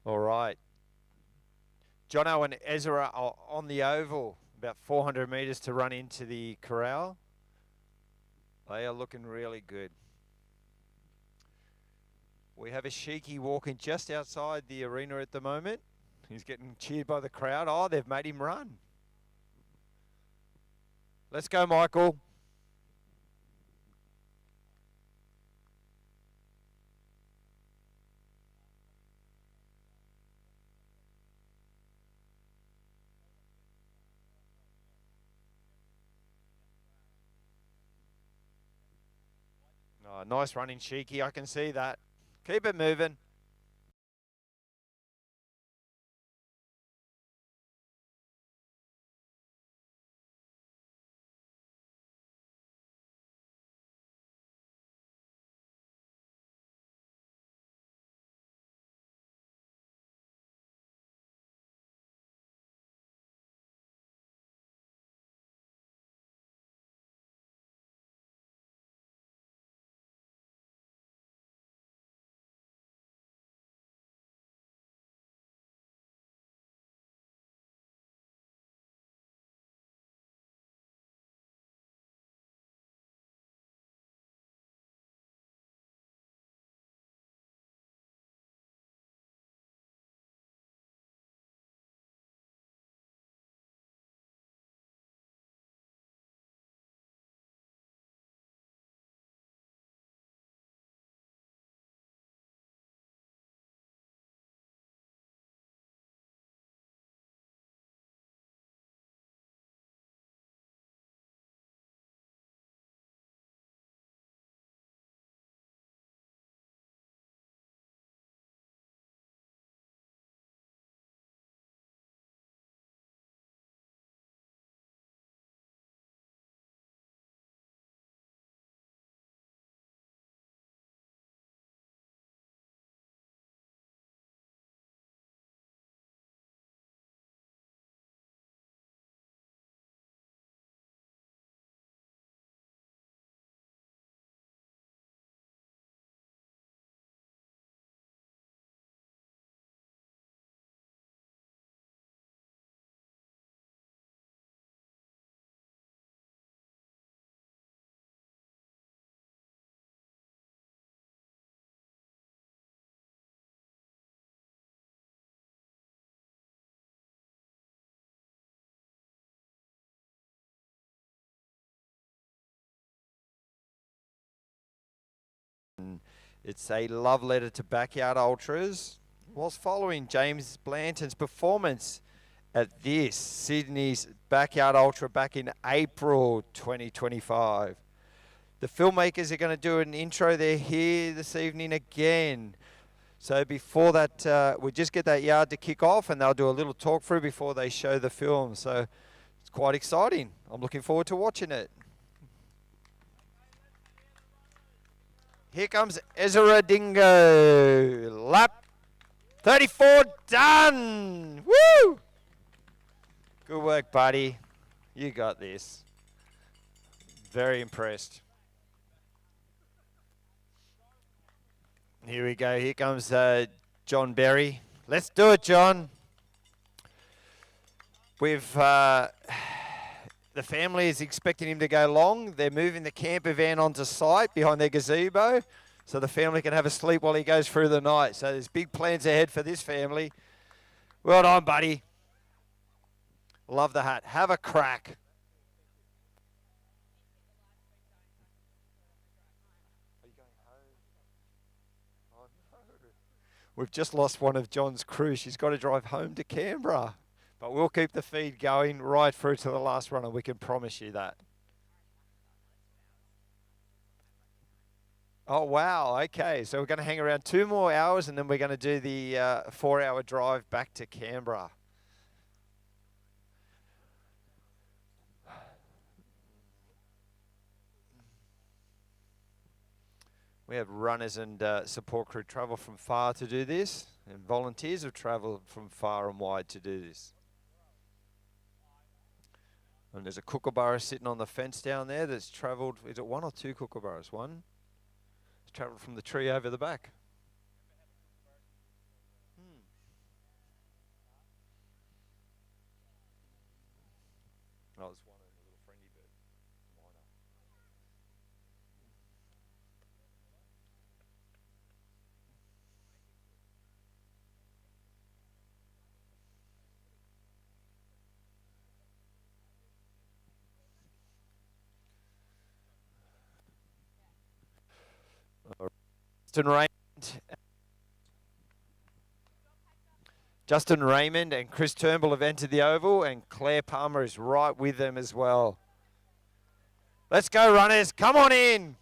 All right. Jono and Ezra are on the oval, about 400 metres to run into the corral. They are looking really good. We have a Sheiky walking just outside the arena at the moment. He's getting cheered by the crowd. Oh, they've made him run. Let's go, Michael. Oh, nice running, Sheiky. I can see that. Keep it moving. It's a love letter to Backyard Ultras. Whilst following James Blanton's performance at this Sydney's Backyard Ultra back in April 2025. The filmmakers are going to do an intro. They're here this evening again. So before that, we just get that yard to kick off and they'll do a little talk through before they show the film. So it's quite exciting. I'm looking forward to watching it. Here comes Ezra Dingo. Lap 34 done. Woo! Good work, buddy. You got this. Very impressed. Here we go. Here comes John Berry. Let's do it, John. We've the family is expecting him to go long. They're moving the camper van onto site behind their gazebo so the family can have a sleep while he goes through the night. So there's big plans ahead for this family. Well done, buddy. Love the hat. Have a crack. We've just lost one of John's crew. She's got to drive home to Canberra. But we'll keep the feed going right through to the last runner. We can promise you that. Oh, wow. Okay. So we're going to hang around 2 more hours and then we're going to do the 4-hour drive back to Canberra. We have runners and support crew travel from far to do this, and volunteers have travelled from far and wide to do this. And there's a kookaburra sitting on the fence down there that's travelled, is it one or two kookaburras? One? It's travelled from the tree over the back. Justin Raymond and Chris Turnbull have entered the oval, and Claire Palmer is right with them as well. Let's go, runners. Come on in.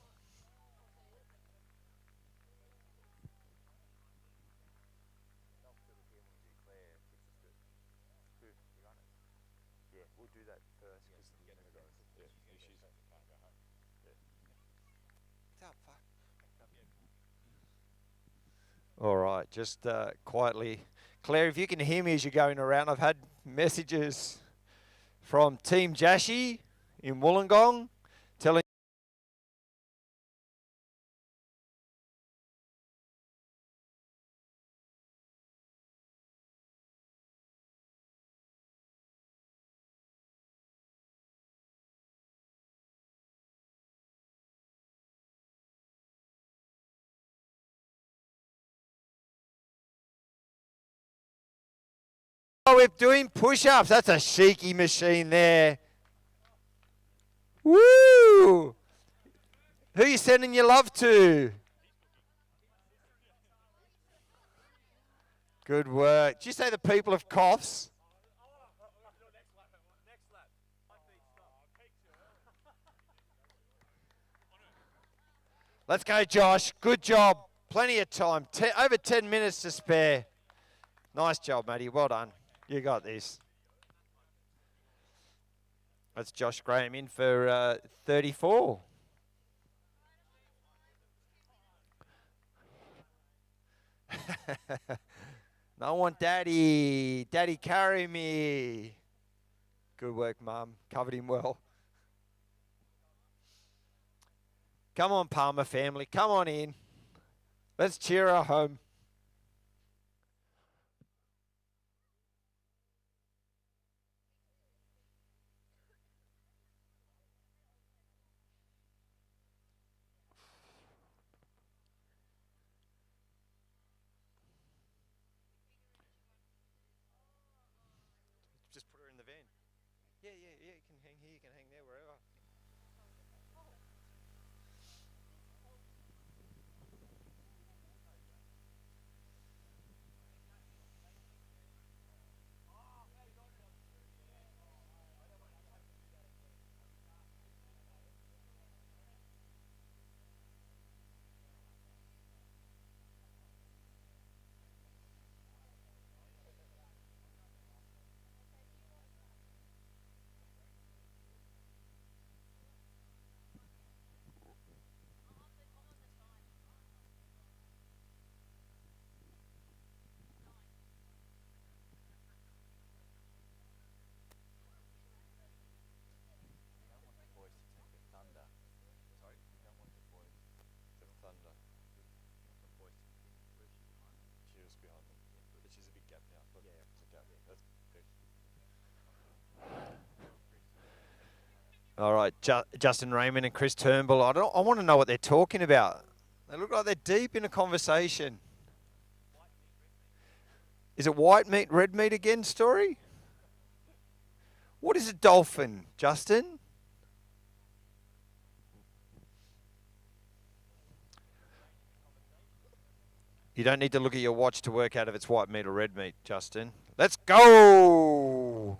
All right, just quietly. Claire, if you can hear me as you're going around, I've had messages from Team Jashi in Wollongong telling we're doing push-ups. That's a cheeky machine there. Woo! Who are you sending your love to? Good work. Did you say the people of Coffs? Let's go, Josh. Good job. Plenty of time. Over 10 minutes to spare. Nice job, Matty. Well done. You got this. That's Josh Graham in for 34. No one, Daddy. Daddy, carry me. Good work, Mum. Covered him well. Come on, Palmer family. Come on in. Let's cheer her home. Just put her in the van. Yeah. You can hang here, you can hang there, wherever. All right, Justin Raymond and Chris Turnbull. I want to know what they're talking about. They look like they're deep in a conversation. Is it white meat, red meat again story? What is a dolphin, Justin? You don't need to look at your watch to work out if it's white meat or red meat, Justin. Let's go!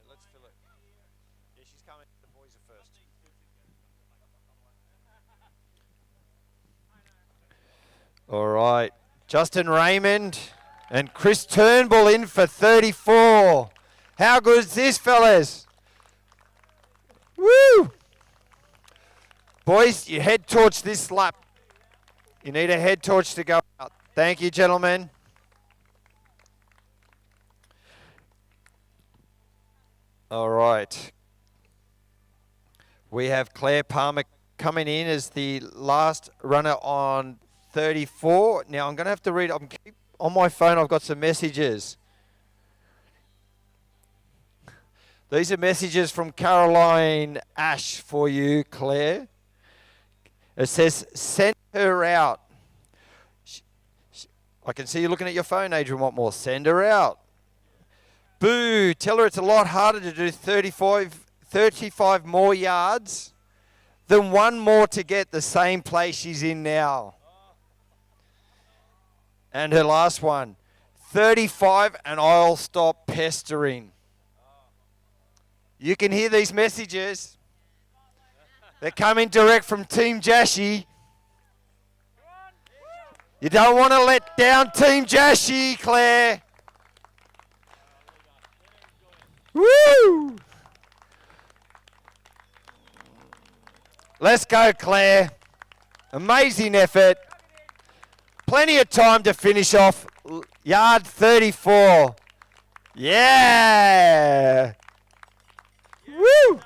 Let's fill it. Yeah, she's coming. The boys are first. All right. Justin Raymond and Chris Turnbull in for 34. How good is this, fellas? Woo! Boys, you head torch this lap. You need a head torch to go out. Thank you, gentlemen. All right. We have Claire Palmer coming in as the last runner on 34. Now I'm going to have to read. On my phone, I've got some messages. These are messages from Caroline Ash for you, Claire. It says, send her out. I can see you looking at your phone, Adrian Watmore. Send her out. Boo. Tell her it's a lot harder to do 35 more yards than one more to get the same place she's in now. And her last one, 35 and I'll stop pestering. You can hear these messages. They're coming direct from Team Jashi. You don't want to let down Team Jashi, Claire. Woo! Let's go, Claire. Amazing effort. Plenty of time to finish off yard 34. Yeah! Woo!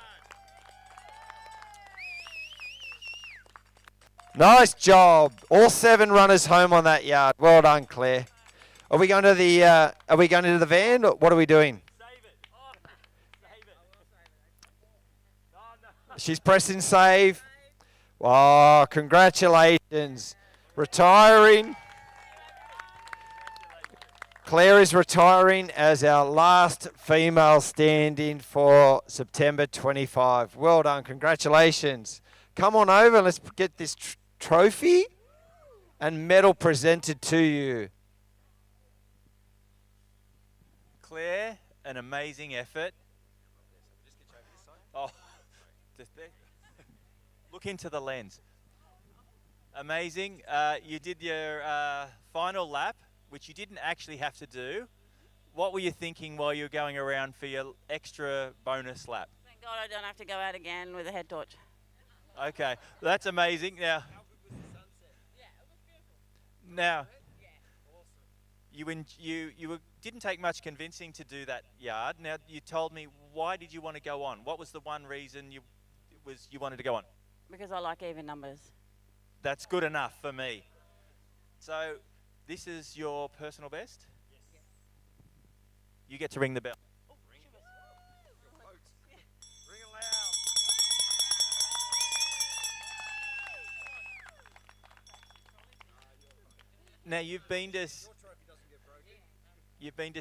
Nice job. All 7 runners home on that yard. Well done, Claire. Are we going to the van? Or what are we doing? Save it. Oh, save it. Oh, no. She's pressing save. Oh, congratulations. Retiring. Claire is retiring as our last female stand-in for September 25. Well done. Congratulations. Come on over and let's get this trophy and medal presented to you. Claire, an amazing effort. Oh, just there. Look into the lens. Amazing. You did your final lap, which you didn't actually have to do. What were you thinking while you were going around for your extra bonus lap? Thank God I don't have to go out again with a head torch. Okay, that's amazing. Now, you didn't take much convincing to do that yard. Now, you told me, why did you want to go on? What was the one reason you wanted to go on? Because I like even numbers. That's good enough for me. So, this is your personal best? Yes. You get to ring the bell. Now you've been to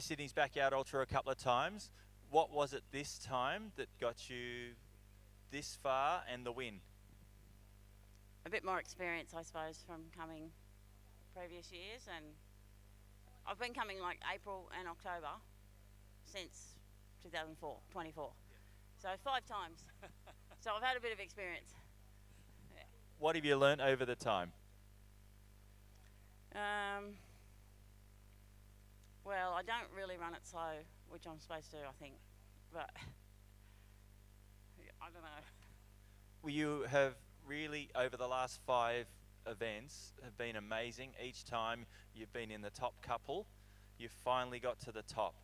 Sydney's Backyard Ultra a couple of times. What was it this time that got you this far and the win? A bit more experience, I suppose, from coming previous years, and I've been coming like April and October since 24. So 5 times. So I've had a bit of experience. Yeah. What have you learnt over the time? Well, I don't really run it slow, which I'm supposed to, I think, but I don't know. Well, you have really, over the last 5 events, have been amazing. Each time you've been in the top couple, you've finally got to the top.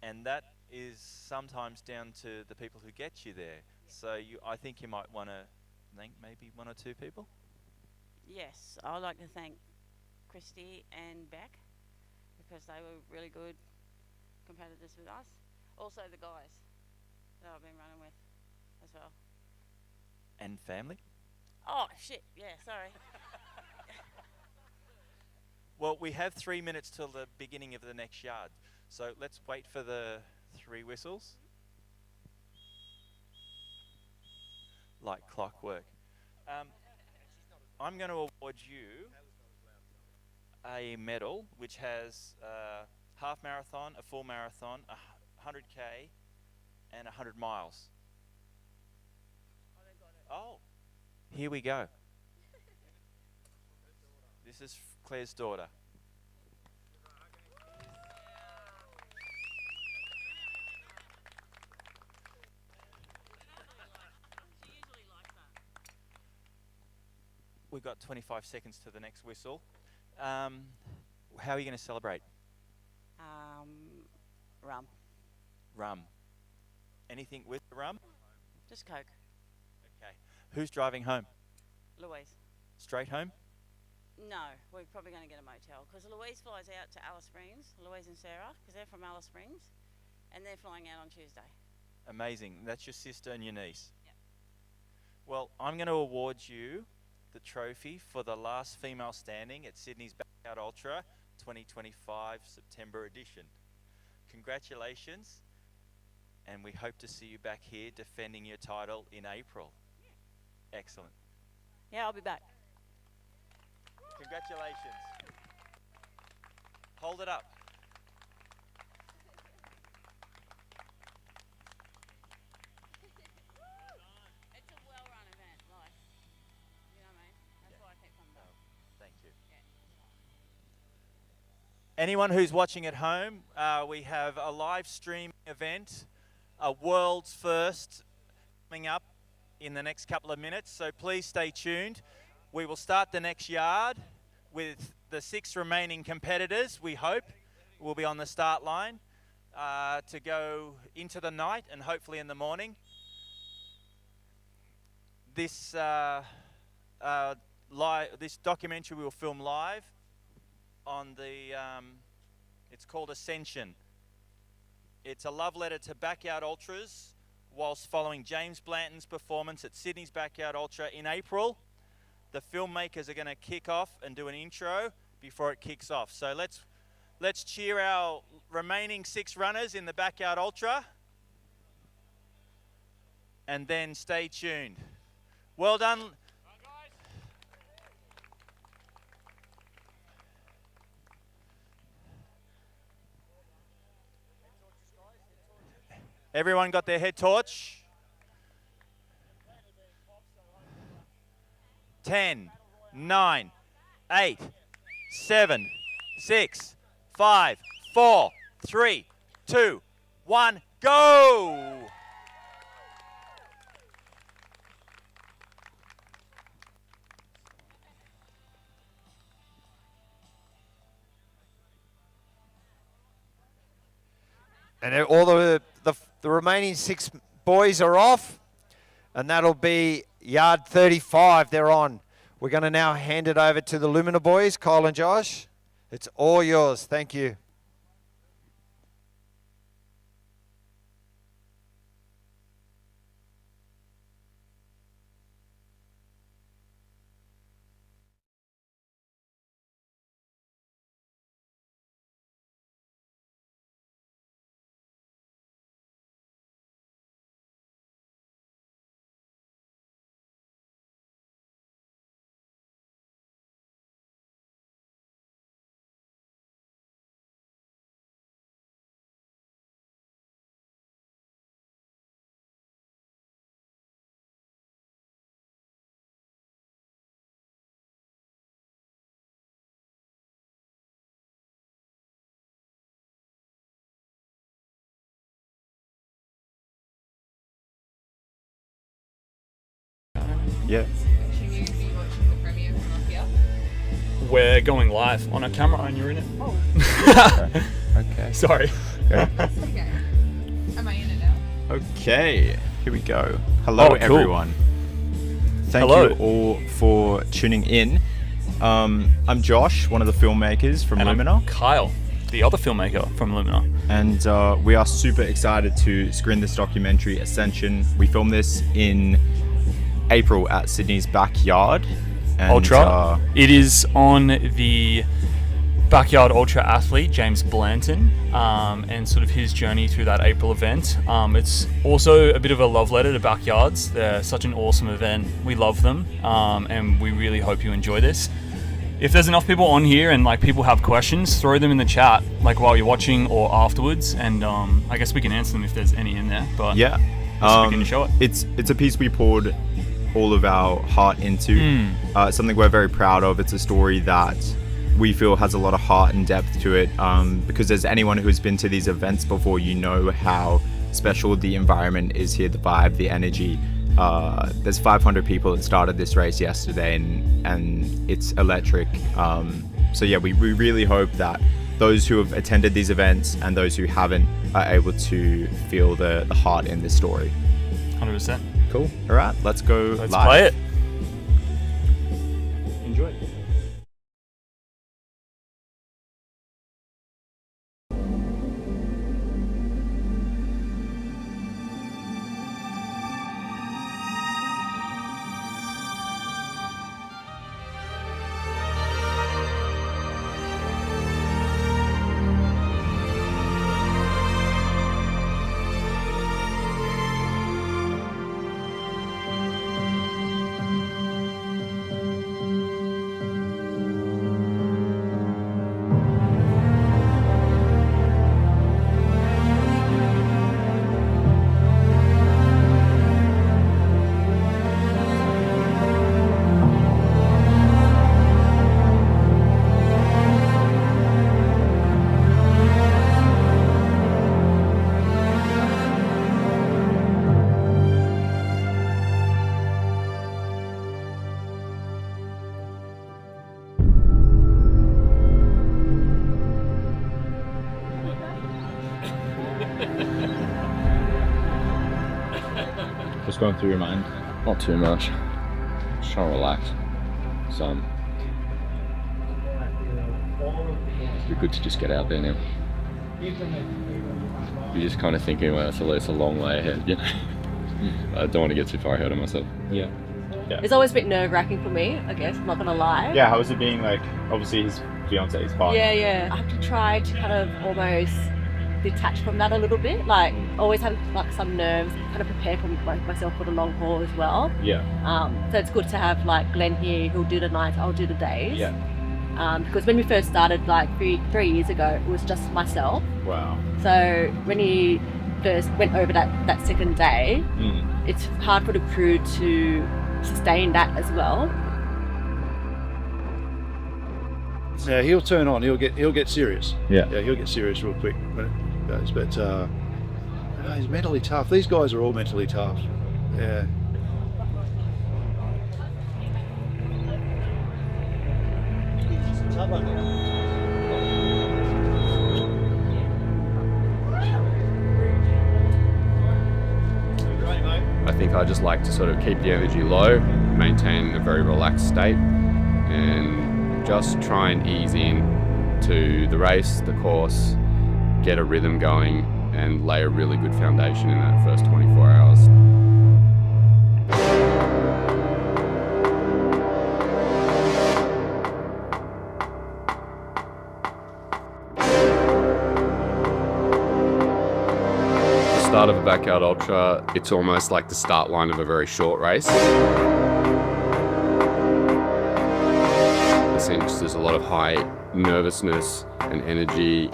And that is sometimes down to the people who get you there. So I think you might want to thank maybe 1 or 2 people. Yes, I'd like to thank Christy and Beck because they were really good competitors with us. Also the guys that I've been running with as well. And family? Oh, shit, yeah, sorry. Well, we have 3 minutes till the beginning of the next yard. So let's wait for the 3 whistles. Like clockwork. I'm going to award you a medal which has a half marathon, a full marathon, a 100k and 100 miles. Oh, here we go. This is Claire's daughter. We've got 25 seconds to the next whistle. How are you going to celebrate? Rum. Rum. Anything with the rum? Just Coke. Okay. Who's driving home? Louise. Straight home? No, we're probably going to get a motel because Louise flies out to Alice Springs, Louise and Sarah, because they're from Alice Springs, and they're flying out on Tuesday. Amazing. That's your sister and your niece. Yep. Well, I'm going to award you the trophy for the last female standing at Sydney's Backyard Ultra 2025 September edition. Congratulations, and we hope to see you back here defending your title in April. Yeah. Excellent. Yeah, I'll be back. Congratulations. Hold it up. It's a well-run event, like, you know what I mean? That's why I keep coming back. Thank you. Yeah. Anyone who's watching at home, we have a live stream event, a world's first, coming up in the next couple of minutes, so please stay tuned. We will start the next yard with the 6 remaining competitors, we hope, will be on the start line to go into the night and hopefully in the morning. This this documentary we will film live on the, it's called Ascension. It's a love letter to Backyard Ultras whilst following James Blanton's performance at Sydney's Backyard Ultra in April. The filmmakers are going to kick off and do an intro before it kicks off. So let's cheer our remaining 6 runners in the Backyard Ultra. And then stay tuned. Well done. Everyone got their head torch? 10, 9, 8, 7, 6, 5, 4, 3, 2, 1, go! And all the remaining 6 boys are off, and that'll be yard 35 they're on. We're going to now hand it over to the Lumina boys, Kyle and Josh. It's all yours. Thank you. Yeah. We're going live on a camera and you're in it. Okay. Sorry. Okay. Am I in it now? Okay. Here we go. Hello, Oh, cool. everyone. Thank Hello. you all for tuning in. I'm Josh, one of the filmmakers from And Lumina, I'm Kyle, the other filmmaker from Lumina. and we are super excited to screen this documentary, Ascension. We filmed this in April at Sydney's Backyard. And, Ultra. It is on the Backyard Ultra athlete, James Blanton, and sort of his journey through that April event. It's also a bit of a love letter to Backyards. They're such an awesome event. We love them, and we really hope you enjoy this. If there's enough people on here and like people have questions, throw them in the chat, like while you're watching or afterwards, and I guess we can answer them if there's any in there. But yeah, let's begin to show it. It's a piece we poured all of our heart into. Something we're very proud of. It's a story that we feel has a lot of heart and depth to it, because as anyone who's been to these events before, you know how special the environment is here, the vibe, the energy. There's 500 people that started this race yesterday, and it's electric. So yeah, we really hope that those who have attended these events and those who haven't are able to feel the heart in this story. 100%. Cool. All right, let's go Let's live. play it. Enjoy. What's going through your mind? Not too much. Just trying to relax. It'd be good to just get out there now. You're just kind of thinking, well, it's a long way ahead, you know? I don't want to get too far ahead of myself. Yeah. It's always a bit nerve-wracking for me, I guess, I'm not gonna lie. Yeah, how is it being like, obviously his fiance's partner? Yeah. I have to try to kind of almost detach from that a little bit. Like, always have like some nerves, kind of prepare for myself for the long haul as well. Yeah. So it's good to have like Glenn here who'll do the nights, I'll do the days. Yeah. Because when we first started like three years ago, it was just myself. Wow. So when he first went over that second day, it's hard for the crew to sustain that as well. Yeah, he'll turn on. He'll get serious. Yeah. Yeah, he'll get serious real quick when it goes. But he's mentally tough. These guys are all mentally tough. Yeah. I think I just like to sort of keep the energy low, maintain a very relaxed state, and just try and ease in to the race, the course, get a rhythm going, and lay a really good foundation in that first 24 hours. Start of a backyard ultra, it's almost like the start line of a very short race. Since there's a lot of high nervousness and energy.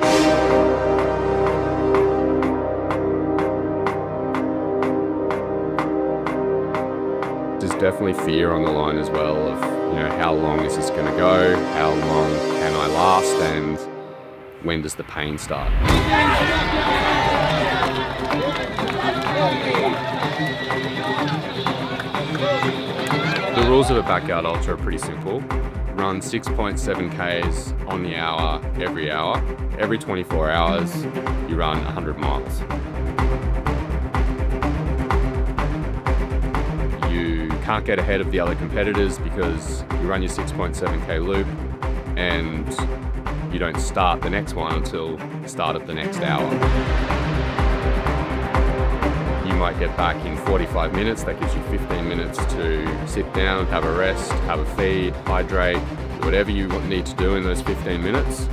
There's definitely fear on the line as well of, you know, how long is this going to go? How long can I last? And when does the pain start? The rules of a backyard ultra are pretty simple. Run 6.7 Ks on the hour every hour. Every 24 hours, you run 100 miles. You can't get ahead of the other competitors because you run your 6.7K loop and you don't start the next one until the start of the next hour. You might get back in 45 minutes. That gives you 15 minutes to sit down, have a rest, have a feed, hydrate, whatever you need to do in those 15 minutes.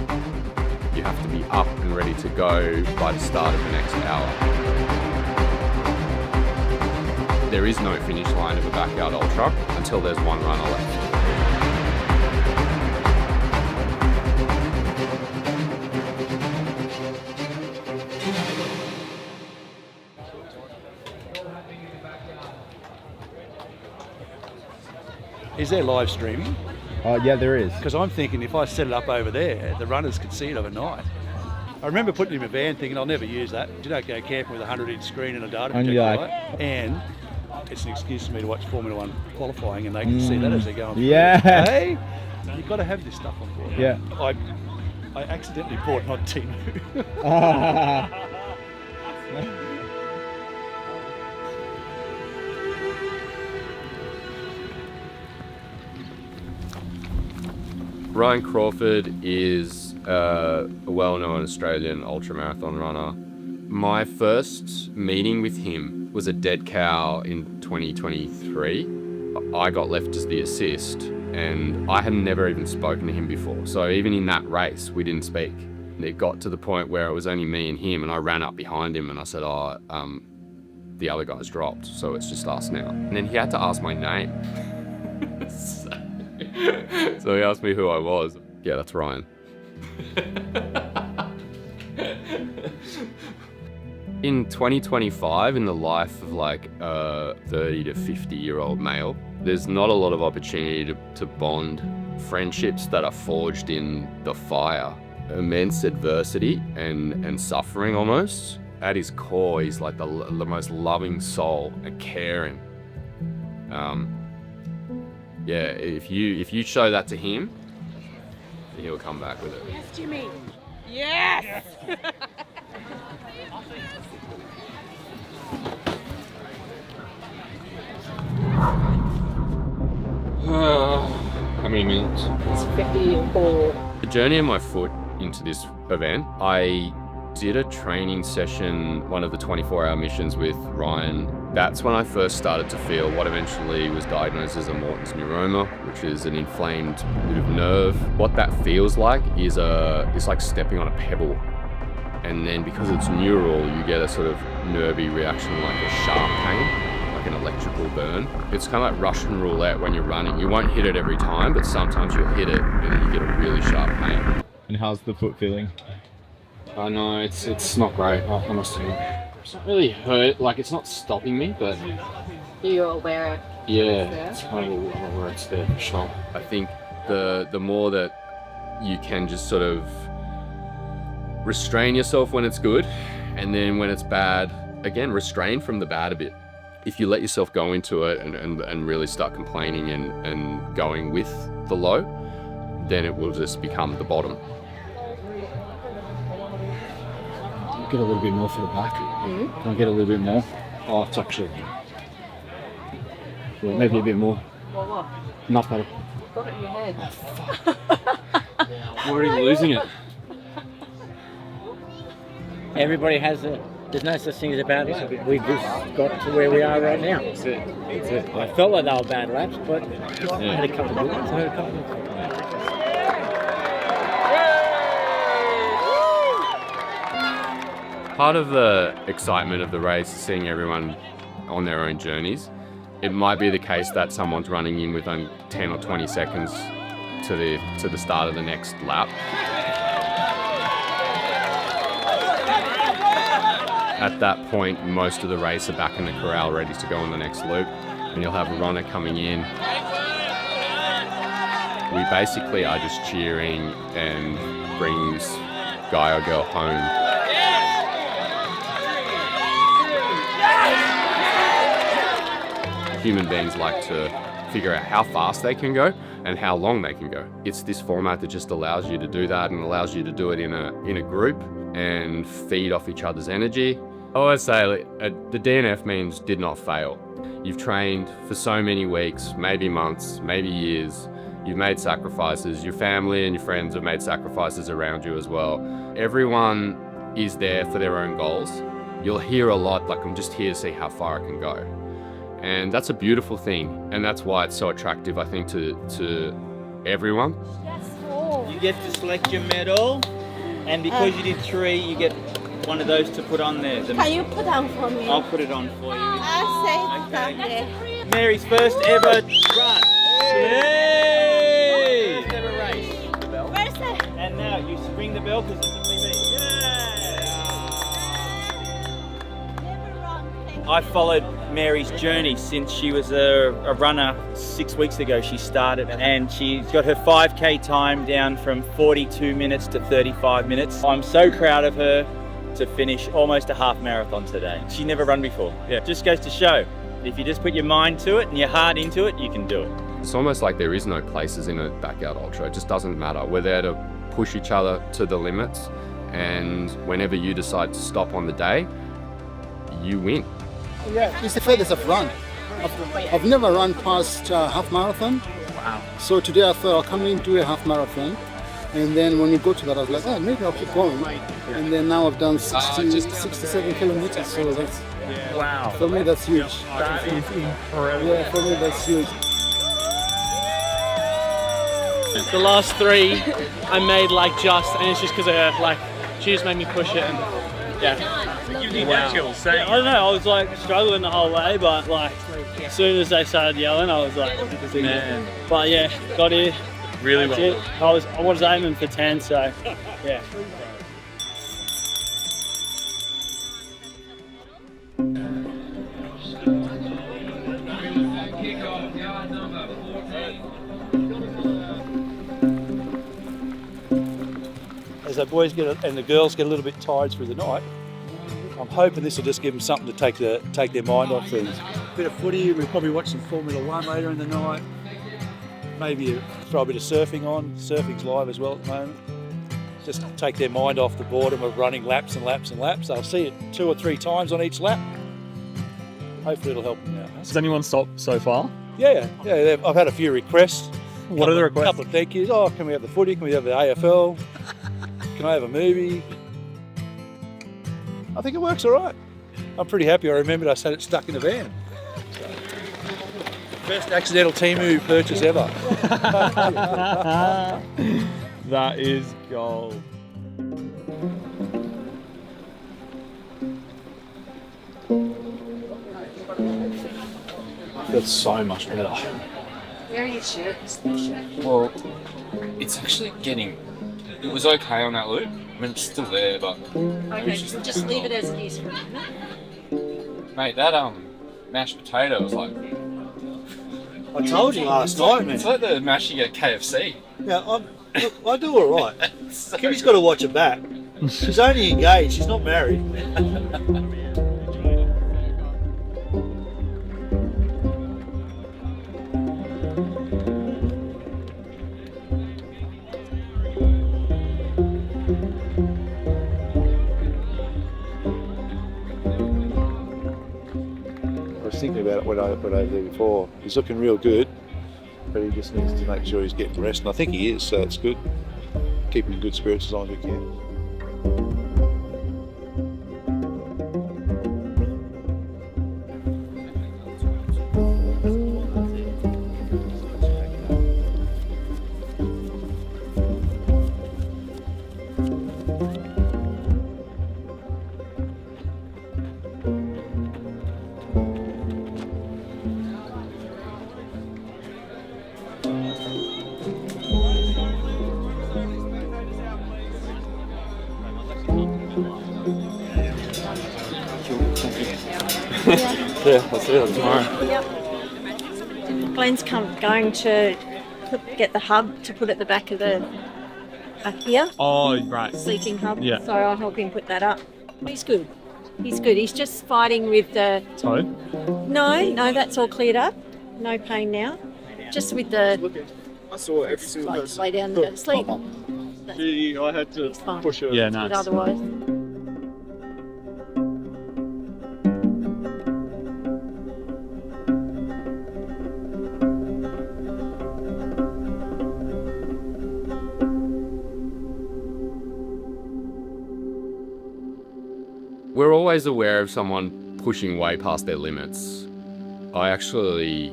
You have to be up and ready to go by the start of the next hour. There is no finish line of a backyard ultra until there's one runner left. Is there live streaming? Yeah, there is. Because I'm thinking if I set it up over there, the runners could see it overnight. I remember putting it in my van thinking I'll never use that. You don't go camping with a 100-inch screen and a data And projector, you're like- right? And it's an excuse for me to watch Formula One qualifying and they can see that as they're going through. Yeah. Hey, you've got to have this stuff on board. Yeah. I accidentally bought on Temu. Ryan Crawford is a well-known Australian ultramarathon runner. My first meeting with him was a dead cow in 2023. I got left as the assist and I had never even spoken to him before. So even in that race, we didn't speak. It got to the point where it was only me and him and I ran up behind him and I said, the other guy's dropped, so it's just us now. And then he had to ask my name. So he asked me who I was. Yeah, that's Ryan. In 2025, in the life of like a 30 to 50-year-old male, there's not a lot of opportunity to bond friendships that are forged in the fire. Immense adversity and suffering almost. At his core, he's like the most loving soul and caring. Yeah, if you show that to him, he'll come back with it. Yes, Jimmy. Yes. How many minutes? It's 54. The journey of my foot into this event, I did a training session, one of the 24-hour missions with Ryan. That's when I first started to feel what eventually was diagnosed as a Morton's neuroma, which is an inflamed bit of nerve. What that feels like is it's like stepping on a pebble. And then because it's neural, you get a sort of nervy reaction like a sharp pain, like an electrical burn. It's kind of like Russian roulette when you're running. You won't hit it every time, but sometimes you'll hit it and then you get a really sharp pain. And how's the foot feeling? I know it's not great, honestly. It's not really hurt, like it's not stopping me, but You're aware. yeah, it's kind of where it's there for sure. I think the more that you can just sort of restrain yourself when it's good, and then when it's bad, again, restrain from the bad a bit. If you let yourself go into it and really start complaining and going with the low, then it will just become the bottom. Get a little bit more for the back. Can I get a little bit more? Oh, it's actually... Yeah, maybe a bit more. What? Not better. Got it in your head. I'm already losing it. Everybody has there's no such thing as a bad lap. We just got to where we are right now. That's it. That's it. I felt like they were bad laps, but I had a couple of good ones. Part of the excitement of the race is seeing everyone on their own journeys. It might be the case that someone's running in with 10 or 20 seconds to the start of the next lap. At that point, most of the race are back in the corral ready to go on the next loop, and you'll have a runner coming in. We basically are just cheering and bringing this guy or girl home. Human beings like to figure out how fast they can go and how long they can go. It's this format that just allows you to do that and allows you to do it in a group and feed off each other's energy. I always say the DNF means did not fail. You've trained for so many weeks, maybe months, maybe years. You've made sacrifices. Your family and your friends have made sacrifices around you as well. Everyone is there for their own goals. You'll hear a lot like, I'm just here to see how far I can go. And that's a beautiful thing. And that's why it's so attractive, I think, to everyone. You get to select your medal, and because you did 3, you get one of those to put on there. Can you put on for me? I'll put it on for you. I'll say Okay. Mary's first ever run. Yay! First ever race. Where's the... And now you ring the bell because it's a PB. I followed Mary's journey since she was a runner 6 weeks ago. She started and she's got her 5K time down from 42 minutes to 35 minutes. I'm so proud of her to finish almost a half marathon today. She never run before. Yeah, just goes to show, if you just put your mind to it and your heart into it, you can do it. It's almost like there is no places in a backyard ultra. It just doesn't matter. We're there to push each other to the limits, and whenever you decide to stop on the day, you win. Yeah, it's the furthest I've run. I've never run past half marathon. Wow. So today I thought I'll come in, do a half marathon. And then when we go to that, I was like, oh, maybe I'll keep going. And then now I've done 67 kilometers. So that's, wow. For me, that's huge. That is incredible. Yeah, for me, that's huge. The last 3 I made like just, and it's just because of her. Like, she just made me push it, and yeah. Wow. I don't know, I was like struggling the whole way, but like as soon as they started yelling, I was like, man. But yeah, got here. Really well. I was aiming for 10, so yeah. As the boys and the girls get a little bit tired through the night, I'm hoping this will just give them something to take their mind off things. A bit of footy, we'll probably watch some Formula 1 later in the night. Maybe throw a bit of surfing on. Surfing's live as well at the moment. Just take their mind off the boredom of running laps and laps and laps. They'll see it 2 or 3 times on each lap. Hopefully it'll help them out. Has anyone stopped so far? Yeah. I've had a few requests. What are the requests? A couple of thank yous. Oh, can we have the footy? Can we have the AFL? Can I have a movie? I think it works all right. I'm pretty happy. I remembered I had it stuck in the van. First accidental Temu purchase ever. That is gold. That's so much better. Where are your shirts? Well, it's actually getting. It was okay on that loop. I mean, it's still there, but. Okay, just leave it as it is for a minute. Mate, that mashed potato was like. I told you last night, man. It's like the mash you get at KFC. Yeah, I do all right. Kitty's got to watch it back. She's only engaged. She's not married. I was thinking about it when I was there before. He's looking real good, but he just needs to make sure he's getting rest, and I think he is, so it's good. Keep him in good spirits as long as we can. Yeah, I'll see you tomorrow. Yep. Glenn's going to get the hub to put at the back of the here. Oh, right. Sleeping hub. Yeah. So I'll help him put that up. He's good. He's good. He's just fighting with the. Toe? No, that's all cleared up. No pain now. Just with the. I saw every single Like, lay down and go to sleep. I had to push her. Yeah, But nice. otherwise. We're always aware of someone pushing way past their limits. I actually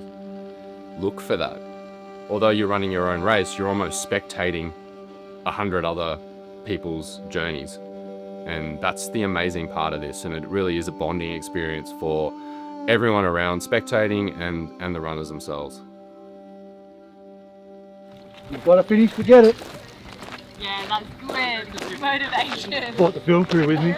look for that. Although you're running your own race, you're almost spectating 100 other people's journeys. And that's the amazing part of this, and it really is a bonding experience for everyone around, spectating and the runners themselves. You've got to finish, forget it. Yeah, that's good. Motivation. Brought the film crew with me.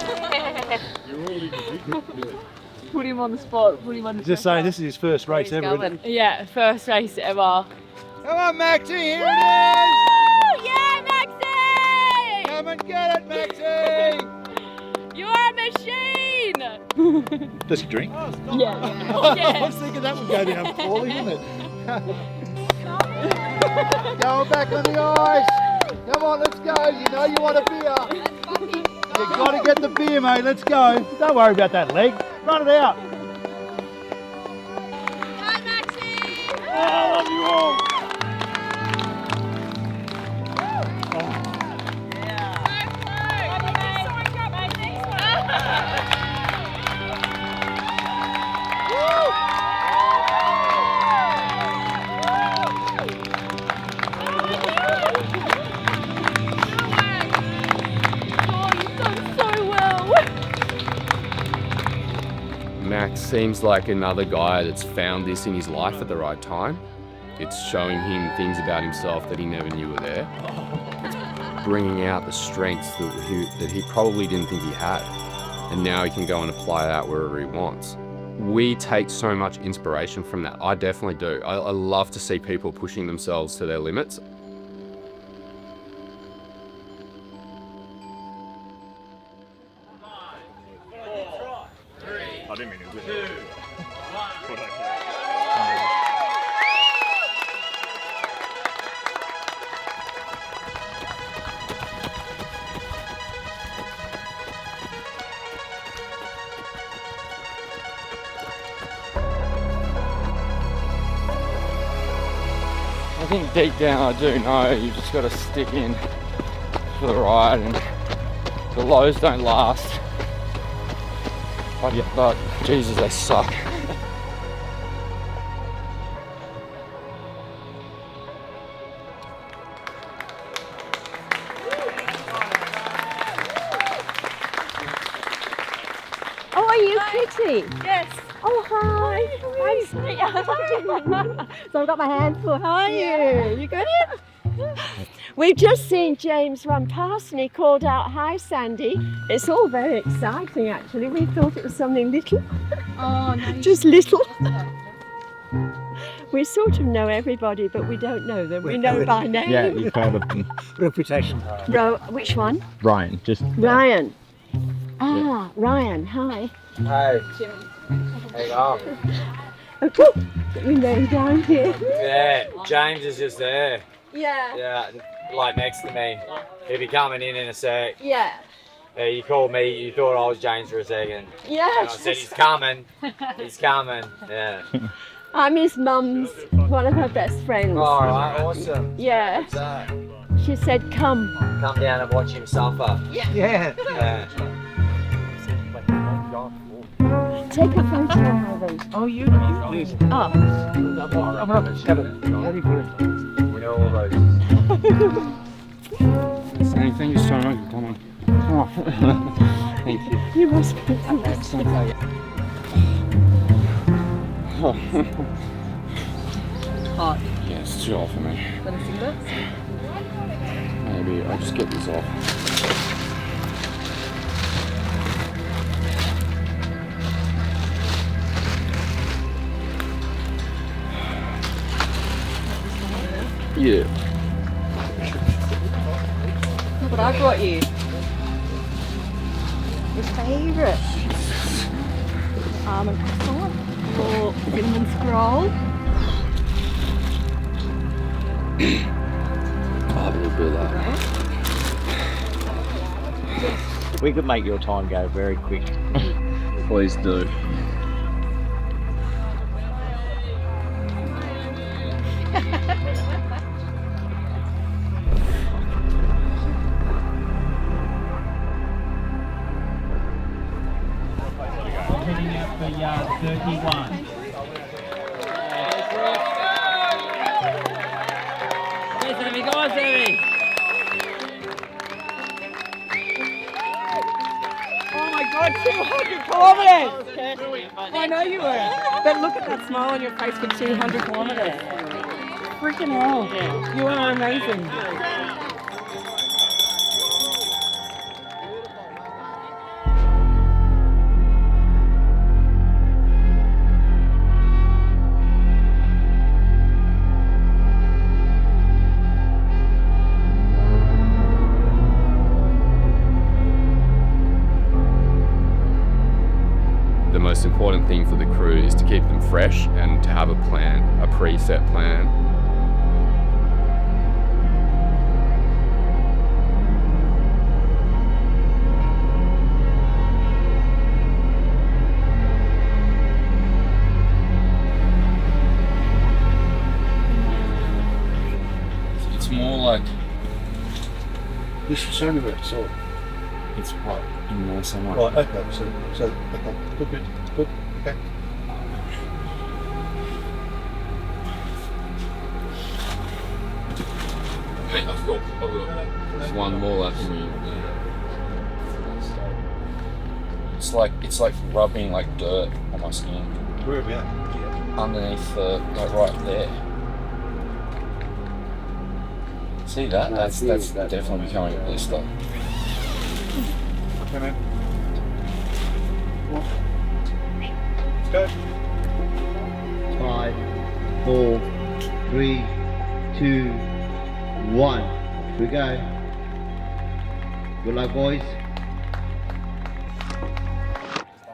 Put him on the spot. Put him on the Just saying, this is his first race ever, isn't it? Yeah, first race ever. Come on, Maxie, here it is! Yeah, Maxie! Come and get it, Maxie! You're a machine! Does he drink? Yeah. I was thinking that would go down poorly, wouldn't it? Go back on the ice! Come on, let's go. You know you want a beer. You got to get the beer, mate. Let's go. Don't worry about that leg. Run it out. Hi, Maxie! I love you all. Max seems like another guy that's found this in his life at the right time. It's showing him things about himself that he never knew were there. It's bringing out the strengths that he probably didn't think he had. And now he can go and apply that wherever he wants. We take so much inspiration from that. I definitely do. I love to see people pushing themselves to their limits. I didn't mean to. think deep down I do know you've just got to stick in for the ride, and the lows don't last. But Jesus, they suck. Oh, are you Kitty? Yes. Oh, hi. I'm sorry. So I've got my hands full. How are you? You good? We've just seen James run past and he called out, "Hi, Sandy." It's all very exciting, actually. We thought it was something little. Oh, no. Just little. We sort of know everybody, but we don't know them. We know by name. Yeah, you've heard of them. Reputation. Which one? Ryan, just. Ryan. Ah, Ryan, hi. Hey. Hey, Okay, get me name down here. Yeah, James is just there. Yeah. Yeah, like next to me. He'll be coming in a sec. Yeah. You called me, you thought I was James for a second. Yeah. And I said, he's coming. He's coming. Yeah. I'm his mum's, one of her best friends. All right, awesome. Yeah. What's that? She said, come. Come down and watch him suffer. Yeah. Yeah. Take a photo of them. Oh, you please. Oh. I'm not very good. We know all those. Sandy, thank you so much for coming. Oh. Thank you. You must be Hot. Yeah, it's too hot for me. Got a singlet? Maybe I'll just get this off. Yeah. Look what I brought you. Your favourite. Almond croissant or cinnamon scroll. I'll have a little bit of that. We could make your time go very quick. Please do. Heading out for yard 31. Oh my God, 200 kilometres! I know you were. But look at that smile on your face for 200 kilometres. Freaking hell. You are amazing. The most important thing for the crew is to keep them fresh and to have a plan, a preset plan. It's more like This is only about so. it's right in there somewhere. Right, okay, so okay, good, okay. Hey, I've got there's one more left in you. It's like rubbing like dirt on my skin. Where are we at? Underneath the like right there. See that? That's definitely becoming a blister. Okay, man. Let's go. 5, 4, 3, 2, 1. Here we go. Good luck, boys.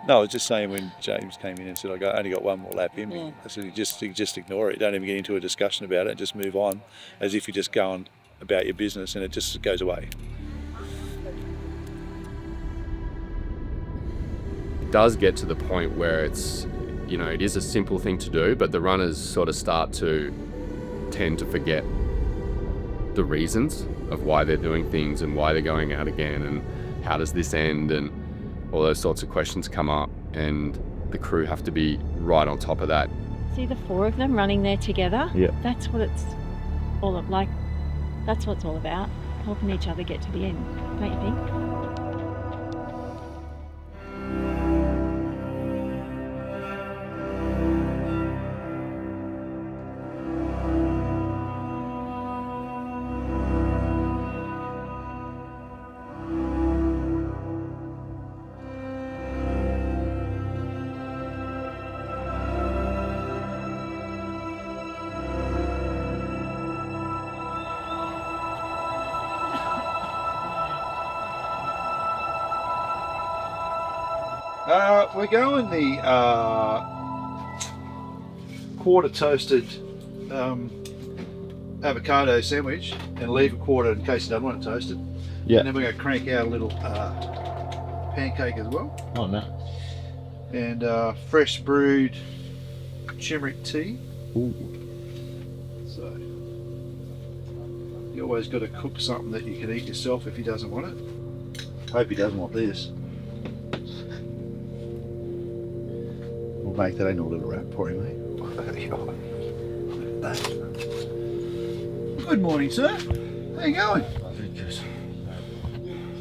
No, I was just saying when James came in and said, I only got one more lap in me. I said, you just ignore it. Don't even get into a discussion about it. Just move on as if you're just going about your business and it just goes away. It does get to the point where it's, you know, it is a simple thing to do, but the runners sort of start to tend to forget the reasons of why they're doing things and why they're going out again and how does this end, and all those sorts of questions come up, and the crew have to be right on top of that. See the four of them running there together? Yeah. That's what it's all like. That's what it's all about. Helping each other get to the end, don't you think? We're going the quarter toasted avocado sandwich and leave a quarter in case you don't want it toasted. Yeah. And then we're going to crank out a little pancake as well. Oh, no. And fresh brewed turmeric tea. Ooh. So you always got to cook something that you can eat yourself if he doesn't want it. Hope he doesn't want this. We'll make that into a little wrap for him, mate. Good morning, sir. How you going?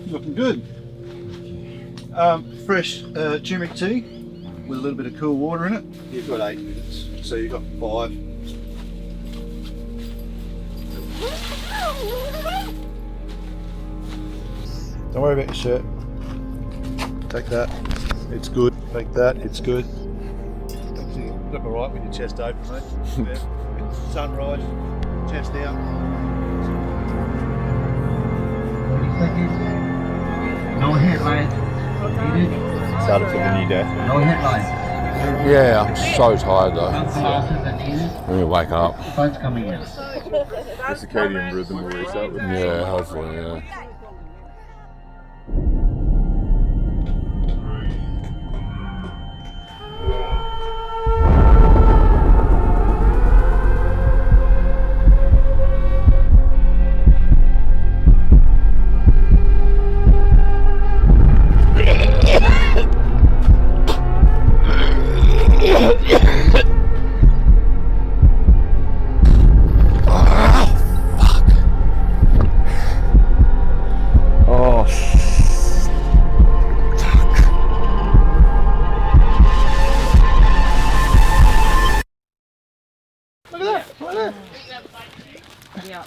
Looking good. Fresh turmeric tea with a little bit of cool water in it. You've got 8 minutes, so you've got 5. Don't worry about your shirt. Take that. It's good. Take that. It's good. Look alright with your chest open, mate. Yeah. Sunrise, chest out. No headlight. Started for the new day. No headlight. Yeah, I'm so tired though. I'm gonna wake up. Sun's coming in. The circadian rhythm will reset with Yeah, hopefully, yeah. Look at that, right there. Yeah.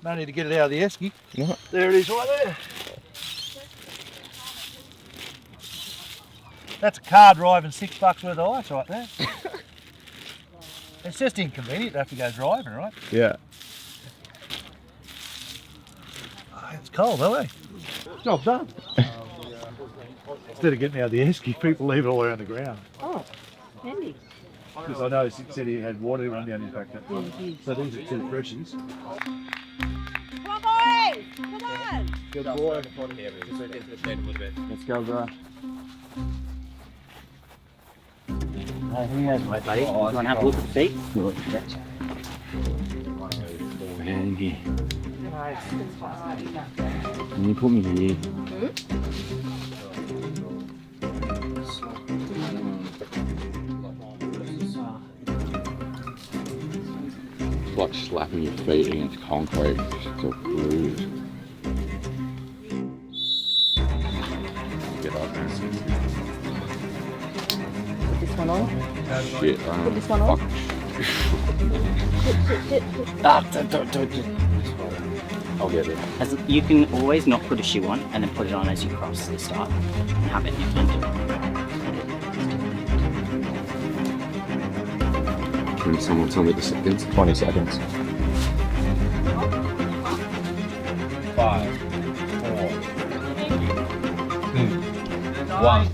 No need to get it out of the esky. No. There it is right there. That's a car driving $6 worth of ice right there. It's just inconvenient to have to go driving, right? Yeah. It's cold, though, eh? Job done. Instead of getting out of the esky, people leave it all around the ground. Oh, handy. Because I noticed he said he had water run down his back. So these are 2 freshies. Come on, boys! Come on! Good boy. Let's go, bro. Who knows, my buddy? You want to have a look at the feet? Thank you. Can you put me here? It's like slapping your feet against concrete. It's all bruised. Get up, man. Put this one on. Shit, Put this one on. I'll get it. You can always not put a shoe on and then put it on as you cross the start and have it undo. Can someone tell me the seconds? 20 seconds. 5, 4, 1.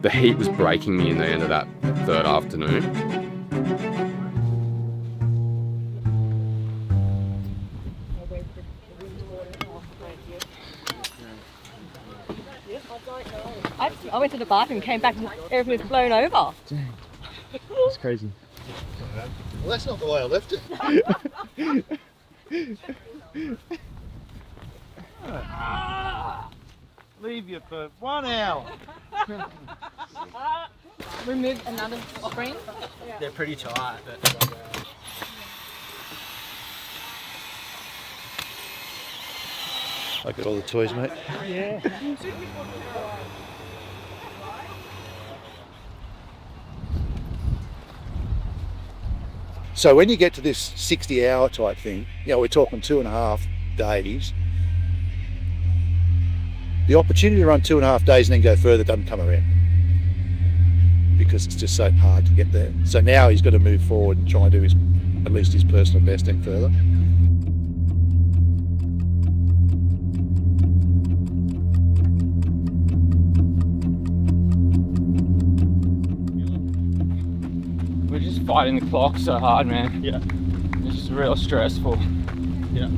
The heat was breaking me in the end of that third afternoon. I went to the bathroom, came back, and everything was blown over. It's crazy. Well, that's not the way I left it. Leave you for 1 hour. Remove another spring. They're pretty tight, but Look at all the toys, mate. Yeah. So when you get to this 60-hour type thing, we're talking 2.5 days. The opportunity to run 2.5 days and then go further doesn't come around because it's just so hard to get there. So now he's got to move forward and try and do at least his personal best and further. We're just fighting the clock so hard, man. Yeah. It's just real stressful. Yeah.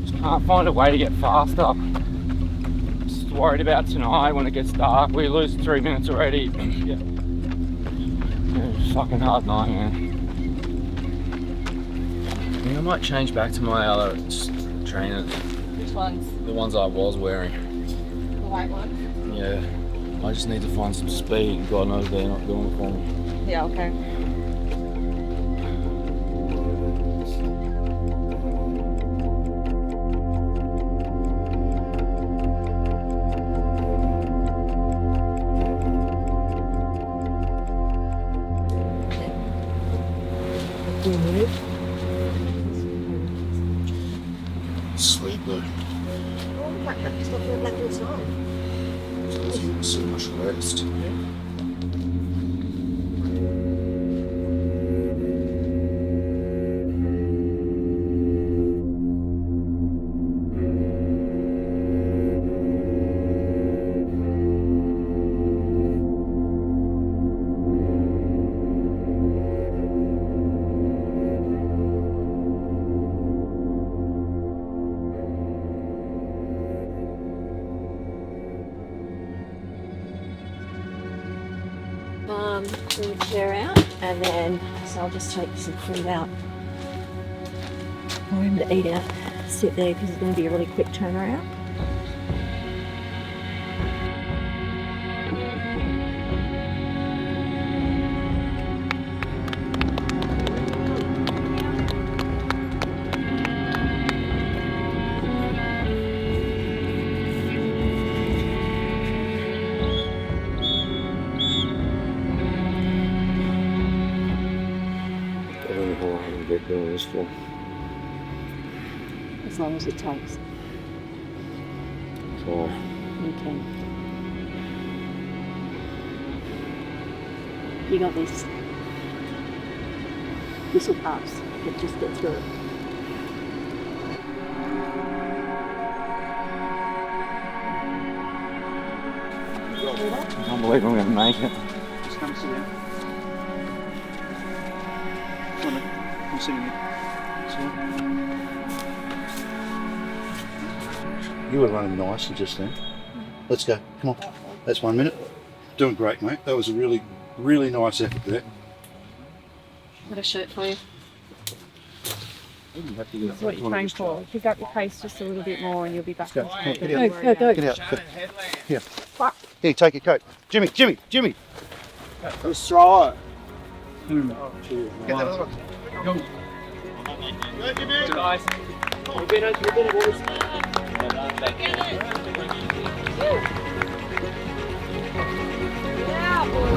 Just can't find a way to get faster. Just worried about tonight when it gets dark. We lose 3 minutes already. Yeah. It's a fucking hard night, man. I think I might change back to my other trainers. Which ones? The ones I was wearing. The white ones? Yeah. I just need to find some speed, and God knows they're not doing it for me. Yeah, okay. Sleep, though. So much rest. Bring the chair out, and then so I'll just take some food out for him to eat out. Sit there because it's going to be a really quick turnaround. For. As long as it takes. For. Okay. You got this. This will pass, but just get through it. I can't believe I'm going to make it. Just come sit down. Come on, I'm sitting here. You were running nicely just then. Let's go. Come on. That's 1 minute. Doing great, mate. That was a really, really nice effort there. Got a shirt for you. That's what you're praying for. Pick up your pace just a little bit more and you'll be back. Go. on Come on, track. get out. Don't worry Get about out. it. Go. Here. Here, take your coat. Jimmy. Let's try it. Get that other one. Go. Go, Jimmy. Guys. We've been boys. Yeah, boy.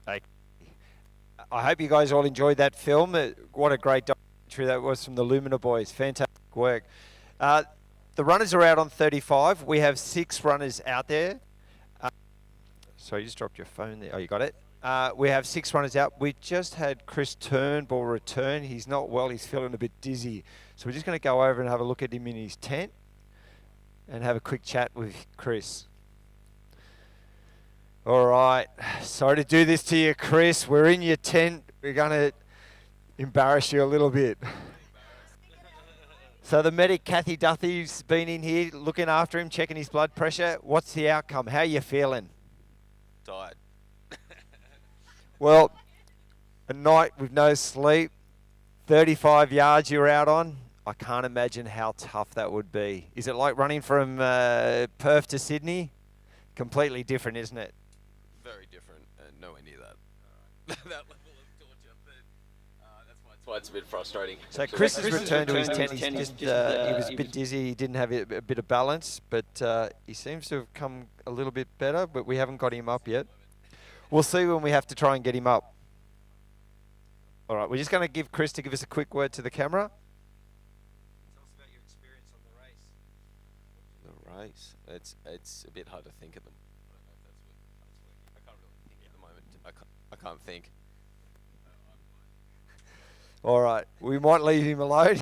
Okay. I hope you guys all enjoyed that film. What a great documentary that was from the Lumina Boys. Fantastic work. The runners are out on 35. We have 6 runners out there. Sorry, you just dropped your phone there. Oh, you got it? We have 6 runners out. We just had Chris Turnbull return. He's not well. He's feeling a bit dizzy. So we're just going to go over and have a look at him in his tent and have a quick chat with Chris. All right. Sorry to do this to you, Chris. We're in your tent. We're going to embarrass you a little bit. So the medic, Kathy Duthie's been in here looking after him, checking his blood pressure. What's the outcome? How are you feeling? Tired. Well, a night with no sleep, 35 yards you're out on. I can't imagine how tough that would be. Is it like running from Perth to Sydney? Completely different, isn't it? Very different, and nowhere near that. That level of torture, but that's why it's a bit frustrating. So Chris has returned to his tent. He was a bit dizzy. He didn't have a bit of balance, but he seems to have come a little bit better, but we haven't got him up yet. We'll see when we have to try and get him up. All right, we're just going to give Chris to give us a quick word to the camera. Tell us about your experience on the race. The race? It's a bit hard to think at the moment. I don't know if that's working. I can't really think at the moment. I can't think. All right, we might leave him alone.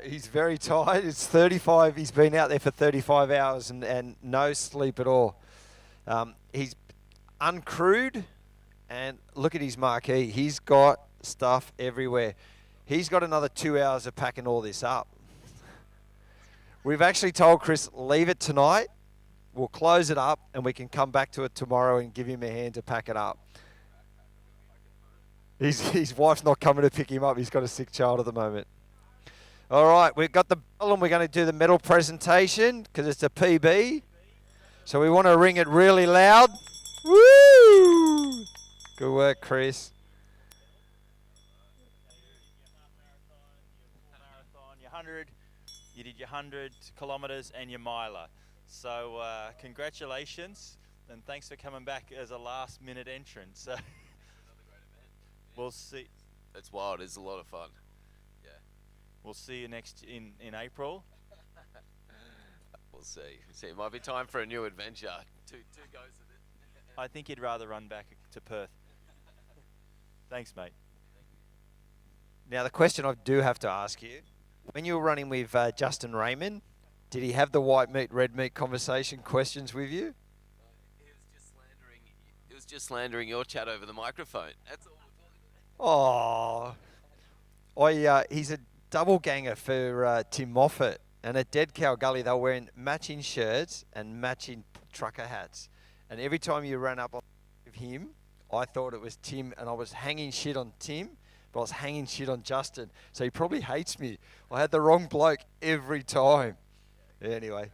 He's very tired. It's 35. He's been out there for 35 hours and no sleep at all. He's uncrewed, and look at his marquee. He's got stuff everywhere. He's got another 2 hours of packing all this up. We've actually told Chris, leave it tonight. We'll close it up, and we can come back to it tomorrow and give him a hand to pack it up. His wife's not coming to pick him up. He's got a sick child at the moment. All right, we've got the bell, and we're going to do the medal presentation because it's a PB. So we want to ring it really loud. Woo! Good work, Chris. Your 100, you did your 100 kilometres and your miler. So congratulations, and thanks for coming back as a last-minute entrant. So we'll see. It's wild. It's a lot of fun. Yeah. We'll see you next in April. We'll see. It might be time for a new adventure. Two goes of it. I think you'd rather run back to Perth. Thanks, mate. Now, the question I do have to ask you, when you were running with Justin Raymond, did he have the white meat, red meat conversation questions with you? He was just slandering your chat over the microphone. That's all. Oh, he's a double ganger for Tim Moffat. And at Dead Cow Gully, they were wearing matching shirts and matching trucker hats. And every time you ran up on him, I thought it was Tim, and I was hanging shit on Tim, but I was hanging shit on Justin. So he probably hates me. I had the wrong bloke every time. Anyway,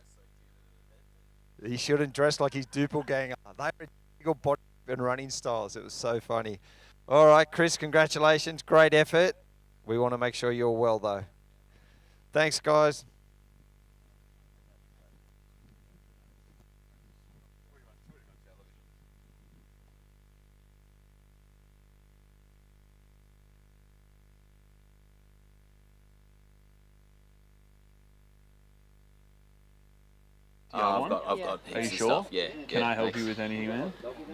he shouldn't dress like his doppelganger. They were illegal body and running styles. It was so funny. All right, Chris, congratulations. Great effort. We want to make sure you're well, though. Thanks, guys. I've got Are you heaps of sure? stuff. Yeah. Can yeah, I help thanks. you with anything, man?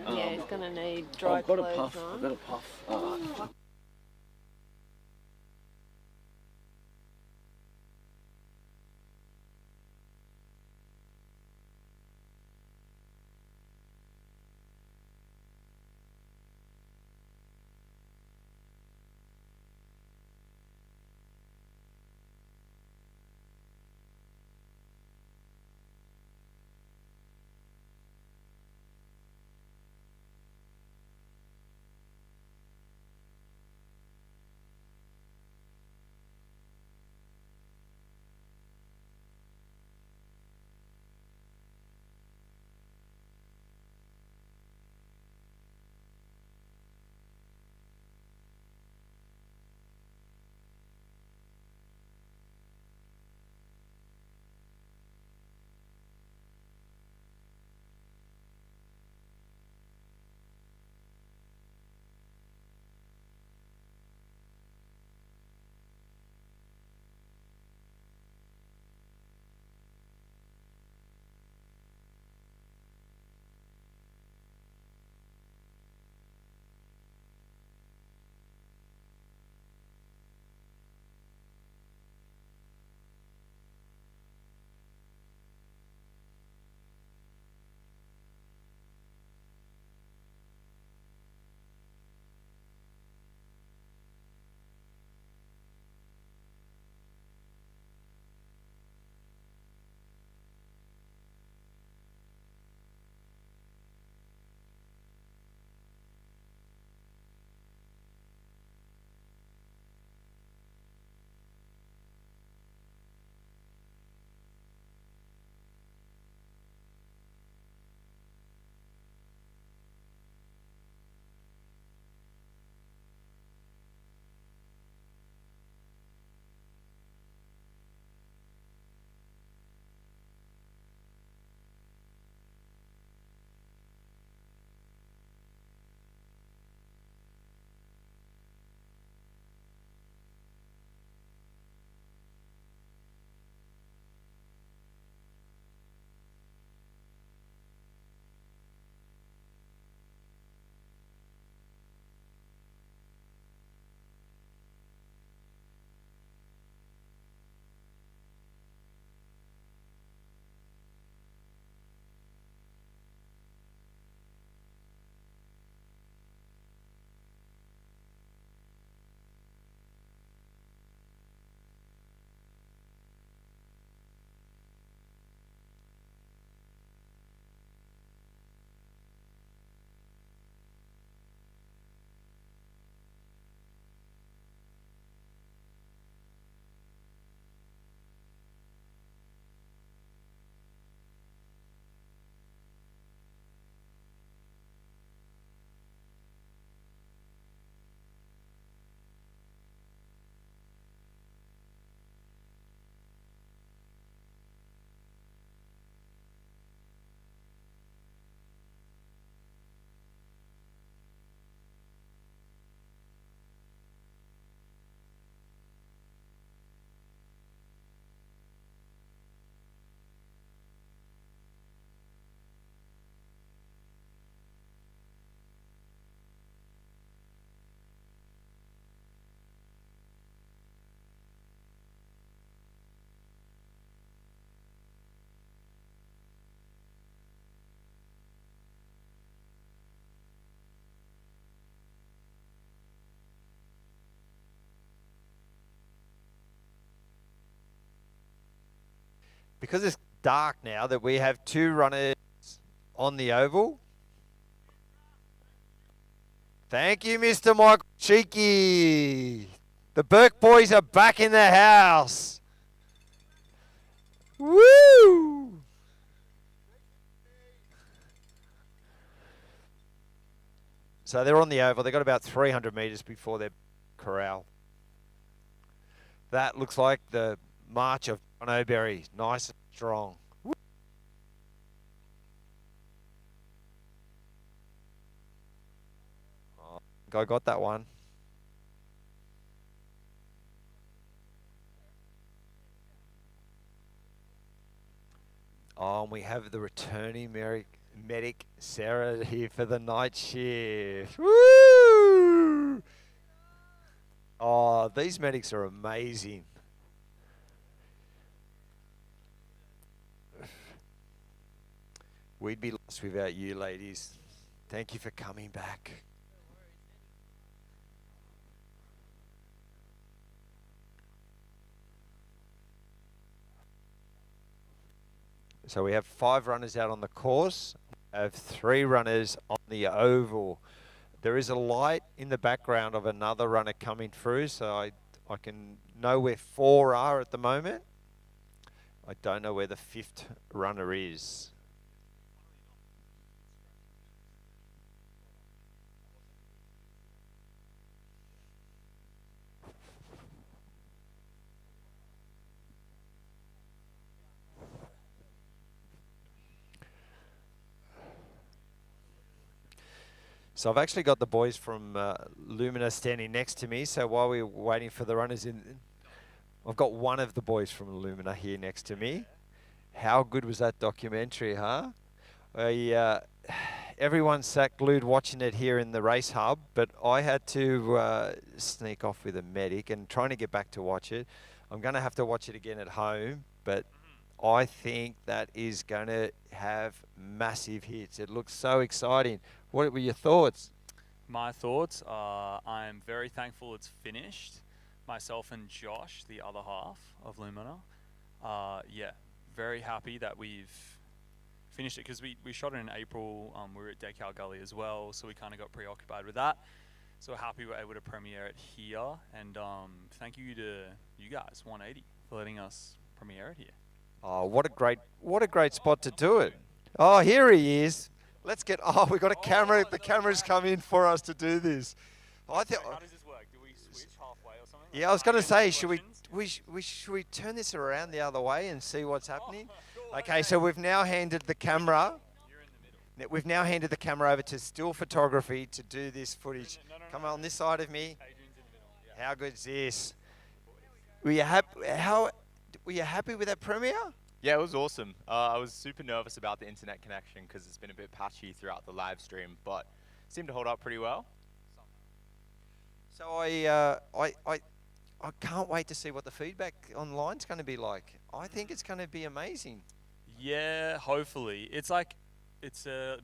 Yeah, he's gonna need dry I've got a clothes puff. on. I've got a puff. because it's dark now that we have 2 runners on the oval. Thank you, Mr. Michael Cheeky. The Burke boys are back in the house. Woo! So they're on the oval. They've got about 300 metres before their corral. That looks like the march of John O'Berry. Nice and strong. Oh, I got that one. Oh, and we have the returning medic Sarah here for the night shift. Woo! Oh, these medics are amazing. We'd be lost without you, ladies. Thank you for coming back. So we have 5 runners out on the course. We have 3 runners on the oval. There is a light in the background of another runner coming through, so I can know where 4 are at the moment. I don't know where the 5th runner is. So I've actually got the boys from Lumina standing next to me. So while we're waiting for the runners in, I've got one of the boys from Lumina here next to me. How good was that documentary, huh? Everyone sat glued watching it here in the race hub, but I had to sneak off with a medic and trying to get back to watch it. I'm going to have to watch it again at home, but I think that is going to have massive hits. It looks so exciting. What were your thoughts? My thoughts are I'm very thankful it's finished. Myself and Josh, the other half of Lumina, yeah, very happy that we've finished it because we shot it in April. We were at Decal Gully as well, so we kind of got preoccupied with that. So we're happy we're able to premiere it here. And thank you to you guys, 180, for letting us premiere it here. Oh, what a great spot to do it. Oh, here he is. Let's get, we've got a camera. The camera's come in for us to do this. How does this work? Do we switch halfway or something? Yeah, I was going to say, should we turn this around the other way and see what's happening? Okay, so we've now handed the camera. We've now handed the camera over to still photography to do this footage. Come on this side of me. How good is this? Were you happy with that premiere? Yeah, it was awesome. I was super nervous about the internet connection because it's been a bit patchy throughout the live stream, but it seemed to hold up pretty well. So I can't wait to see what the feedback online is going to be like. I think it's going to be amazing. Yeah, hopefully. It's a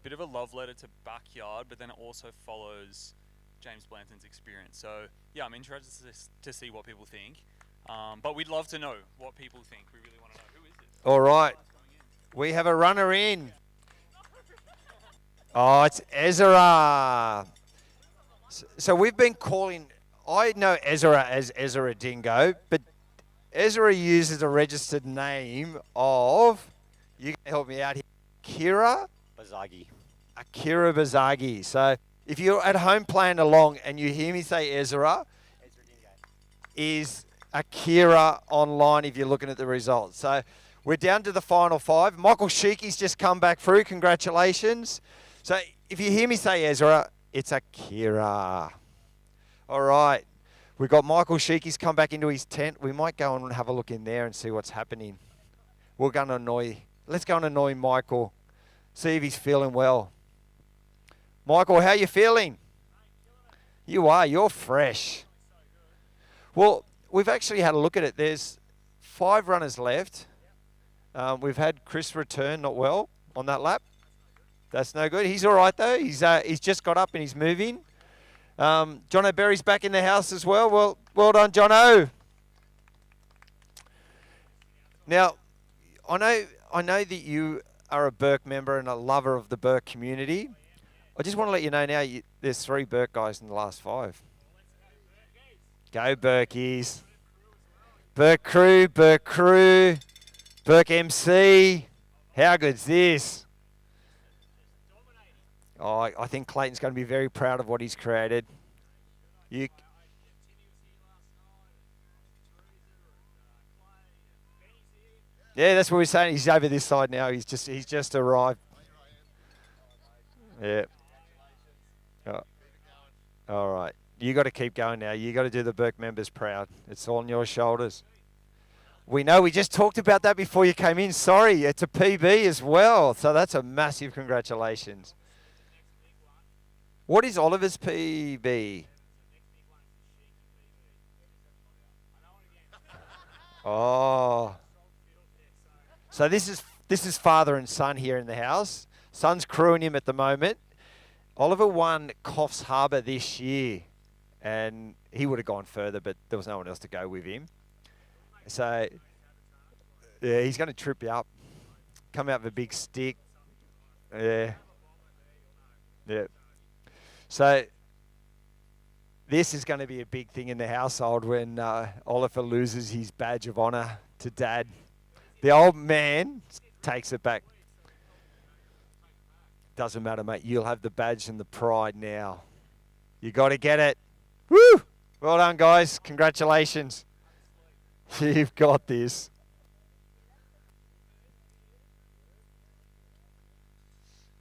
bit of a love letter to Backyard, but then it also follows James Blanton's experience. So yeah, I'm interested to see what people think. But we'd love to know what people think. We really want to know. Who is this? All right. We have a runner in. Oh, it's Ezra. So we've been calling, I know Ezra as Ezra Dingo, but Ezra uses a registered name of, you can help me out here, Akira Bazagi. Akira Bazagi. So if you're at home playing along and you hear me say Ezra is Akira online if you're looking at the results. So we're down to the final 5. Michael Sheiky's just come back through. Congratulations. So if you hear me say Ezra, it's Akira. All right. We've got Michael Sheiky's come back into his tent. We might go and have a look in there and see what's happening. Let's go and annoy Michael. See if he's feeling well. Michael, how you feeling? You are. You're fresh. Well, we've actually had a look at it. There's 5 runners left. We've had Chris return not well on that lap. That's no good. He's all right, though. He's just got up and he's moving. John O'Berry's back in the house as well. Well done, John O. Now, I know that you are a Burke member and a lover of the Burke community. I just want to let you know now, there's 3 Burke guys in the last 5. Go Burkies. Burke Crew, Burke MC. How good's this? Oh, I think Clayton's going to be very proud of what he's created. Yeah, that's what we're saying. He's over this side now. He's just arrived. Yeah. Oh. All right. You got to keep going now. You got to do the Burke members proud. It's all on your shoulders. We know. We just talked about that before you came in. Sorry, it's a PB as well. So that's a massive congratulations. What is Oliver's PB? Oh. So this is father and son here in the house. Son's crewing him at the moment. Oliver won Coffs Harbour this year, and he would have gone further, but there was no one else to go with him. So, yeah, he's going to trip you up. Come out with a big stick. Yeah. Yeah. So, this is going to be a big thing in the household when Oliver loses his badge of honour to Dad. The old man takes it back. Doesn't matter, mate. You'll have the badge and the pride now. You got to get it. Woo! Well done, guys. Congratulations. You've got this.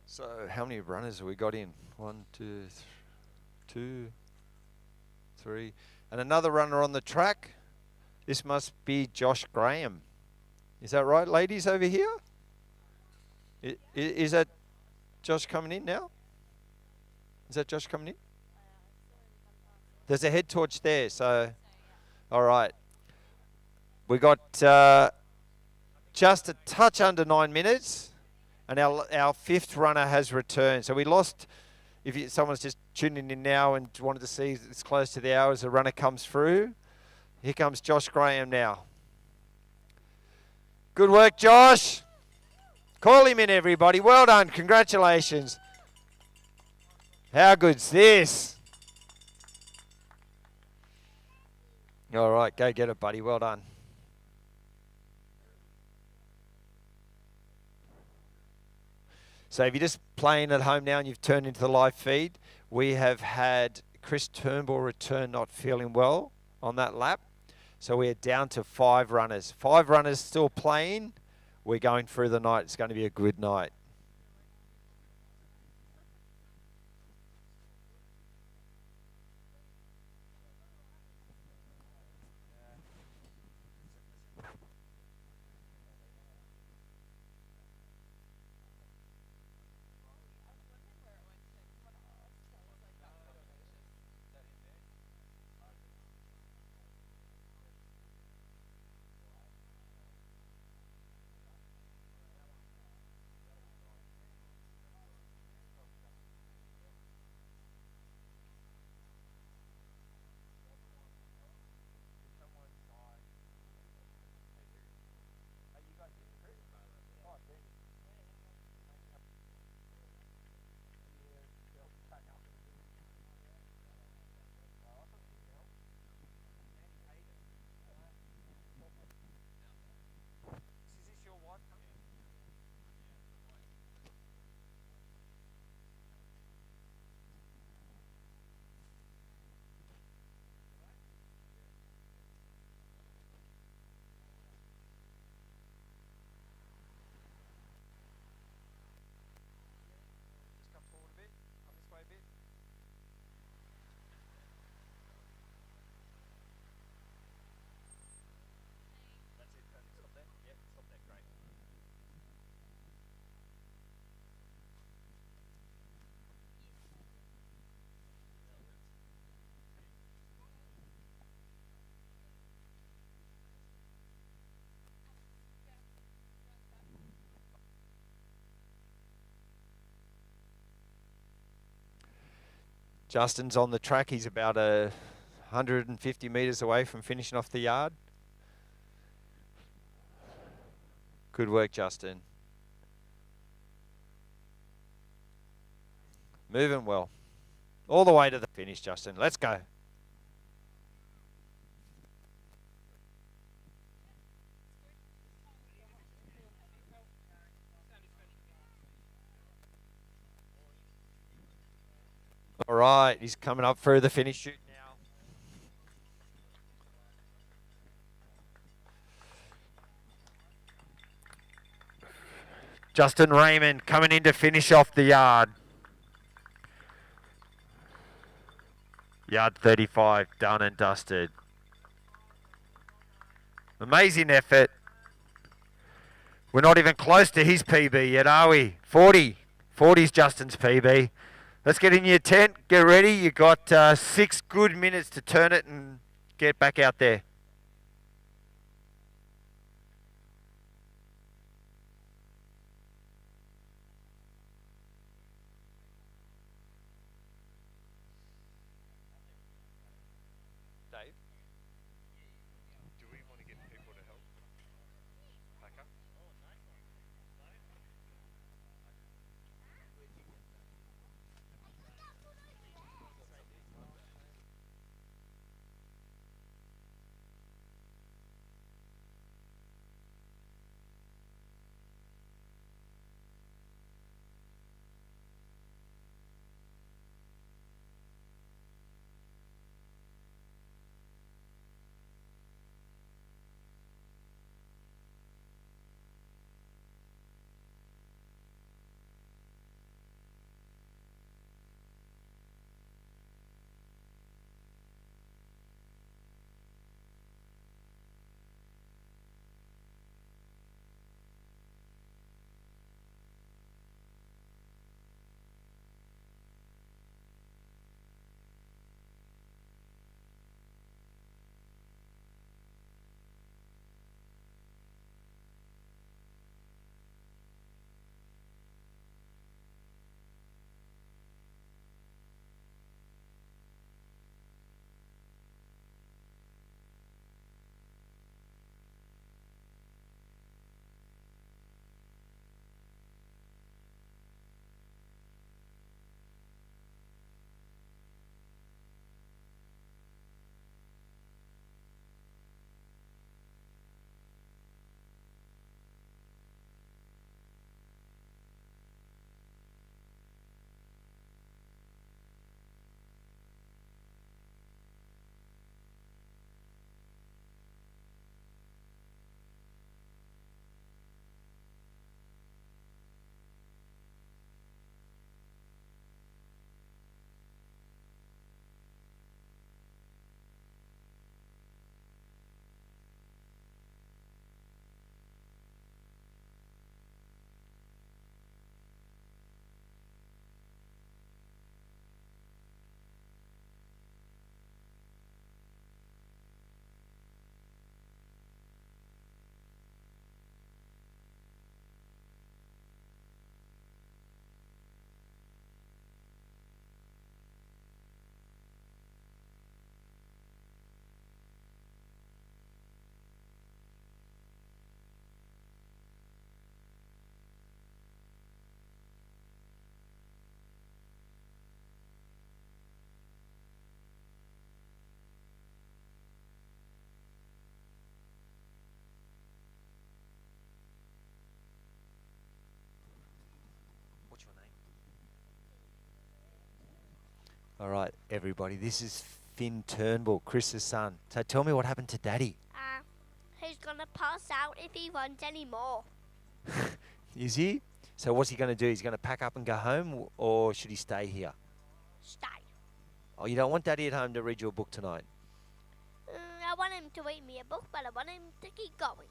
So, how many runners have we got in? 1, 2, 2, 3. And another runner on the track. This must be Josh Graham. Is that right, ladies over here? Is that Josh coming in now? Is that Josh coming in? There's a head torch there, so all right. We got just a touch under 9 minutes, and our 5th runner has returned. So we lost, someone's just tuning in now and wanted to see it's close to the hour as the runner comes through. Here comes Josh Graham now. Good work, Josh. Call him in, everybody. Well done. Congratulations. How good's this? All right, go get it, buddy. Well done. So if you're just playing at home now and you've turned into the live feed, we have had Chris Turnbull return not feeling well on that lap. So we're down to 5 runners. 5 runners still playing. We're going through the night. It's going to be a good night. Justin's on the track. He's about 150 metres away from finishing off the yard. Good work, Justin. Moving well. All the way to the finish, Justin. Let's go. All right, he's coming up through the finish chute now. Justin Raymond coming in to finish off the yard. Yard 35, done and dusted. Amazing effort. We're not even close to his PB yet, are we? 40. 40's Justin's PB. Let's get in your tent, get ready. You've got 6 good minutes to turn it and get back out there. Dave? Do we want to get people to help pack up? All right, everybody, this is Finn Turnbull, Chris's son. So tell me what happened to Daddy. He's gonna pass out if he runs anymore. Is he? So what's he going to do? He's going to pack up and go home, or should he stay here? Stay. Oh, you don't want Daddy at home to read you a book tonight? I want him to read me a book, but I want him to keep going.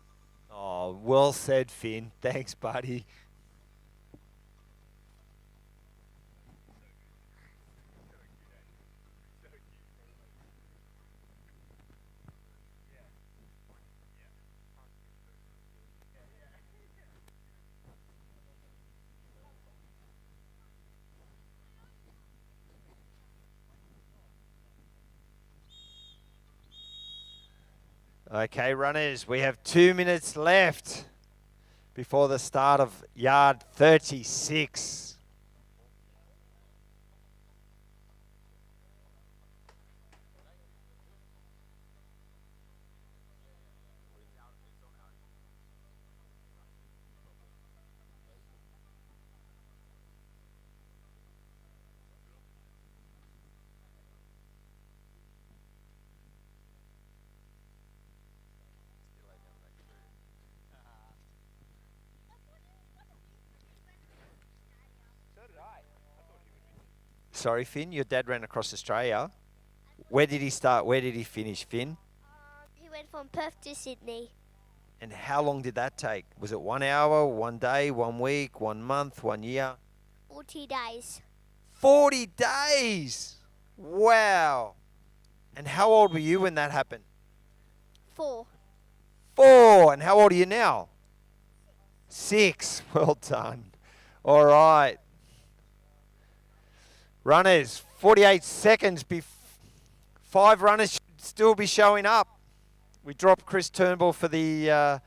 Oh, well said, Finn. Thanks, buddy. Okay, runners, we have 2 minutes left before the start of yard 36. Sorry, Finn, your dad ran across Australia. Where did he start? Where did he finish, Finn? He went from Perth to Sydney. And how long did that take? Was it 1 hour, 1 day, 1 week, 1 month, 1 year? 40 days. 40 days! Wow! And how old were you when that happened? 4. 4! And how old are you now? 6. Well done. All right. Runners, 48 seconds. 5 runners should still be showing up. We dropped Chris Turnbull for the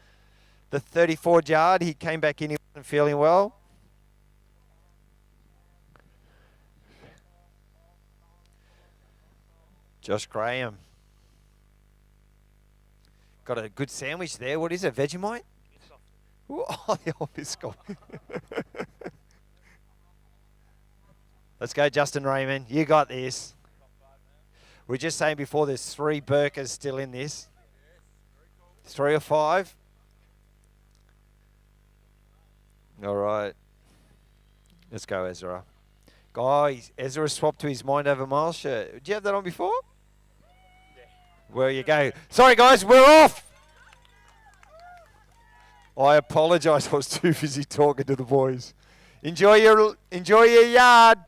34 yard. He came back in, he wasn't feeling well. Josh Graham. Got a good sandwich there. What is it, Vegemite? Oh, the old Biscoff. Let's go, Justin Raymond. You got this. We were just saying before there's 3 Burkers still in this. 3 or 5? All right. Let's go, Ezra. Guys, Ezra swapped to his Mind Over Miles shirt. Did you have that on before? Yeah. Where you go. Sorry, guys, we're off. I apologise. I was too busy talking to the boys. Enjoy your yard.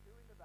Doing the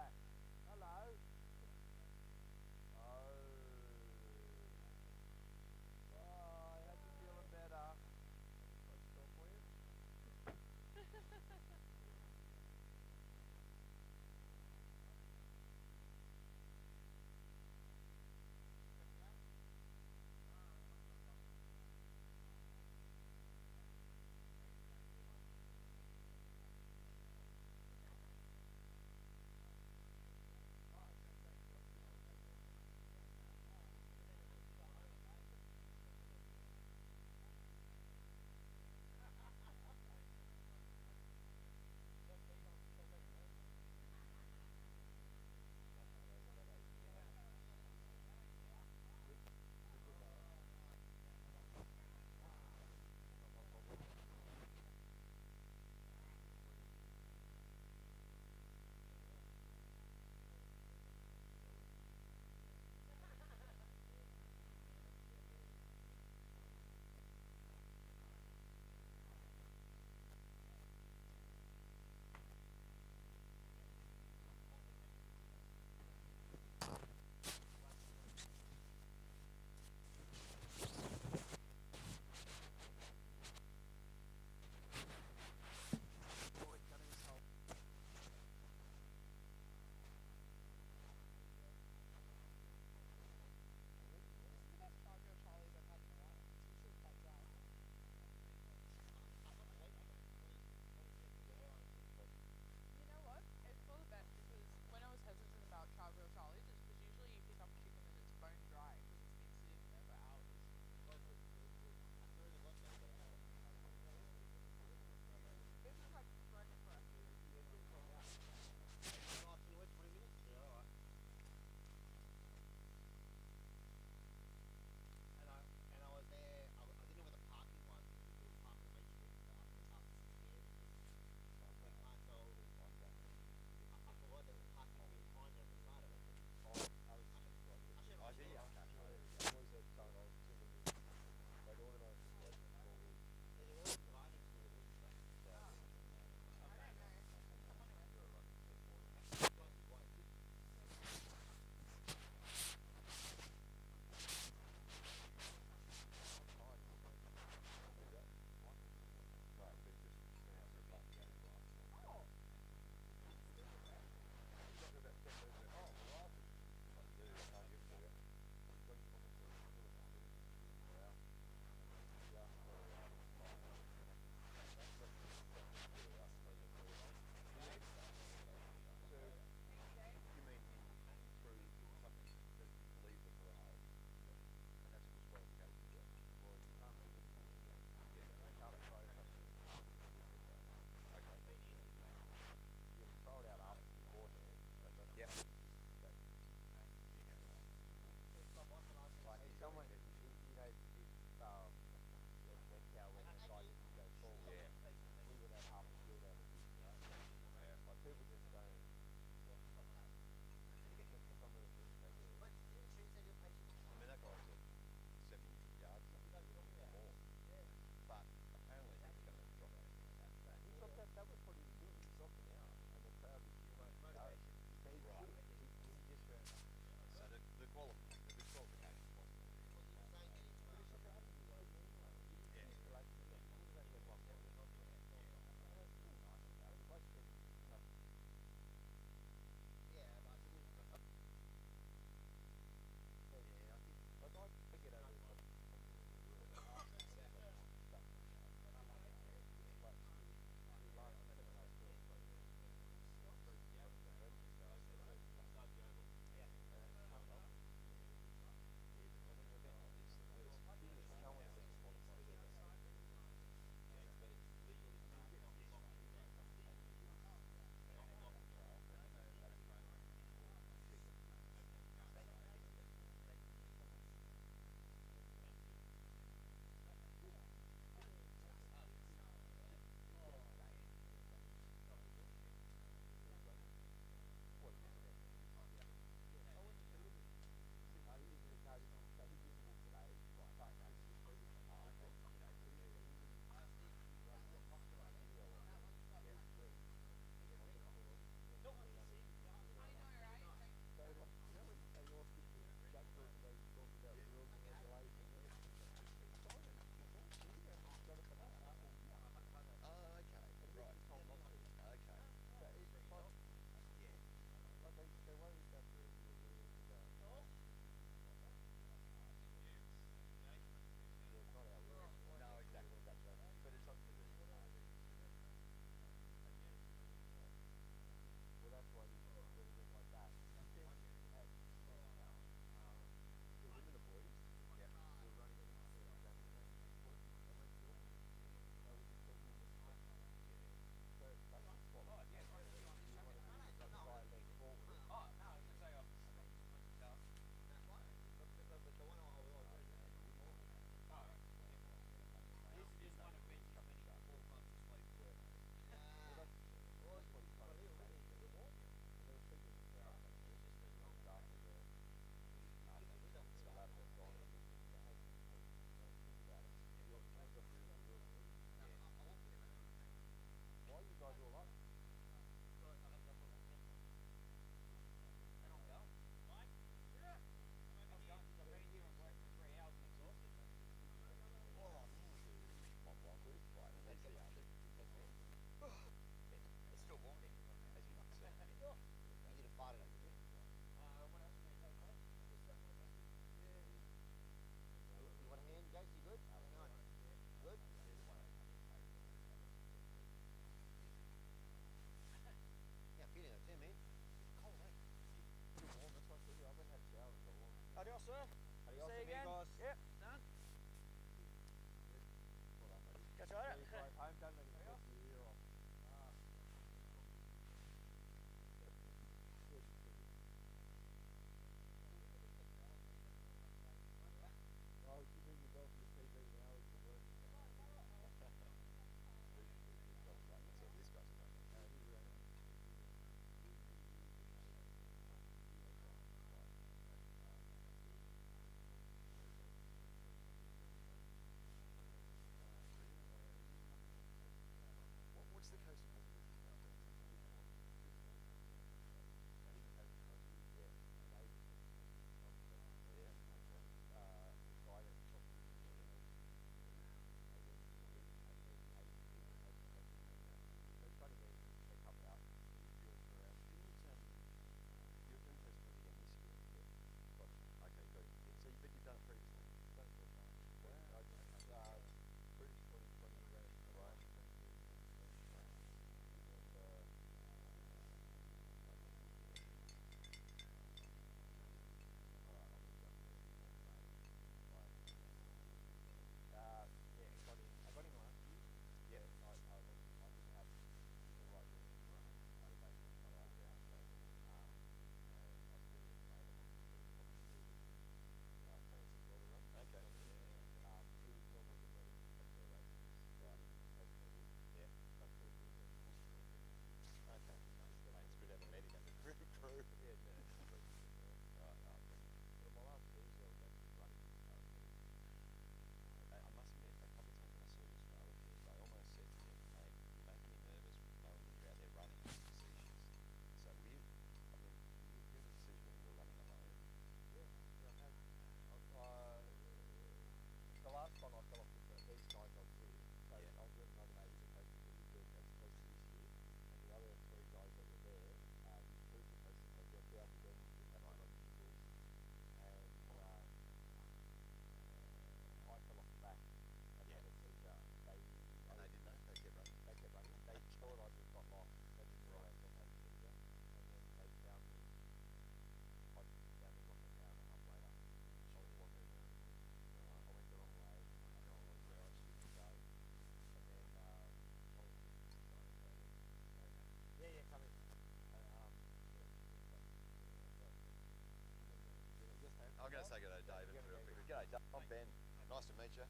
Nice to meet you.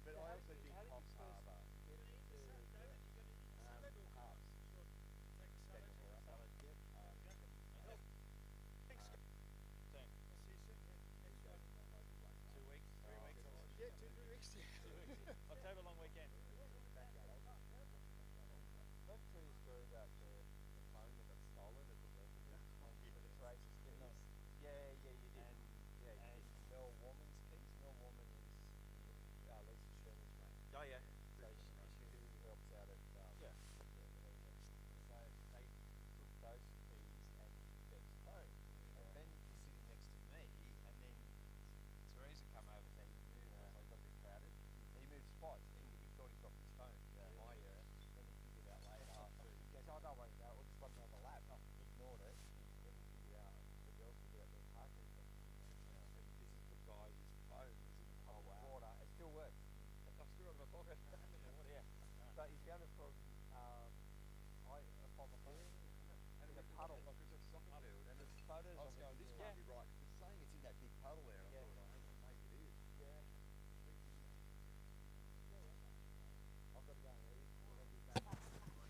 But I also do Coffs Harbour. October long weekend. Don't tell your story about the phone that got stolen at the Berkeley. The Tracy's keys. Yeah, you did. And Mel Woman's keys. Mel Woman is Lisa Sherman's mate. Oh yeah. So she helps out at So they took those keys and Ben's phone. And Ben was sitting next to me, and then Teresa come over and he moved. So he got a bit crowded. He moved spots. He thought he dropped his phone. Yeah. My ear. Then he figured out later. He goes, "Oh, don't worry about it. We'll just run down the lap." I ignored it. Then he figured out. The girls figured out their car keys. And this is the guy whose phone was in the cold water. It still works. I've still got it in my pocket. Yeah. But he found it from from a phone. And in a puddle. Like it's a soccer field. And there's photos. I was going, this might be right. Because it's saying it's in that big puddle there. And I thought, oh, hang on, maybe it is. Yeah. I've got to go and leave. We're going to be back. I was doing this.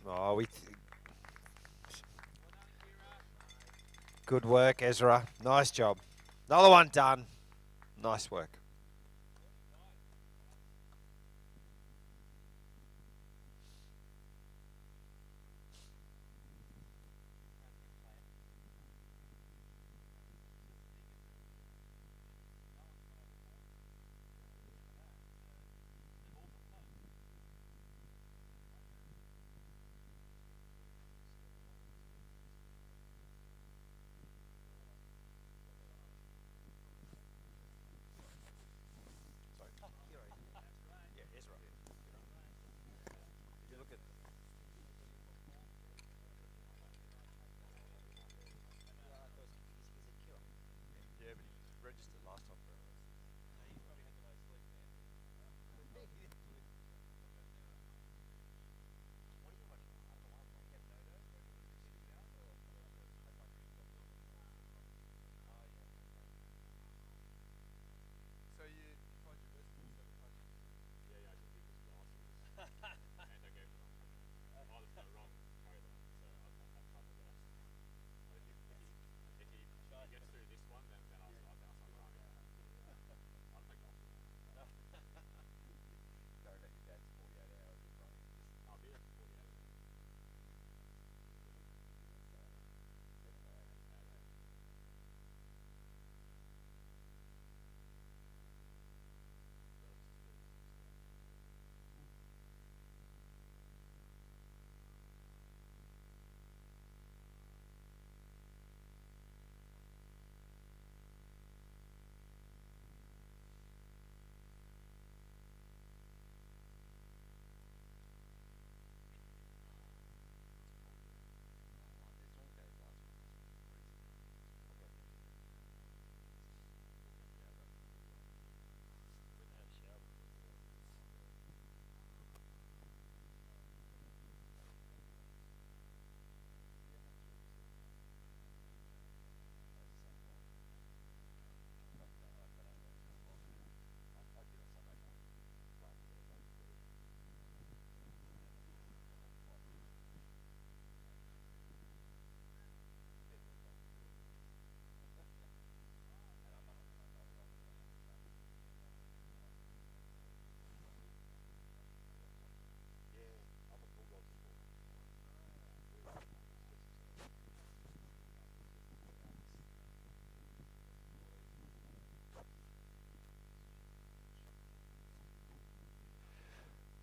Oh, good work, Ezra. Nice job. Another one done. Nice work.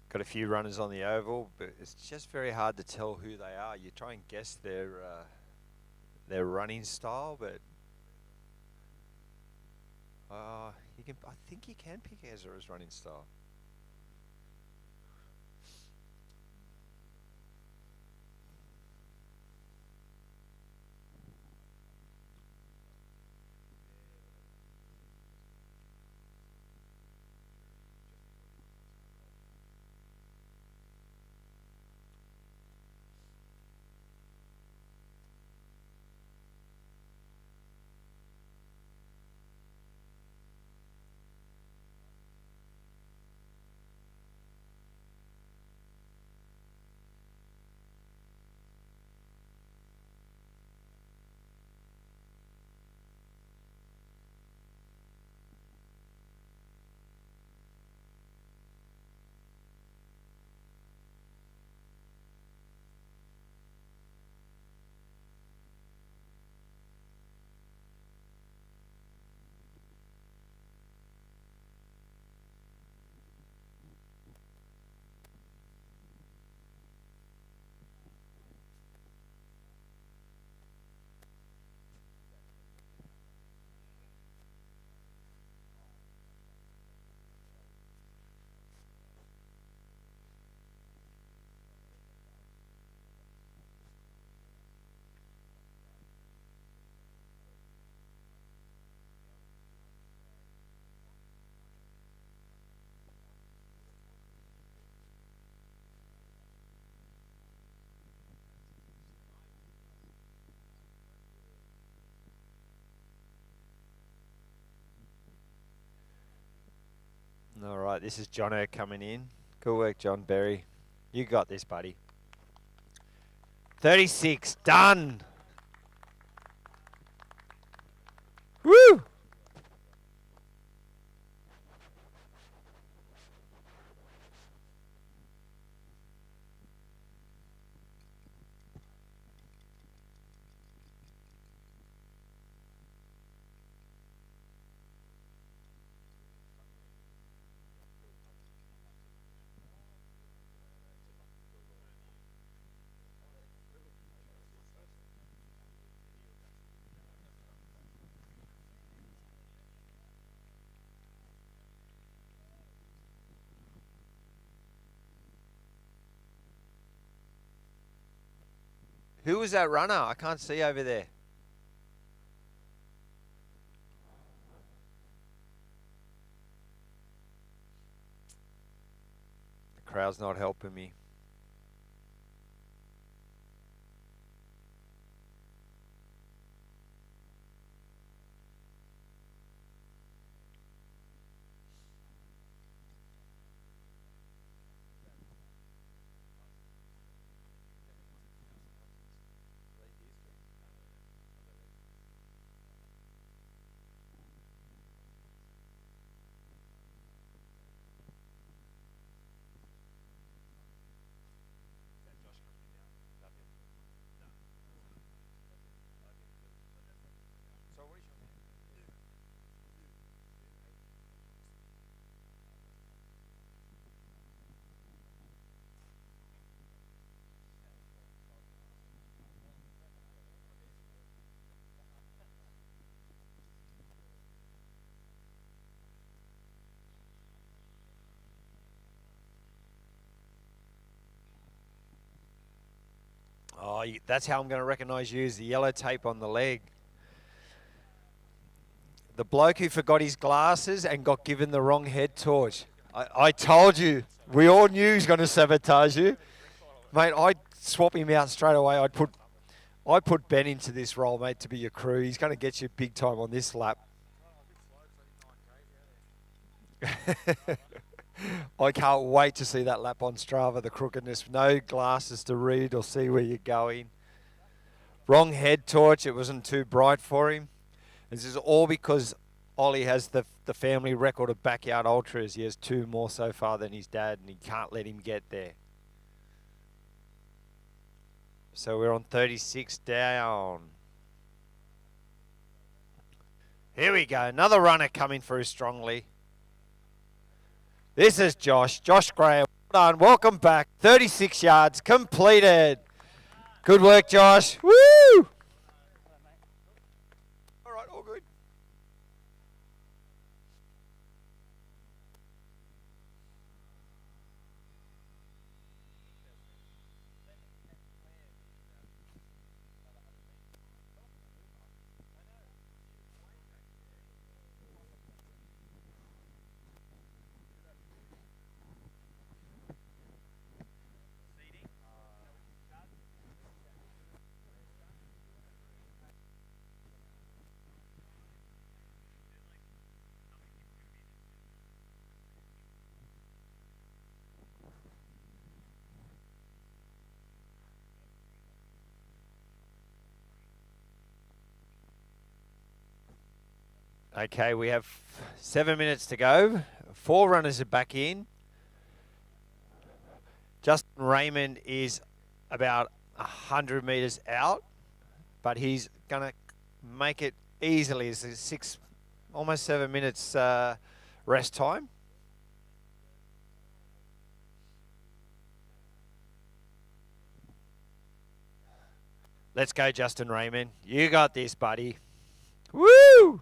Got a few runners on the oval, but it's just very hard to tell who they are. You try and guess their running style, but you can. I think you can pick Ezra's running style. All right, this is Jono coming in. Good work, John Berry. You got this, buddy. 36, done. Woo! Who was that runner? I can't see over there. The crowd's not helping me. Oh, that's how I'm going to recognise you, is the yellow tape on the leg. The bloke who forgot his glasses and got given the wrong head torch. I told you. We all knew he was going to sabotage you. Mate, I'd swap him out straight away. I'd put Ben into this role, mate, to be your crew. He's going to get you big time on this lap. I can't wait to see that lap on Strava, the crookedness. No glasses to read or see where you're going. Wrong head torch. It wasn't too bright for him. This is all because Ollie has the family record of backyard ultras. He has 2 more so far than his dad, and he can't let him get there. So we're on 36 down. Here we go. Another runner coming through strongly. This is Josh. Josh Graham. Well done. Welcome back. 36 yards completed. Good work, Josh. Woo! All right, all good. Okay, we have 7 minutes to go. 4 runners are back in. Justin Raymond is about 100 metres out, but he's going to make it easily. It's almost 7 minutes rest time. Let's go, Justin Raymond. You got this, buddy. Woo!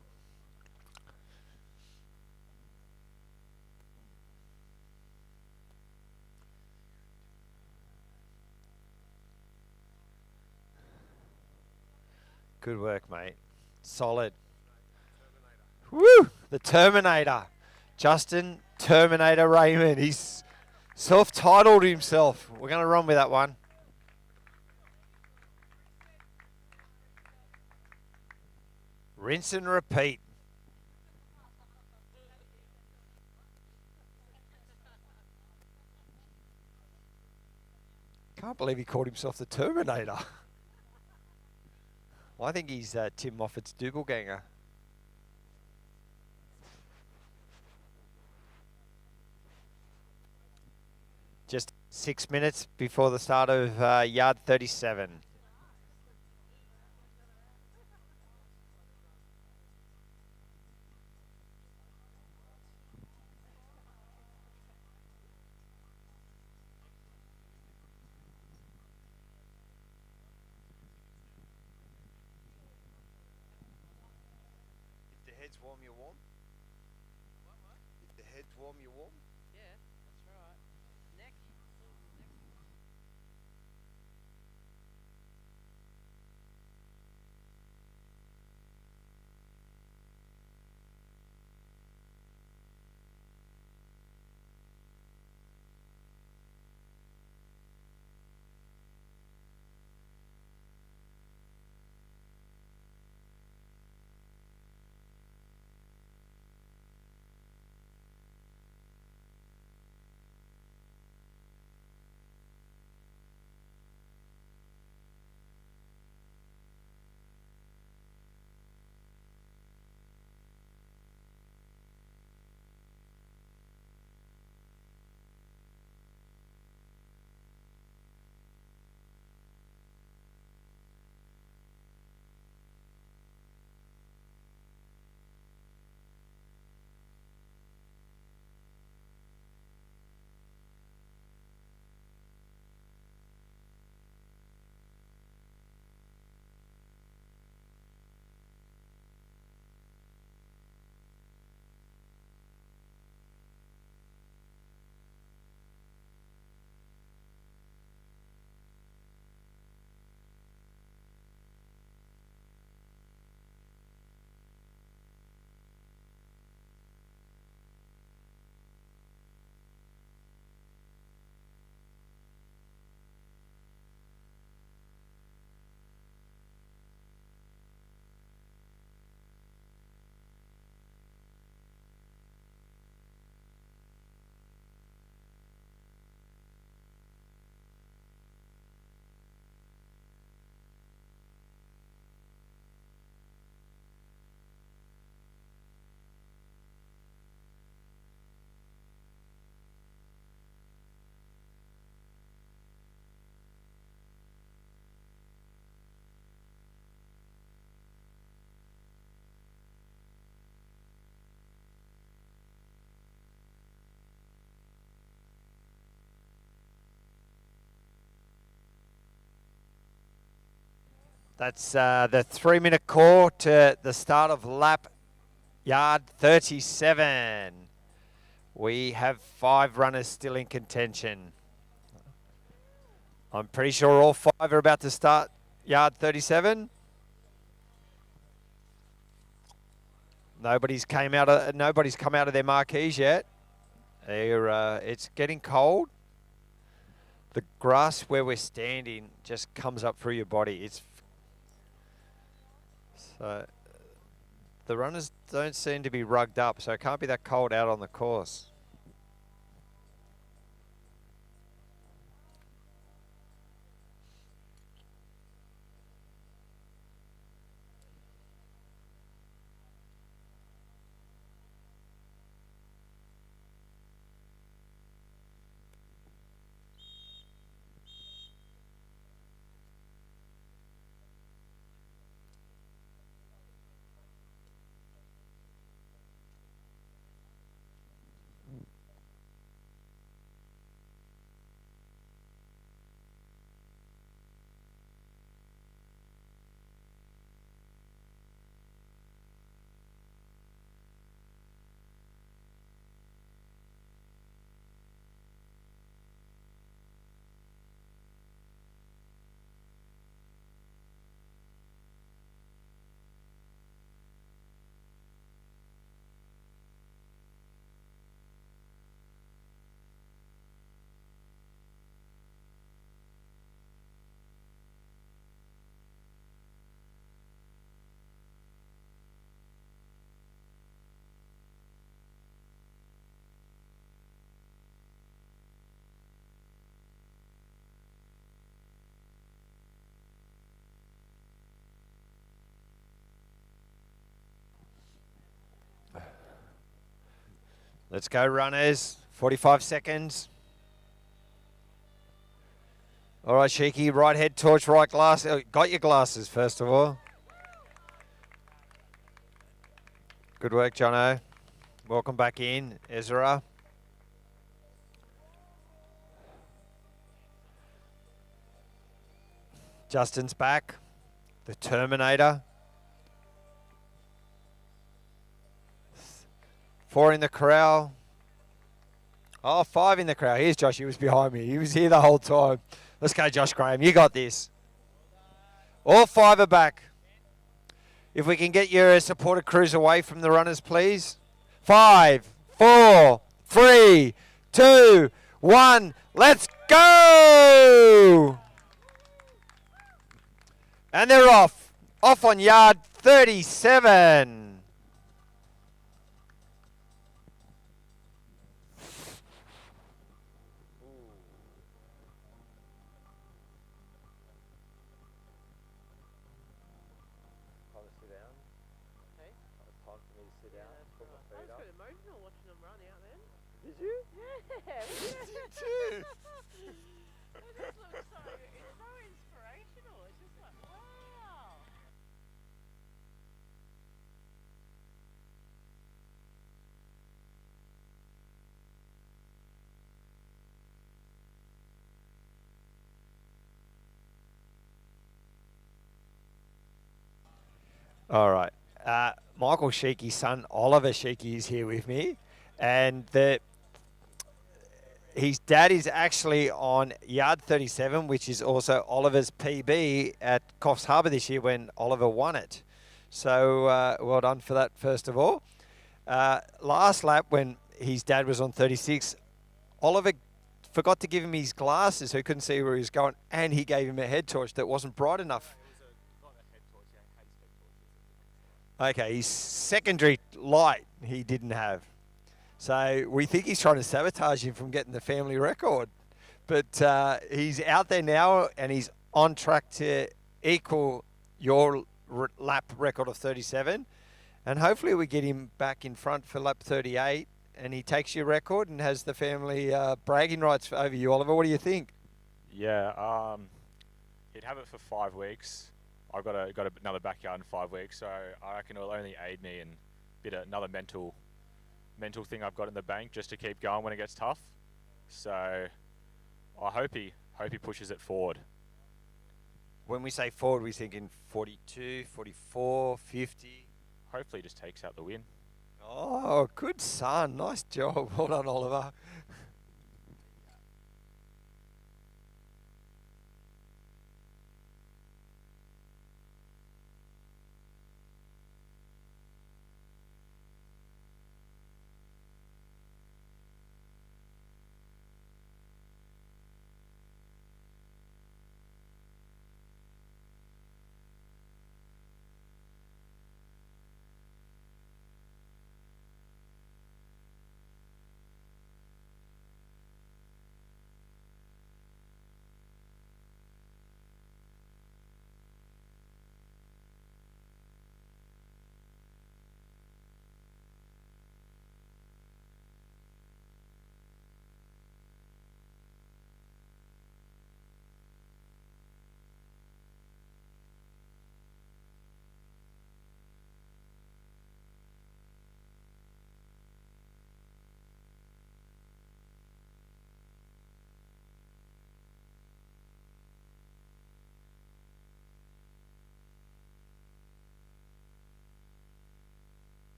Good work, mate. Solid. Woo! The Terminator. Justin Terminator Raymond. He's self-titled himself. We're going to run with that one. Rinse and repeat. Can't believe he called himself the Terminator. Well, I think he's Tim Moffat's Doodleganger. Just 6 minutes before the start of yard 37. If the head's warm, you're warm? If the head's warm, you're warm? Yeah, that's right. Neck. That's the 3-minute call to the start of lap yard 37. We have 5 runners still in contention. I'm pretty sure all 5 are about to start yard 37. Nobody's come out of their marquees yet. It's getting cold. The grass where we're standing just comes up through your body. So the runners don't seem to be rugged up, so it can't be that cold out on the course. Let's go, runners. 45 seconds. All right, Sheiky, right head torch, right glass. Got your glasses, first of all. Good work, Jono. Welcome back in, Ezra. Justin's back. The Terminator. 4 in the corral. Oh, 5 in the corral. Here's Josh. He was behind me. He was here the whole time. Let's go, Josh Graham. You got this. All 5 are back. If we can get your supported crews away from the runners, please. 5, 4, 3, 2, 1. Let's go! And they're off. Off on yard 37. All right. Michael Sheiky's son, Oliver Sheiky, is here with me. And his dad is actually on yard 37, which is also Oliver's PB at Coffs Harbour this year when Oliver won it. So well done for that, first of all. Last lap, when his dad was on 36, Oliver forgot to give him his glasses so he couldn't see where he was going, and he gave him a head torch that wasn't bright enough. Okay, his secondary light he didn't have. So we think he's trying to sabotage him from getting the family record. But he's out there now and he's on track to equal your lap record of 37. And hopefully we get him back in front for lap 38 and he takes your record and has the family bragging rights over you, Oliver. What do you think? Yeah, he'd have it for 5 weeks. I've got another backyard in 5 weeks, so I reckon it'll only aid me and another mental thing I've got in the bank just to keep going when it gets tough. So I hope he pushes it forward. When we say forward, we're thinking 42, 44, 50. Hopefully he just takes out the win. Oh, good son. Nice job. Well done, Oliver.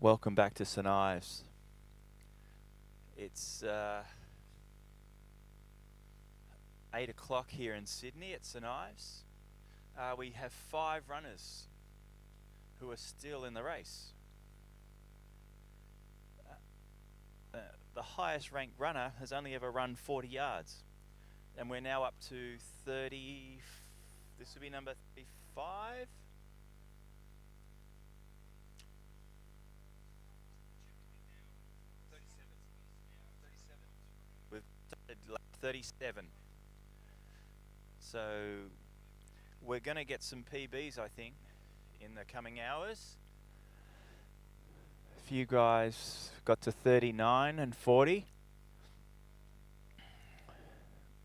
Welcome back to St Ives. It's 8 o'clock here in Sydney at St Ives. We have 5 runners who are still in the race. The highest ranked runner has only ever run 40 yards. And we're now up to 30, this would be number 35? We've started like 37. So we're going to get some PBs, I think, in the coming hours. A few guys got to 39 and 40.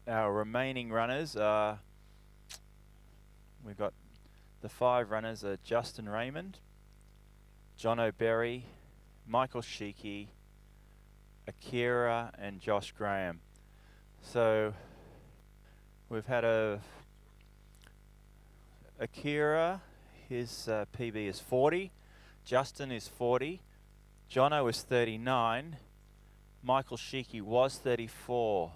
Our remaining runners are, we've got the 5 runners are Justin Raymond, John O'Berry, Michael Sheikey, Akira and Josh Graham. So we've had Akira, his PB is 40, Justin is 40, Jono is 39, Michael Sheikey was 34,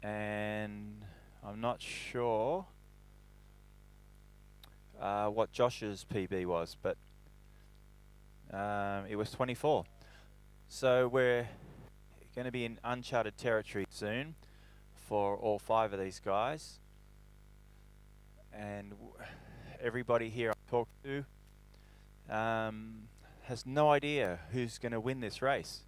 and I'm not sure what Josh's PB was, but it was 24. So we're going to be in uncharted territory soon for all 5 of these guys. And everybody here I talk to has no idea who's going to win this race.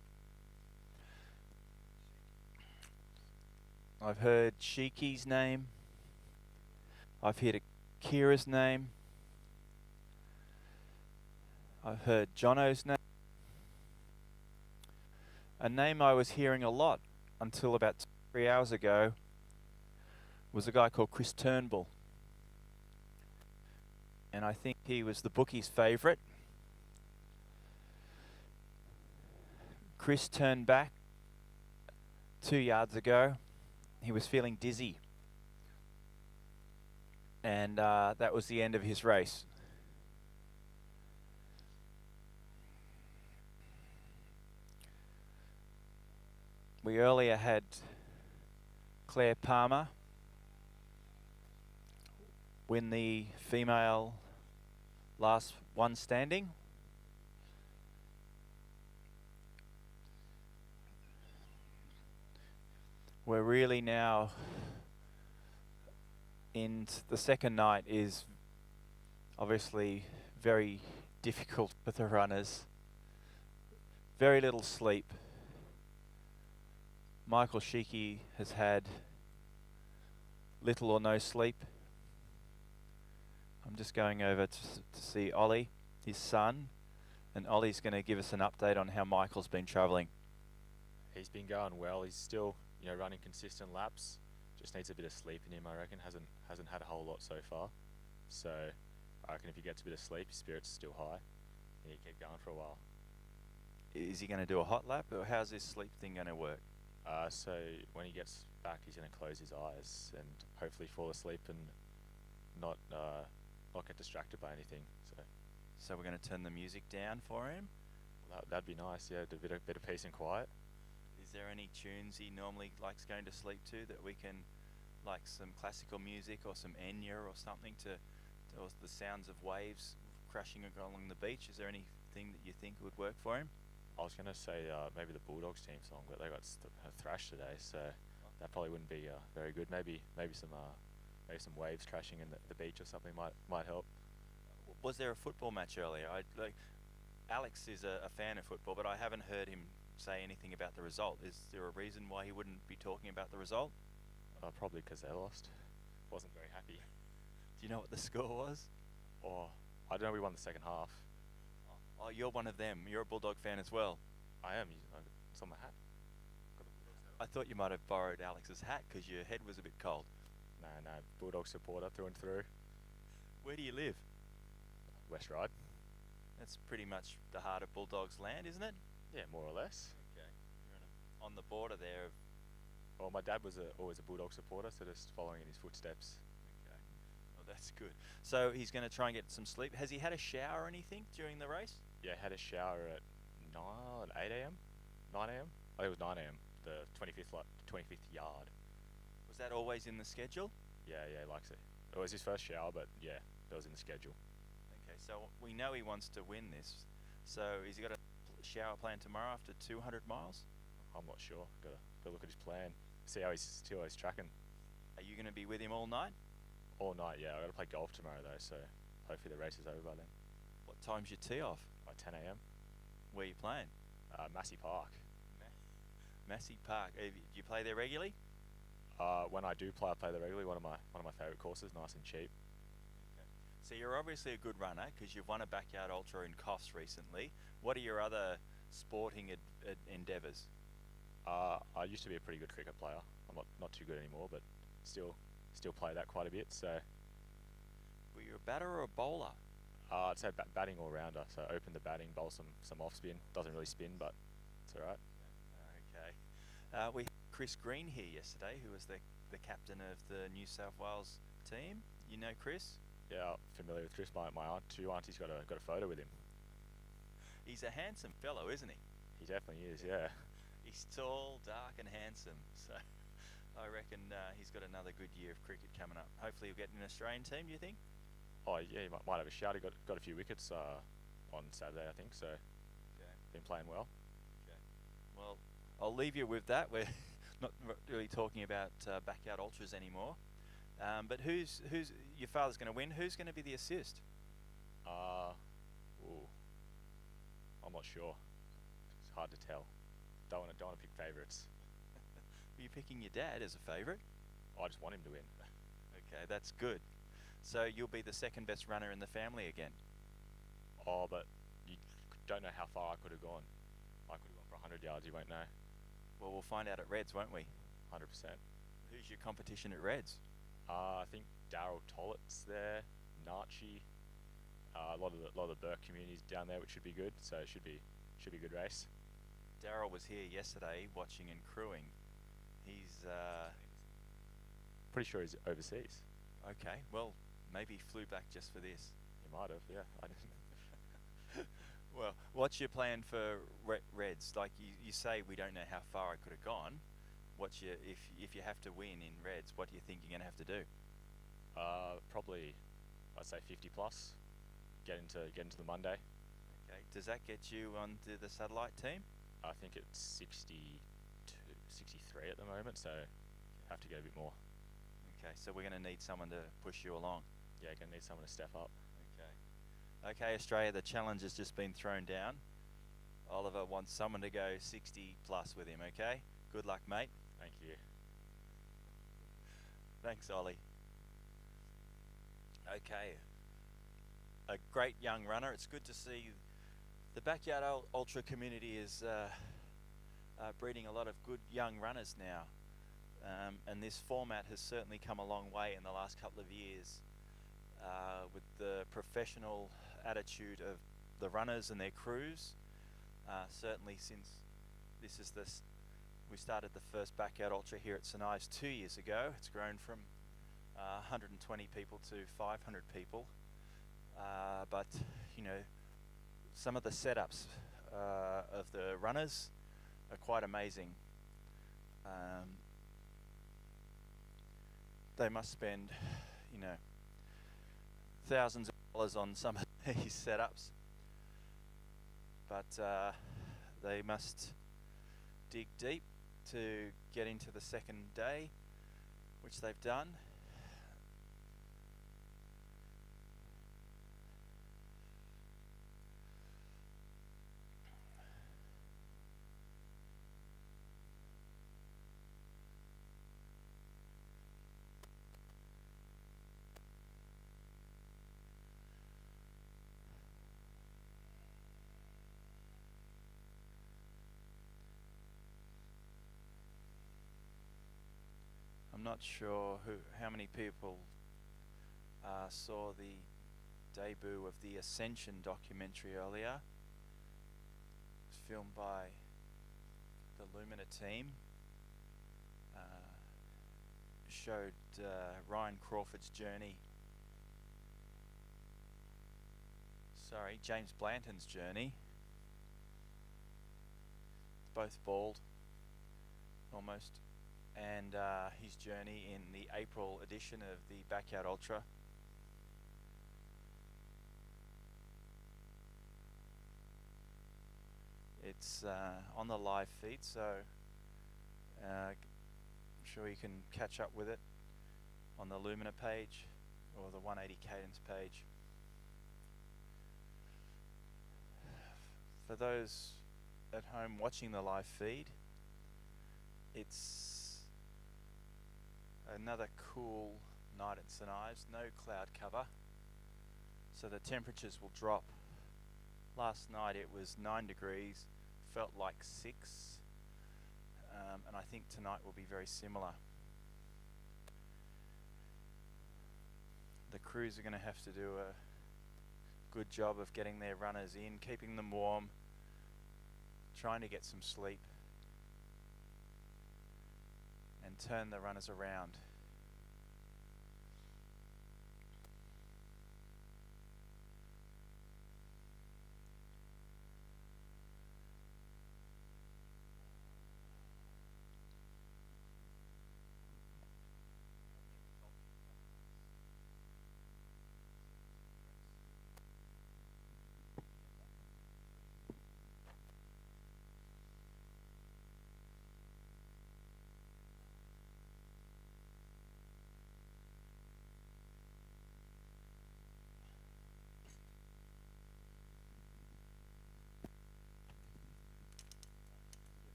I've heard Sheikey's name. I've heard Akira's name. I've heard Jono's name. A name I was hearing a lot until about 3 hours ago was a guy called Chris Turnbull. And I think he was the bookie's favourite. Chris turned back 2 yards ago. He was feeling dizzy. And that was the end of his race. We earlier had Claire Palmer win the female last one standing. We're really now in the second night is obviously very difficult for the runners. Very little sleep. Michael Sheikey has had little or no sleep. I'm just going over to see Ollie, his son, and Ollie's going to give us an update on how Michael's been travelling. He's been going well. He's still, running consistent laps. Just needs a bit of sleep in him, I reckon. Hasn't had a whole lot so far. So I reckon if he gets a bit of sleep, his spirit's still high. And he keep going for a while. Is he going to do a hot lap, or how's this sleep thing going to work? So when he gets back, he's going to close his eyes and hopefully fall asleep and not get distracted by anything. So we're going to turn the music down for him? That'd be nice, yeah, a bit of peace and quiet. Is there any tunes he normally likes going to sleep to that we can, like some classical music or some Enya or something or the sounds of waves crashing along the beach? Is there anything that you think would work for him? I was going to say maybe the Bulldogs team song, but they got thrashed today, so that probably wouldn't be very good. Maybe some waves crashing in the beach or something might help. Was there a football match earlier? Alex is a fan of football, but I haven't heard him say anything about the result. Is there a reason why he wouldn't be talking about the result? Probably because they lost. Wasn't very happy. Do you know what the score was? Oh, I don't know. We won the second half. Oh, you're one of them. You're a Bulldog fan as well. I am. It's on my hat. I thought you might have borrowed Alex's hat because your head was a bit cold. No, Bulldog supporter through and through. Where do you live? West Ryde. That's pretty much the heart of Bulldogs land, isn't it? Yeah, more or less. Okay. You're on the border there. Well, my dad was always a Bulldog supporter, so just following in his footsteps. Okay. That's good. So he's going to try and get some sleep. Has he had a shower or anything during the race? Yeah, had a shower at 8 a.m., 9 a.m. I think it was 9 a.m. The 25th yard. Was that always in the schedule? Yeah, he likes it. It was his first shower, but yeah, that was in the schedule. Okay, so we know he wants to win this. So has he got a shower plan tomorrow after 200 miles? I'm not sure. Got to look at his plan. See how he's tracking. Are you going to be with him all night? All night, yeah. I got to play golf tomorrow though, so hopefully the race is over by then. What time's your tee off? By 10 a.m. Where are you playing? Massey Park. Massey Park. Do you play there regularly? When I do play, I play there regularly. One of my favourite courses, nice and cheap. Okay. So you're obviously a good runner because you've won a backyard ultra in Coffs recently. What are your other sporting endeavours? I used to be a pretty good cricket player. I'm not too good anymore, but still play that quite a bit. So. Were you a batter or a bowler? I'd say batting all rounder. So open the batting, bowl some off spin. Doesn't really spin, but it's all right. Okay. We had Chris Green here yesterday, who was the captain of the New South Wales team. You know Chris? Yeah, familiar with Chris. My two aunties got a photo with him. He's a handsome fellow, isn't he? He definitely is. Yeah. He's tall, dark, and handsome. So I reckon he's got another good year of cricket coming up. Hopefully he'll get an Australian team. Do you think? Oh yeah, he might have a shout. He got a few wickets on Saturday, I think. So, been playing well. Okay. Well, I'll leave you with that. We're not really talking about backyard ultras anymore. But who's your father's going to win? Who's going to be the assist? I'm not sure. It's hard to tell. Don't want to pick favourites. Are you picking your dad as a favourite? I just want him to win. Okay, that's good. So you'll be the second best runner in the family again. Oh, but you don't know how far I could have gone. I could have gone for 100 yards. You won't know. Well, we'll find out at Reds, won't we? 100%. Who's your competition at Reds? I think Daryl Tollett's there, Narchi, a lot of the Burke communities down there, which should be good. So it should be a good race. Daryl was here yesterday watching and crewing. He's pretty sure he's overseas. Okay, well, maybe he flew back just for this. He might have, yeah. I didn't. Well, what's your plan for Reds? Like you say, we don't know how far I could have gone. What's your if you have to win in Reds? What do you think you're going to have to do? Probably, I'd say 50 plus. Get into the Monday. Okay. Does that get you onto the satellite team? I think it's 63 at the moment, so have to get a bit more. Okay, so we're going to need someone to push you along. Yeah, going to need someone to step up. Okay, Australia, the challenge has just been thrown down. Oliver wants someone to go 60 plus with him, okay? Good luck, mate. Thank you. Thanks, Ollie. Okay. A great young runner. It's good to see the Backyard Ultra community is breeding a lot of good young runners now. And this format has certainly come a long way in the last couple of years with the professional attitude of the runners and their crews. Certainly since we started the first Backyard Ultra here at St Ives 2 years ago. It's grown from 120 people to 500 people. But, you know, some of the setups of the runners are quite amazing. They must spend, you know, thousands of dollars on some of these setups, but they must dig deep to get into the second day, which they've done. I'm not sure how many people saw the debut of the Ascension documentary earlier. It was filmed by the Lumina team. Showed Ryan Crawford's journey sorry, James Blanton's journey. Both bald, almost, and his journey in the April edition of the Backyard Ultra. It's on the live feed, so I'm sure you can catch up with it on the Lumina page or the 180 Cadence page. For those at home watching the live feed, it's another cool night at St Ives, no cloud cover, so the temperatures will drop. Last night it was 9 degrees, felt like 6, and I think tonight will be very similar. The crews are going to have to do a good job of getting their runners in, keeping them warm, trying to get some sleep, and turn the runners around.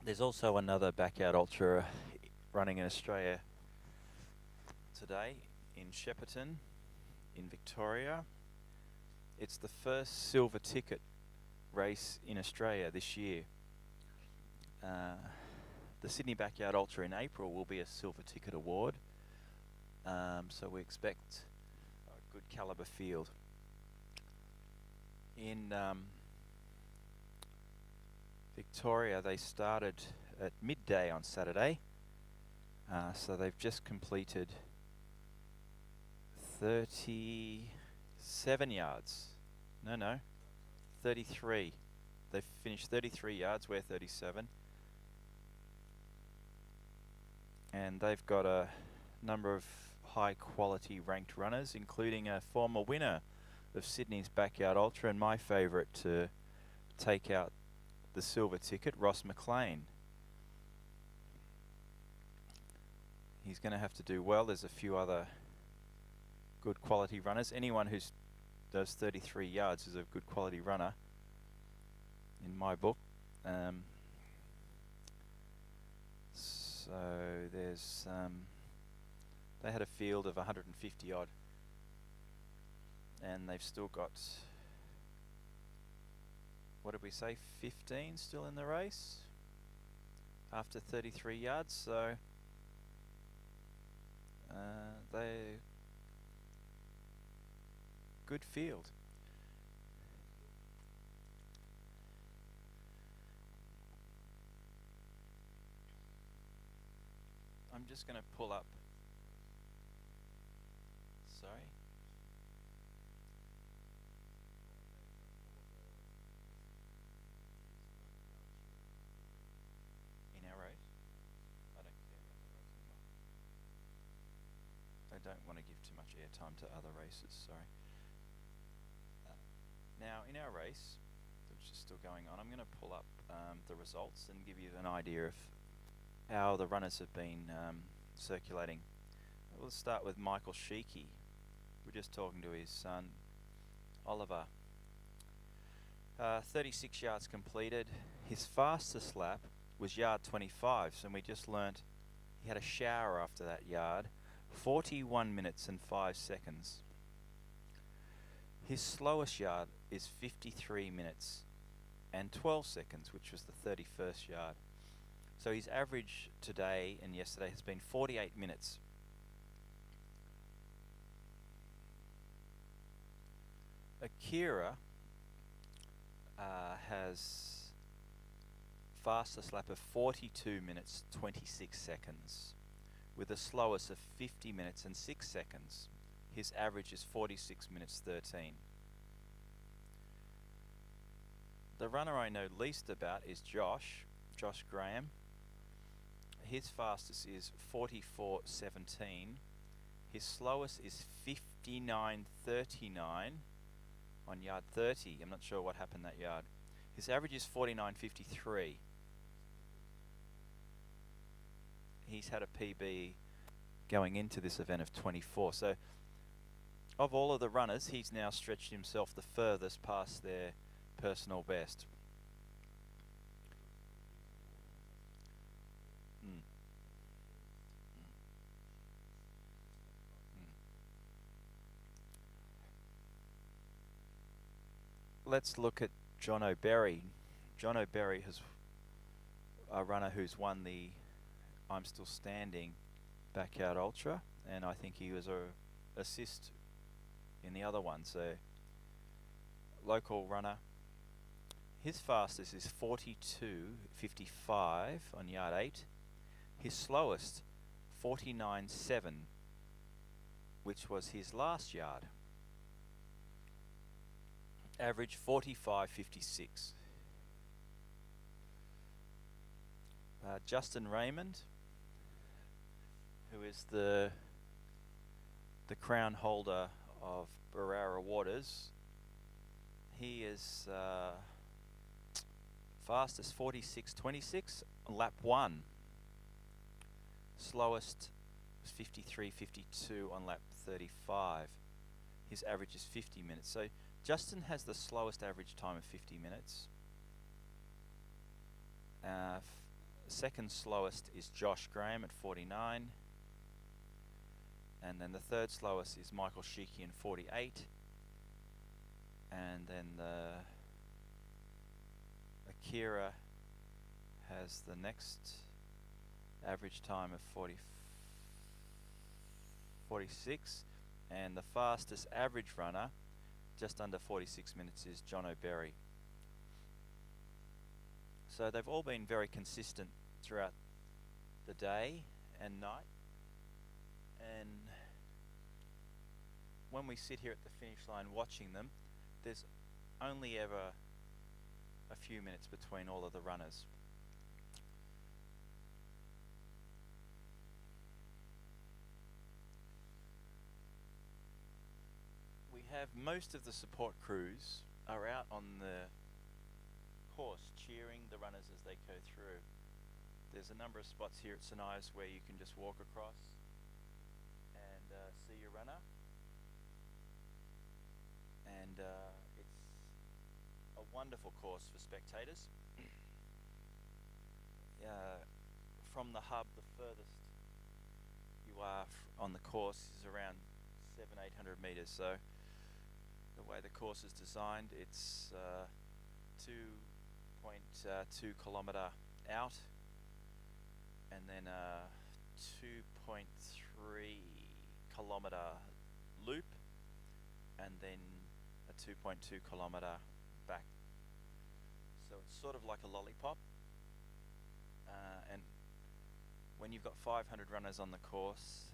There's also another Backyard Ultra running in Australia today in Shepparton in Victoria. It's the first silver ticket race in Australia this year. The Sydney Backyard Ultra in April will be a silver ticket award, so we expect a good calibre field. In Victoria, they started at midday on Saturday, so they've just completed 37 yards. No, 33. They've finished 33 yards, we're 37. And they've got a number of high quality ranked runners, including a former winner of Sydney's Backyard Ultra and my favourite to take out the silver ticket, Ross McLean. He's going to have to do well. There's a few other good quality runners. Anyone who does 33 yards is a good quality runner in my book. So there's they had a field of 150 odd, and they've still got, what did we say, 15 still in the race after 33 yards, so they good field. I'm just going to pull up, sorry. In our race? I don't care about the race anymore. I don't want to give too much airtime to other races, sorry. Now, in our race, which is still going on, I'm going to pull up the results and give you an idea of how the runners have been circulating. We'll start with Michael Sheikey. We're just talking to his son, Oliver. 36 yards completed. His fastest lap was yard 25, so we just learnt he had a shower after that yard. 41 minutes and 5 seconds. His slowest yard is 53 minutes and 12 seconds, which was the 31st yard. So his average today and yesterday has been 48 minutes. Akira has fastest lap of 42 minutes 26 seconds. with the slowest of 50 minutes and 6 seconds. His average is 46 minutes 13. The runner I know least about is Josh Graham. His fastest is 44.17. His slowest is 59.39 on yard 30. I'm not sure what happened that yard. His average is 49.53. He's had a PB going into this event of 24. So of all of the runners, he's now stretched himself the furthest past their personal best. Let's look at John O'Berry. John O'Berry has a runner who's won the I'm Still Standing Backyard Ultra, and I think he was a assist in the other one. So local runner. His fastest is 42.55 on yard 8. His slowest 49.7, which was his last yard. Average 45.56. Justin Raymond, who is the crown holder of Barara Waters, he is fastest 46.26 on lap 1. Slowest was 53.52 on lap 35. His average is 50 minutes. So Justin has the slowest average time of 50 minutes. Second slowest is Josh Graham at 49. And then the third slowest is Michael Sheeky in 48. And then the Akira has the next average time of 46. And the fastest average runner, just under 46 minutes, is John O'Berry. So they've all been very consistent throughout the day and night. And when we sit here at the finish line watching them, there's only ever a few minutes between all of the runners. We have most of the support crews are out on the course cheering the runners as they go through. There's a number of spots here at St Ives where you can just walk across and see your runner, and it's a wonderful course for spectators. From the hub, the furthest you are on the course is around 700-800 meters. So the way the course is designed, it's 2.2 kilometer out, and then a 2.3 kilometer loop, and then a 2.2 kilometer back. So it's sort of like a lollipop. And when you've got 500 runners on the course,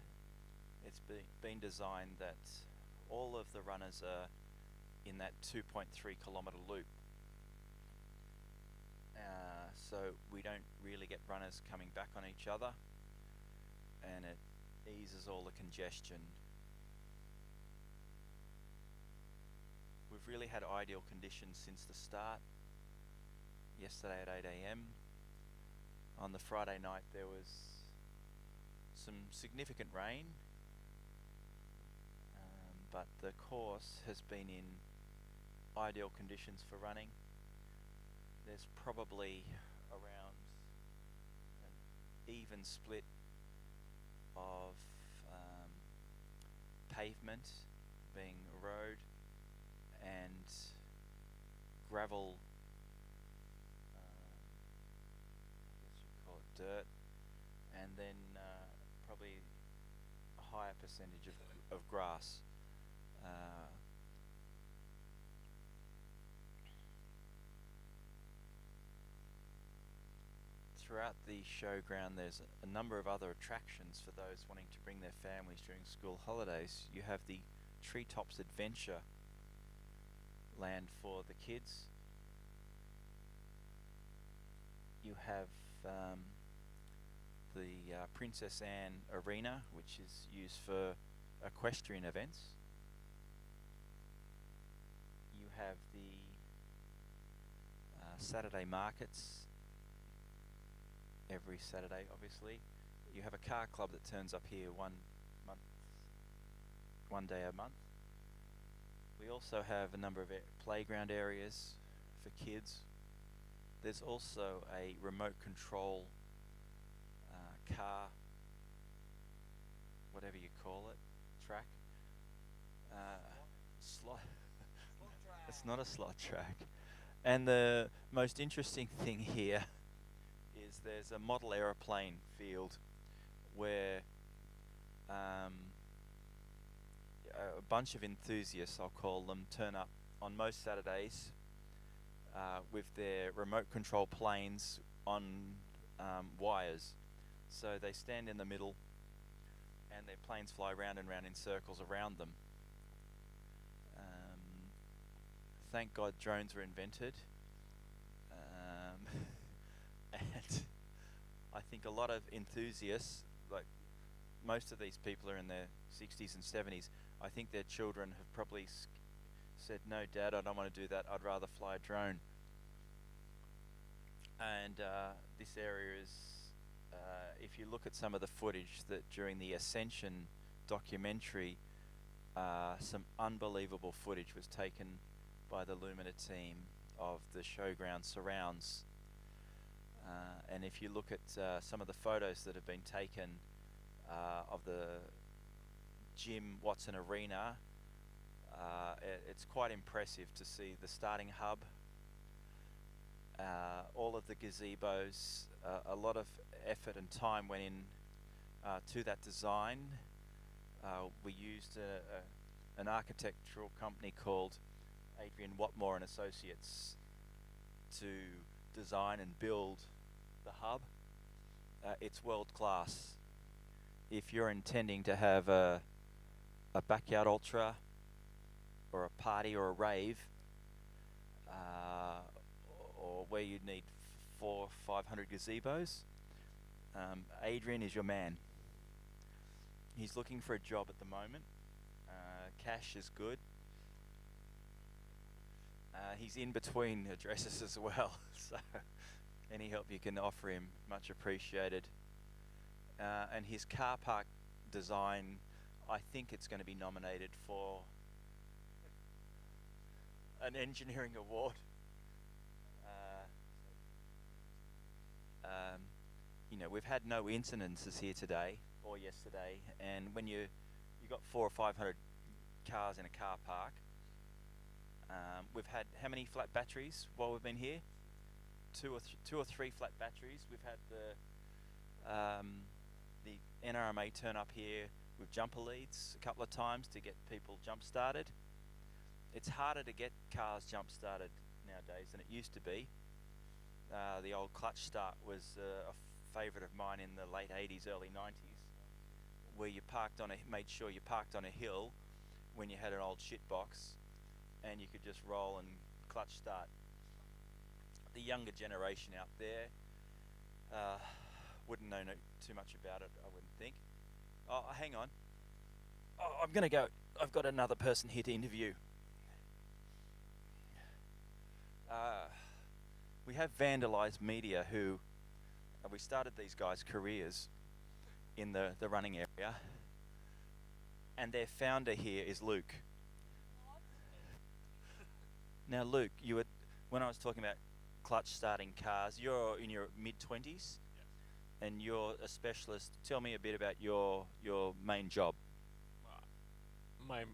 it's been designed that all of the runners are in that 2.3 kilometer loop. So we don't really get runners coming back on each other, and it eases all the congestion. We've really had ideal conditions since the start. Yesterday at 8 AM. On the Friday night there was some significant rain, but the course has been in ideal conditions for running. There's probably around an even split of pavement being road and gravel, I guess you'd call it dirt, and then probably a higher percentage of grass. throughout the showground, there's a number of other attractions for those wanting to bring their families during school holidays. You have the Treetops Adventure Land for the kids. You have the Princess Anne Arena, which is used for equestrian events. You have the Saturday markets every Saturday, obviously. You have a car club that turns up here one day a month. We also have a number of playground areas for kids. There's also a remote control car, whatever you call it, track. Slot. It's not a slot track. And the most interesting thing here is there's a model aeroplane field where a bunch of enthusiasts, I'll call them, turn up on most Saturdays with their remote control planes on wires. So they stand in the middle and their planes fly round and round in circles around them. Thank God drones were invented. And I think a lot of enthusiasts, like most of these people are in their 60s and 70s, I think their children have probably said, "No, Dad, I don't want to do that. I'd rather fly a drone." And this area is, if you look at some of the footage that during the Ascension documentary, some unbelievable footage was taken by the Lumina team of the showground surrounds. And if you look at some of the photos that have been taken of the Jim Watson Arena, it's quite impressive to see the starting hub, all of the gazebos. A lot of effort and time went in to that design. We used an architectural company called Adrian Watmore and Associates to design and build the hub. It's world class. If you're intending to have a backyard ultra or a party or a rave, or where you'd need 400 or 500 gazebos, Adrian is your man. He's looking for a job at the moment. Cash is good. He's in between addresses as well, so any help you can offer him, much appreciated. And his car park design, I think it's going to be nominated for an engineering award. You know, we've had no incidences here today or yesterday, and when you got 400 or 500 cars in a car park, we've had how many flat batteries while we've been here? Two or three flat batteries. We've had the NRMA turn up here with jumper leads a couple of times to get people jump started. It's harder to get cars jump started nowadays than it used to be. The old clutch start was a favourite of mine in the late 80s, early 90s, where you made sure you parked on a hill when you had an old shit box, and you could just roll and clutch start. The younger generation out there wouldn't know too much about it, I wouldn't think. Oh, hang on. Oh, I'm gonna go. I've got another person here to interview. We have Vandalised Media, who we started these guys' careers in the running area, and their founder here is Luke. Now, Luke, when I was talking about clutch starting cars, you're in your mid-20s, and you're a specialist. Tell me a bit about your main job. My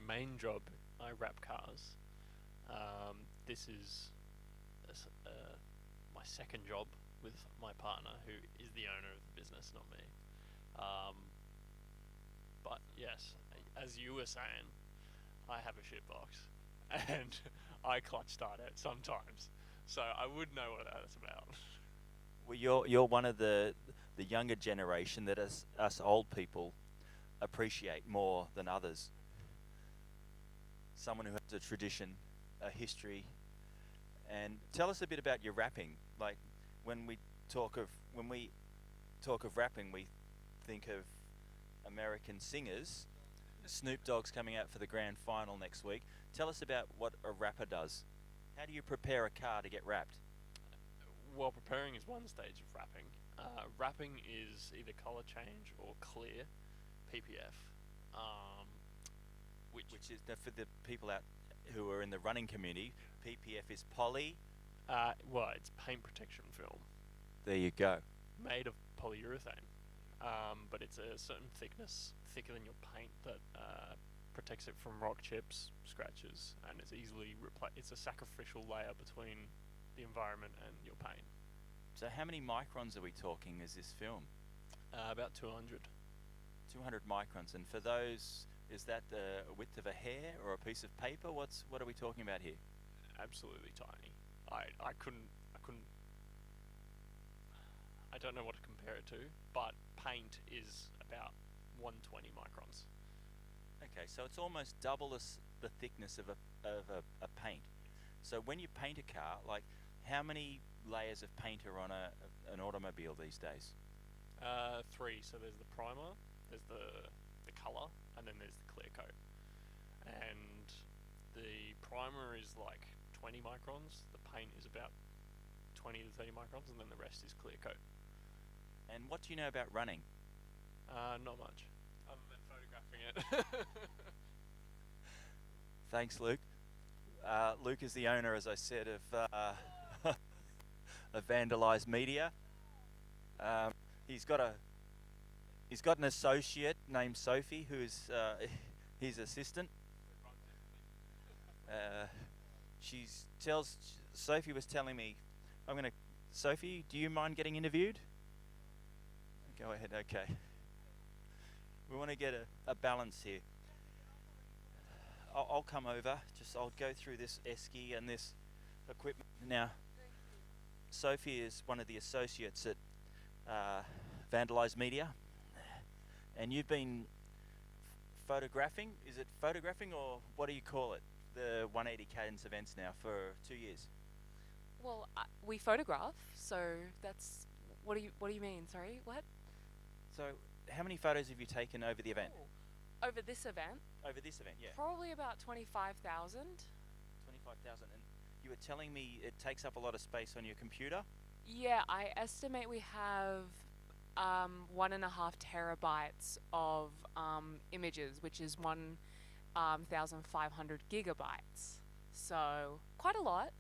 main job, I wrap cars. This is my second job with my partner, who is the owner of the business, not me. But yes, as you were saying, I have a shit box, and I clutch start it sometimes, so I would know what that's about. Well, you're one of the younger generation that us old people appreciate more than others. Someone who has a tradition, a history, and tell us a bit about your rapping. Like when we talk of rapping, we think of American singers. Snoop Dogg's coming out for the grand final next week. Tell us about what a rapper does. How do you prepare a car to get wrapped? Well, preparing is one stage of wrapping. Wrapping is either color change or clear, PPF. Which is for the people out who are in the running community. PPF is poly. Well, it's paint protection film. There you go. Made of polyurethane, but it's a certain thickness, thicker than your paint, that protects it from rock chips, scratches, and it's easily it's a sacrificial layer between the environment and your paint. So how many microns are we talking as this film? About 200. 200 microns, and for those, is that the width of a hair or a piece of paper? What are we talking about here? Absolutely tiny. I couldn't. I don't know what to compare it to, but paint is about 120 microns. Okay, so it's almost double the thickness of a paint. So when you paint a car, like how many layers of paint are on an automobile these days? 3. So there's the primer, there's the color, and then there's the clear coat. And the primer is like 20 microns. The paint is about 20 to 30 microns, and then the rest is clear coat. And what do you know about running? Not much, other than photographing it. Thanks, Luke. Luke is the owner, as I said, of Vandalised Media. He's got an associate named Sophie, who's his assistant. Sophie was telling me, Sophie, do you mind getting interviewed? Go ahead, okay. We want to get a balance here. I'll come over, I'll go through this esky and this equipment. Now, Sophie is one of the associates at Vandalised Media, and you've been photographing, is it photographing or what do you call it? The 180 cadence events now for 2 years. Well, we photograph, so that's, what do you mean, sorry, what? So, how many photos have you taken over the event? Over this event? Over this event, yeah. Probably about 25,000. 25,000, and you were telling me it takes up a lot of space on your computer? Yeah, I estimate we have 1.5 terabytes of images, which is 1,500 gigabytes. So, quite a lot.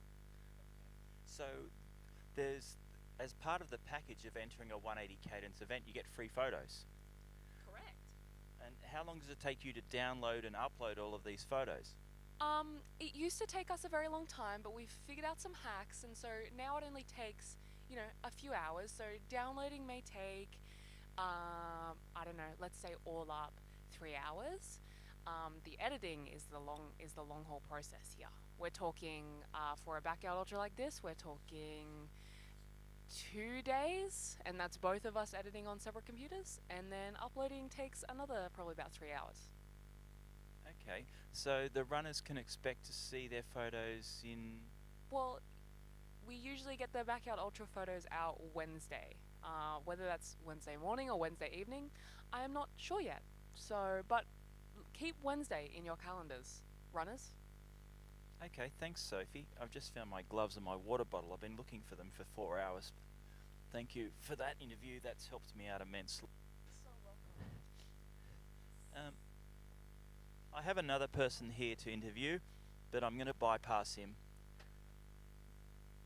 So, as part of the package of entering a 180 cadence event, you get free photos. Correct. And how long does it take you to download and upload all of these photos? It used to take us a very long time, but we've figured out some hacks, and so now it only takes, a few hours. So downloading may take, I don't know, let's say all up 3 hours. The editing is the long haul process here. We're talking for a backyard ultra like this, we're talking 2 days, and that's both of us editing on separate computers, and then uploading takes another probably about 3 hours. Okay, so the runners can expect to see their photos in... Well, we usually get the backyard ultra photos out Wednesday. Whether that's Wednesday morning or Wednesday evening, I am not sure yet. So, but keep Wednesday in your calendars, runners. Okay, thanks, Sophie. I've just found my gloves and my water bottle. I've been looking for them for 4 hours. Thank you for that interview. That's helped me out immensely. I have another person here to interview, but I'm going to bypass him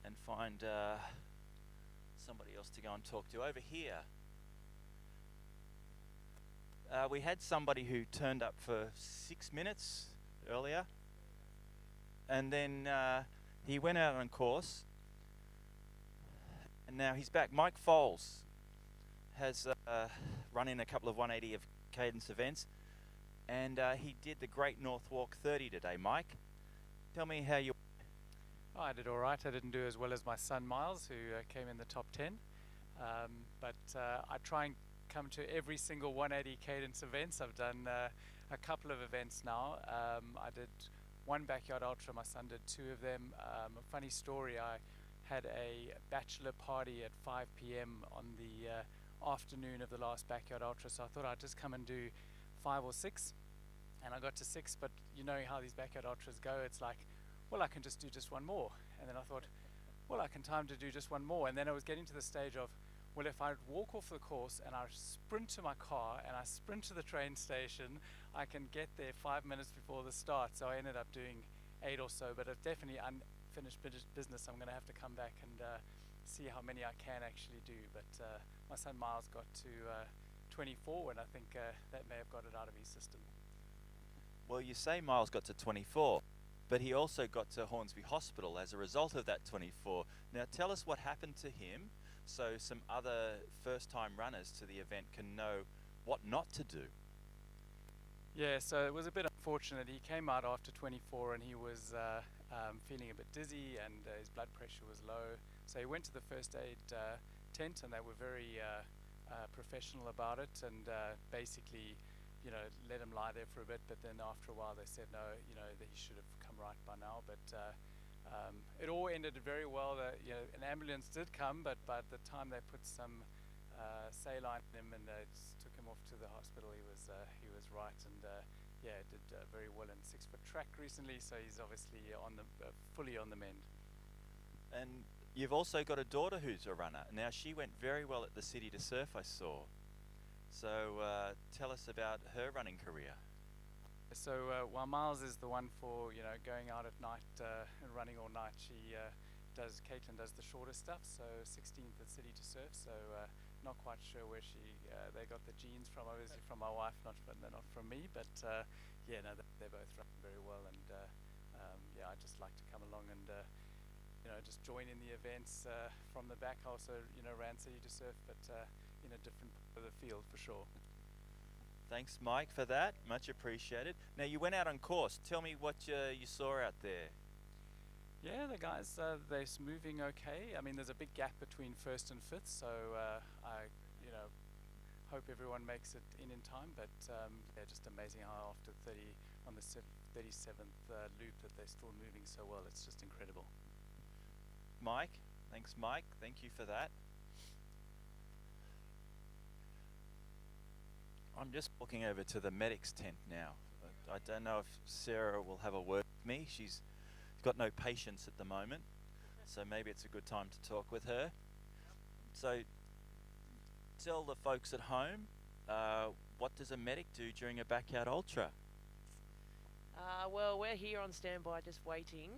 and find somebody else to go and talk to. Over here, we had somebody who turned up for 6 minutes earlier, and then he went out on course, and now he's back. Mike Foles has run in a couple of 180 of cadence events, and he did the Great North Walk 30 today. Mike, tell me how you... I did all right. I didn't do as well as my son Miles, who came in the top 10. But I try and come to every single 180 cadence events. I've done a couple of events now. I did one backyard ultra, my son did 2 of them. A funny story, I had a bachelor party at 5 p.m. on the afternoon of the last backyard ultra, so I thought I'd just come and do 5 or 6, and I got to 6, but you know how these backyard ultras go, it's like, well, I can just do just one more. And then I thought, well, I can time to do just one more. And then I was getting to the stage of, well, if I walk off the course and I sprint to my car and I sprint to the train station, I can get there 5 minutes before the start. So I ended up doing 8 or so, but it's definitely unfinished business. I'm going to have to come back and see how many I can actually do. But my son Miles got to 24, and I think that may have got it out of his system. Well, you say Miles got to 24, but he also got to Hornsby Hospital as a result of that 24. Now tell us what happened to him, so some other first-time runners to the event can know what not to do. Yeah, so it was a bit unfortunate. He came out after 24 and he was feeling a bit dizzy, and his blood pressure was low. So he went to the first aid tent, and they were very professional about it, and basically, you know, let him lie there for a bit. But then after a while they said no, you know, that he should have come right by now. But it all ended very well. You know, an ambulance did come, but by the time they put some saline in him and took him off to the hospital, he was right, and yeah, did very well in 6-foot track recently. So he's obviously on the fully on the mend. And you've also got a daughter who's a runner. Now she went very well at the City to Surf, I saw. So tell us about her running career. So while Miles is the one for, you know, going out at night and running all night, Caitlin does the shorter stuff. So 16th at City to Surf. So not quite sure where they got the genes from. Obviously from my wife, not from me. But yeah, no, they both run very well, and yeah, I just like to come along and you know, just join in the events from the back. I also, you know, ran City to Surf, but in a different part of the field for sure. Thanks, Mike, for that. Much appreciated. Now, you went out on course. Tell me what you saw out there. Yeah, the guys, they're moving okay. I mean, there's a big gap between 1st and 5th, so I, you know, hope everyone makes it in time. But yeah, just amazing how after 30 on the 37th loop that they're still moving so well. It's just incredible. Mike, thanks, Mike. Thank you for that. I'm just walking over to the medics tent now. I don't know if Sarah will have a word with me. She's got no patience at the moment, so maybe it's a good time to talk with her. So tell the folks at home, what does a medic do during a backyard ultra? Well, we're here on standby just waiting.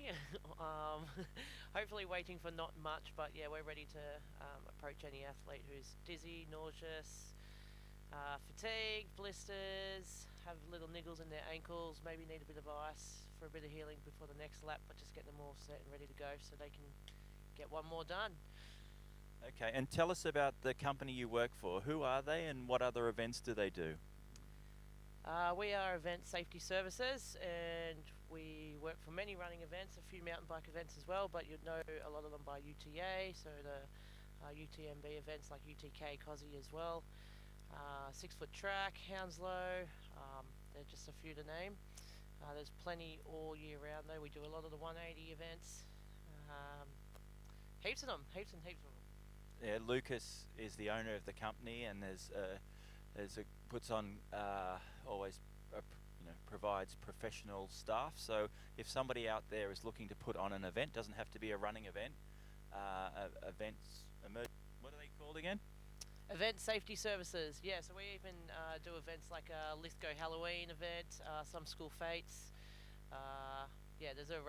Hopefully waiting for not much, but yeah, we're ready to approach any athlete who's dizzy, nauseous, fatigue, blisters, have little niggles in their ankles, maybe need a bit of ice for a bit of healing before the next lap, but just get them all set and ready to go so they can get one more done. Okay, and tell us about the company you work for. Who are they and what other events do they do? We are Event Safety Services, and we work for many running events, a few mountain bike events as well, but you'd know a lot of them by UTA, so the UTMB events like UTK, COSI as well. 6-foot track, Hounslow, they're just a few to name. There's plenty all year round though. We do a lot of the 180 events. Heaps of them, heaps and heaps of them. Yeah, Lucas is the owner of the company, and puts on always you know, provides professional staff. So if somebody out there is looking to put on an event, doesn't have to be a running event, what are they called again? Event Safety Services, yeah, so we even do events like a Lithgow Halloween event, some school fates. Yeah, there's a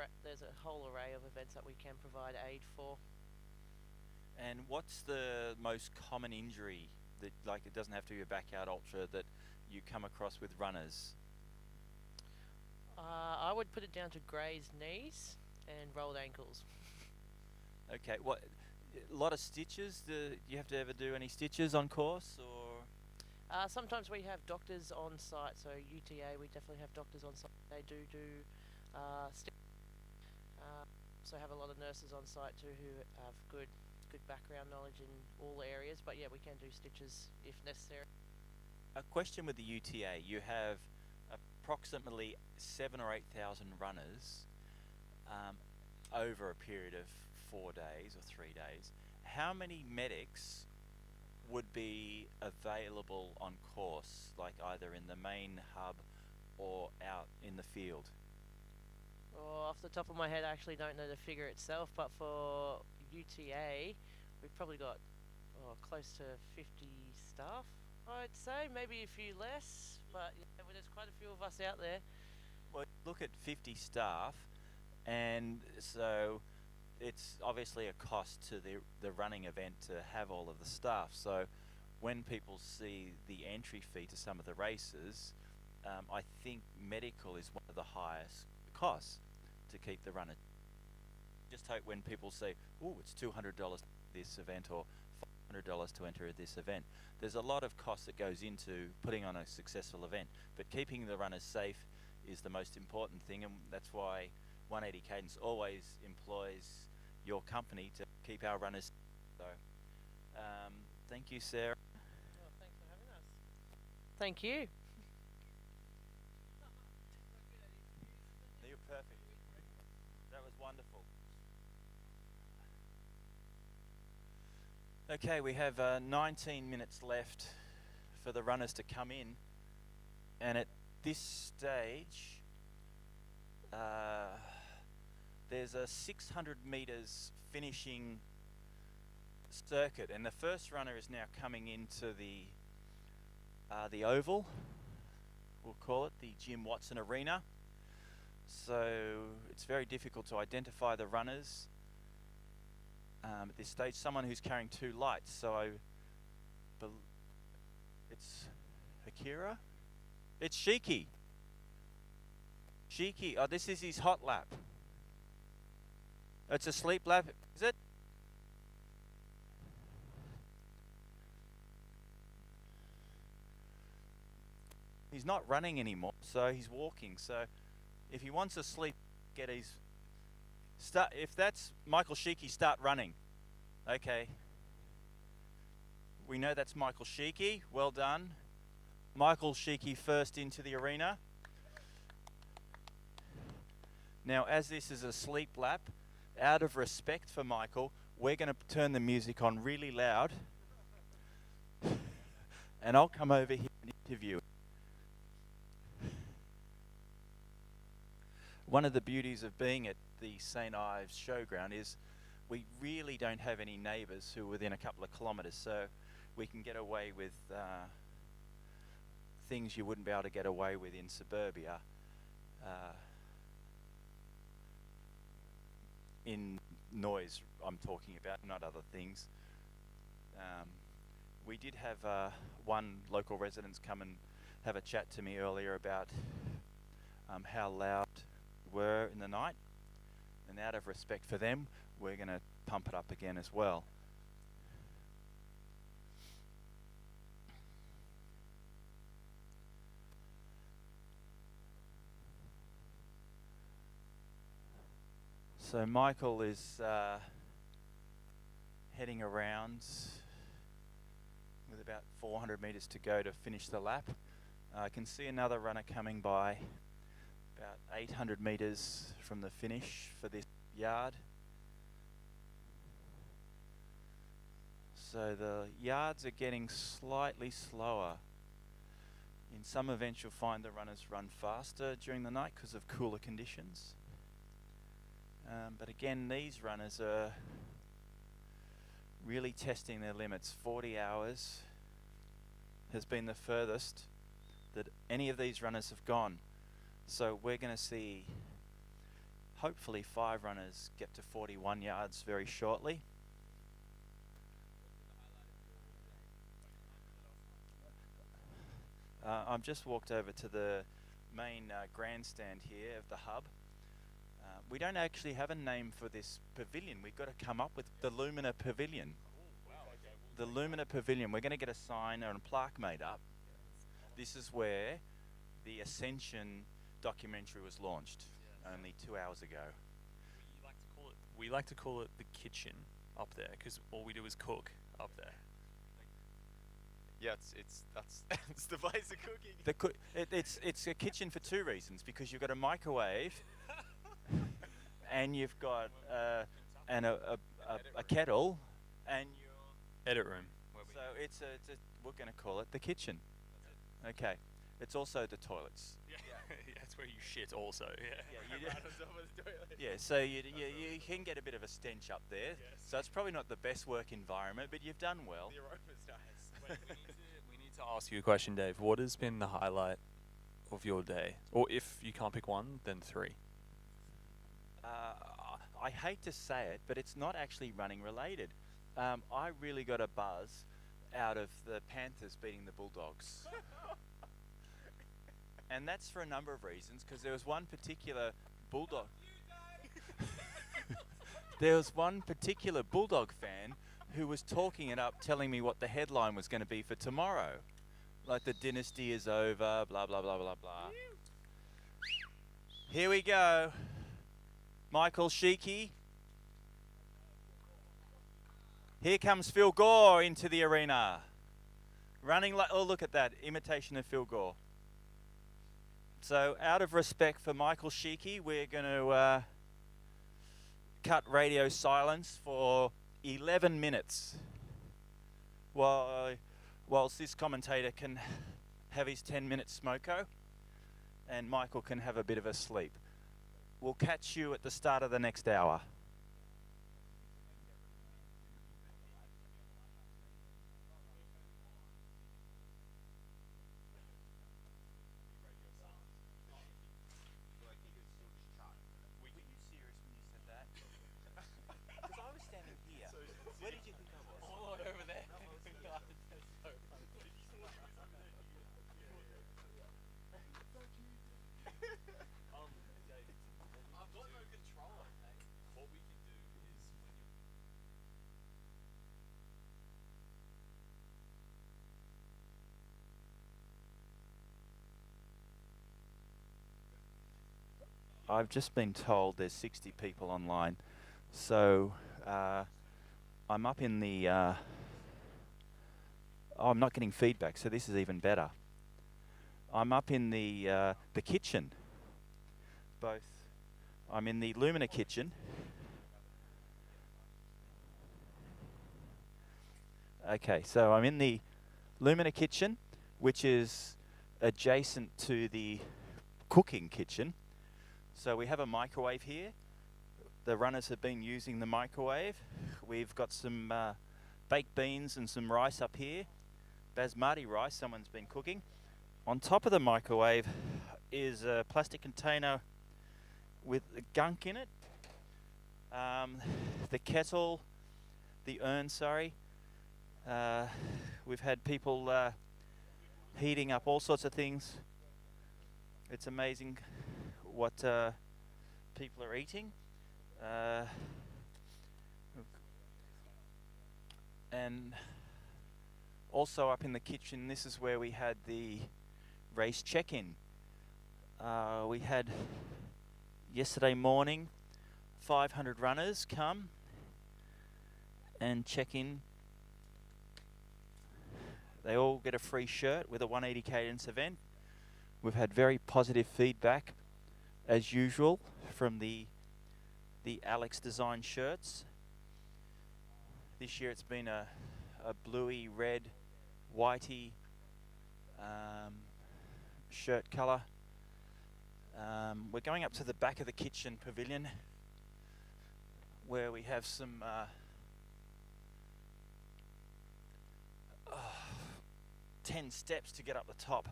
whole array of events that we can provide aid for. And what's the most common injury that, like, it doesn't have to be a backyard ultra, that you come across with runners? I would put it down to grazed knees and rolled ankles. Okay, what? A lot of stitches. Do you have to ever do any stitches on course, or? Sometimes we have doctors on site. So UTA, we definitely have doctors on site. They do so have a lot of nurses on site too who have good good background knowledge in all areas, but yeah, we can do stitches if necessary. A question with the UTA. You have approximately 7,000 or 8,000 runners over a period of 4 days or 3 days. How many medics would be available on course, like either in the main hub or out in the field? Well, off the top of my head, I actually don't know the figure itself, but for UTA, we've probably got close to 50 staff, I'd say, maybe a few less, but yeah, well, there's quite a few of us out there. Well, look at 50 staff, and so it's obviously a cost to the running event to have all of the staff. So when people see the entry fee to some of the races, I think medical is one of the highest costs to keep the runner. Just hope when people say, "Oh, it's $200 this event," or $500 to enter this event, there's a lot of cost that goes into putting on a successful event. But keeping the runners safe is the most important thing, and that's why 180 Cadence always employs your company to keep our runners. So, thank you, Sarah. Well, thanks for having us. Thank you. You're perfect. That was wonderful. Okay, we have 19 minutes left for the runners to come in, and at this stage, there's a 600 meters finishing circuit, and the first runner is now coming into the oval. We'll call it the Jim Watson Arena. So it's very difficult to identify the runners at this stage. Someone who's carrying two lights. So it's Akira. It's Shiki. Shiki. Oh, this is his hot lap. It's a sleep lap, is it? He's not running anymore, so he's walking. So if he wants to sleep, get his start. If that's Michael Shiki, start running. Okay. We know that's Michael Shiki. Well done. Michael Shiki first into the arena. Now, as this is a sleep lap, out of respect for Michael, we're going to turn the music on really loud, and I'll come over here and interview him. One of the beauties of being at the St. Ives Showground is we really don't have any neighbours who are within a couple of kilometres, so we can get away with things you wouldn't be able to get away with in suburbia. In noise, I'm talking about, not other things. We did have one local residents come and have a chat to me earlier about how loud we were in the night, and out of respect for them, we're going to pump it up again as well. So Michael is heading around with about 400 meters to go to finish the lap. I can see another runner coming by about 800 meters from the finish for this yard. So the yards are getting slightly slower. In some events you'll find the runners run faster during the night because of cooler conditions. But again, these runners are really testing their limits. 40 hours has been the furthest that any of these runners have gone. So we're going to see hopefully 5 runners get to 41 yards very shortly. I've just walked over to the main grandstand here of the hub. We don't actually have a name for this pavilion. We've got to come up with the Lumina Pavilion. The Lumina Pavilion. We're going to get a sign or a plaque made up. This is where the Ascension documentary was launched only 2 hours ago. We like to call it the kitchen. up there? Because all we do is cook up there. Yeah, that's it's the place of cooking. It's a kitchen for two reasons, because you've got a microwave and you've got a kettle and your edit room. So it's we're going to call it the kitchen. Okay. It's also the toilets. Yeah, that's where you shit also. Yeah. Yeah, so you can get a bit of a stench up there. So it's probably not the best work environment, but you've done well. The aroma's nice. We need to ask you a question, Dave. What has been the highlight of your day? Or if you can't pick one, then three. I hate to say it, but it's not actually running related. I really got a buzz out of the Panthers beating the Bulldogs. And that's for a number of reasons, because there was one particular Bulldog. There was one particular Bulldog fan who was talking it up, telling me what the headline was going to be for tomorrow. Like, the dynasty is over, blah, blah, blah, blah, blah. Here we go. Michael Sheikey. Here comes Phil Gore into the arena. Running like, oh, look at that, imitation of Phil Gore. So, out of respect for Michael Sheikey, we're going to cut radio silence for 11 minutes whilst this commentator can have his 10-minute smoko and Michael can have a bit of a sleep. We'll catch you at the start of the next hour. I've just been told there's 60 people online, so I'm up in the. I'm not getting feedback, so this is even better. I'm up in the kitchen. I'm in the Lumina kitchen. Okay, so I'm in the Lumina kitchen, which is adjacent to the cooking kitchen. So we have a microwave here. The runners have been using the microwave. We've got some baked beans and some rice up here. Basmati rice, someone's been cooking. On top of the microwave is a plastic container with gunk in it. The kettle, the urn, sorry. We've had people heating up all sorts of things. It's amazing what people are eating. And also up in the kitchen, this is where we had the race check-in. We had yesterday morning 500 runners come and check in. They all get a free shirt with a 180 cadence event. We've had very positive feedback, as usual, from the Alex design shirts. This year it's been a bluey, red, whitey shirt colour. We're going up to the back of the kitchen pavilion where we have some 10 steps to get up the top.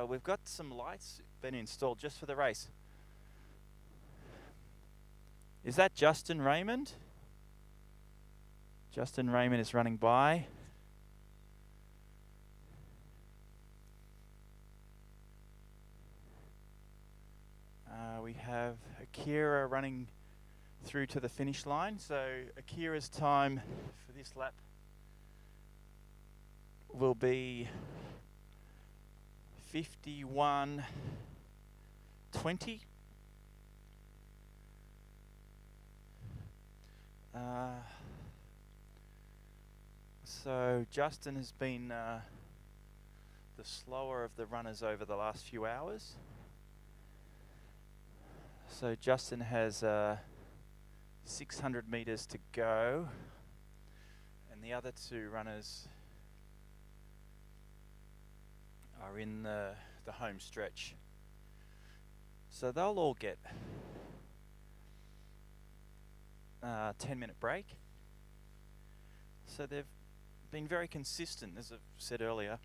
We've got some lights been installed just for the race. Is that Justin Raymond? Justin Raymond is running by. We have Akira running through to the finish line. So Akira's time for this lap will be 51:20. So Justin has been the slower of the runners over the last few hours. So Justin has 600 meters to go, and the other two runners are in the home stretch. So they'll all get 10-minute break. So they've been very consistent, as I've said earlier.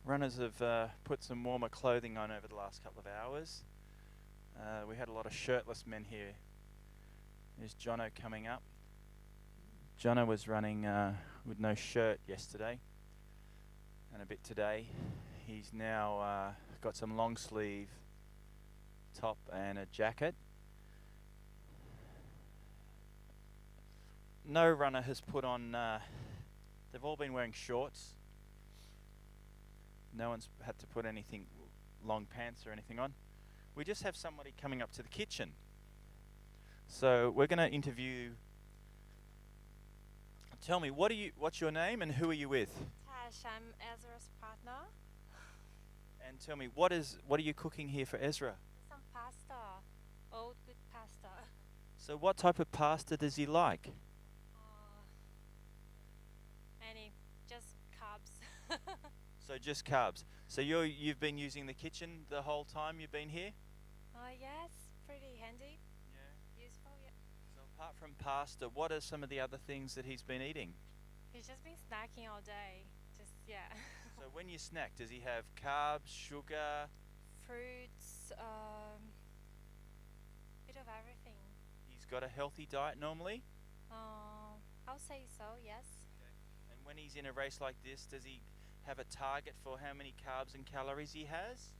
Runners have put some warmer clothing on over the last couple of hours. We had a lot of shirtless men here. There's Jono coming up. Jono was running with no shirt yesterday and a bit today. He's now got some long sleeve top and a jacket. No runner has put on, they've all been wearing shorts. No one's had to put anything, long pants or anything on. We just have somebody coming up to the kitchen. So we're going to interview. Tell me, what's your name and who are you with? Tash, I'm Ezra's partner. And tell me, what are you cooking here for Ezra? Some pasta, old good pasta. So what type of pasta does he like? Any, just carbs. So just carbs. So you've been using the kitchen the whole time you've been here? Yes, pretty handy. Yeah. Useful, yeah. So apart from pasta, what are some of the other things that he's been eating? He's just been snacking all day. Just, yeah. So when you snack, does he have carbs, sugar? Fruits, bit of everything. He's got a healthy diet normally? I'll say so, yes. Okay. And when he's in a race like this, does he have a target for how many carbs and calories he has?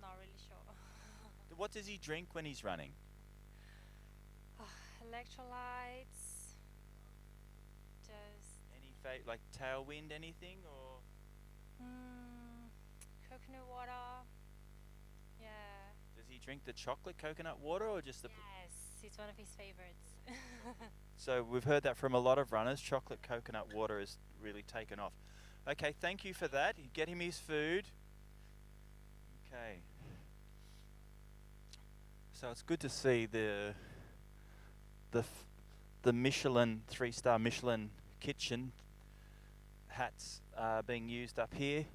Not really sure. What does he drink when he's running? Electrolytes. Just. Any like Tailwind, anything, or? Coconut water. Yeah. Does he drink the chocolate coconut water or just the? Yes, it's one of his favorites. So we've heard that from a lot of runners. Chocolate coconut water has really taken off. Okay, thank you for that. You get him his food. Okay. So it's good to see the Michelin 3-star Michelin kitchen hats being used up here.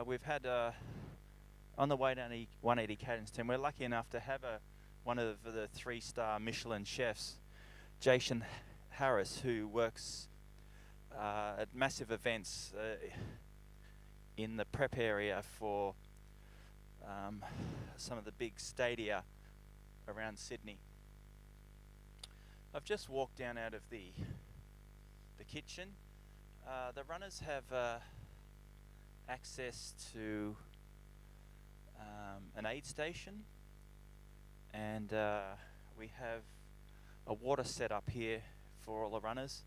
We've had on the way down 180 Cadence 10. We're lucky enough to have one of the 3-star Michelin chefs, Jason Harris, who works at massive events in the prep area for some of the big stadia around Sydney. I've just walked down out of the kitchen. The runners have access to an aid station, and we have a water set up here for all the runners.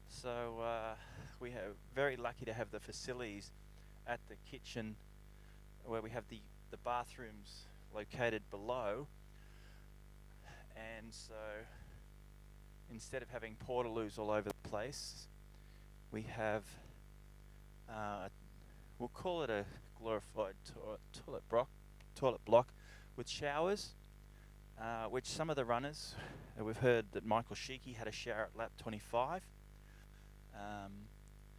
So we are very lucky to have the facilities at the kitchen, where we have the bathrooms located below. And so instead of having portaloos all over the place, we have we'll call it a glorified toilet block with showers, which some of the runners, we've heard that Michael Sheikey had a shower at lap 25,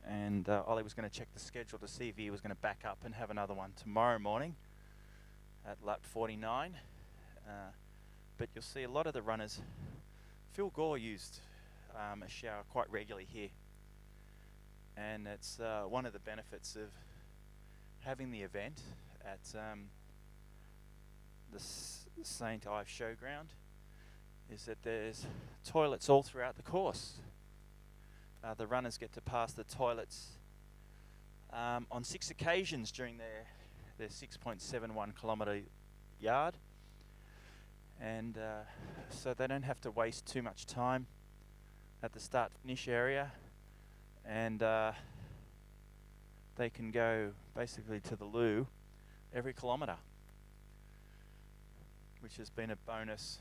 and Ollie was going to check the schedule to see if he was going to back up and have another one tomorrow morning at lap 49. But you'll see a lot of the runners. Phil Gore used a shower quite regularly here, and it's one of the benefits of having the event at the St. Ives Showground is that there's toilets all throughout the course. The runners get to pass the toilets on 6 occasions during their 6.71 kilometre yard, and so they don't have to waste too much time at the start finish area, and they can go basically to the loo every kilometre, which has been a bonus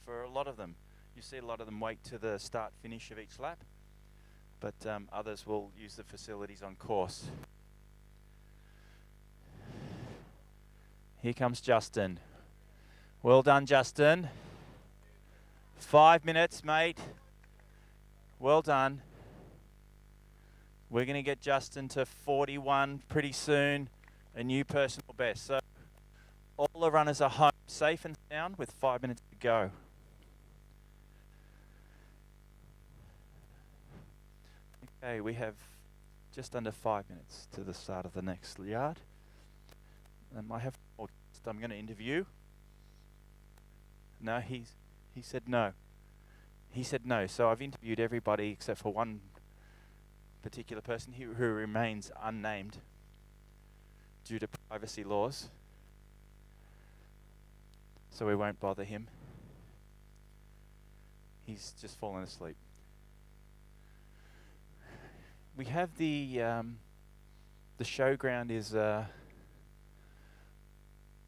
for a lot of them. You see a lot of them wait to the start finish of each lap, but others will use the facilities on course. Here comes Justin. Well done, Justin. 5 minutes, mate. Well done. We're going to get Justin to 41 pretty soon, a new personal best. So all the runners are home safe and sound with 5 minutes to go. Okay, we have just under 5 minutes to the start of the next yard. I have more. I'm going to interview. No, he said no. He said no. So I've interviewed everybody except for one particular person who remains unnamed due to privacy laws. So we won't bother him. He's just fallen asleep. We have the showground is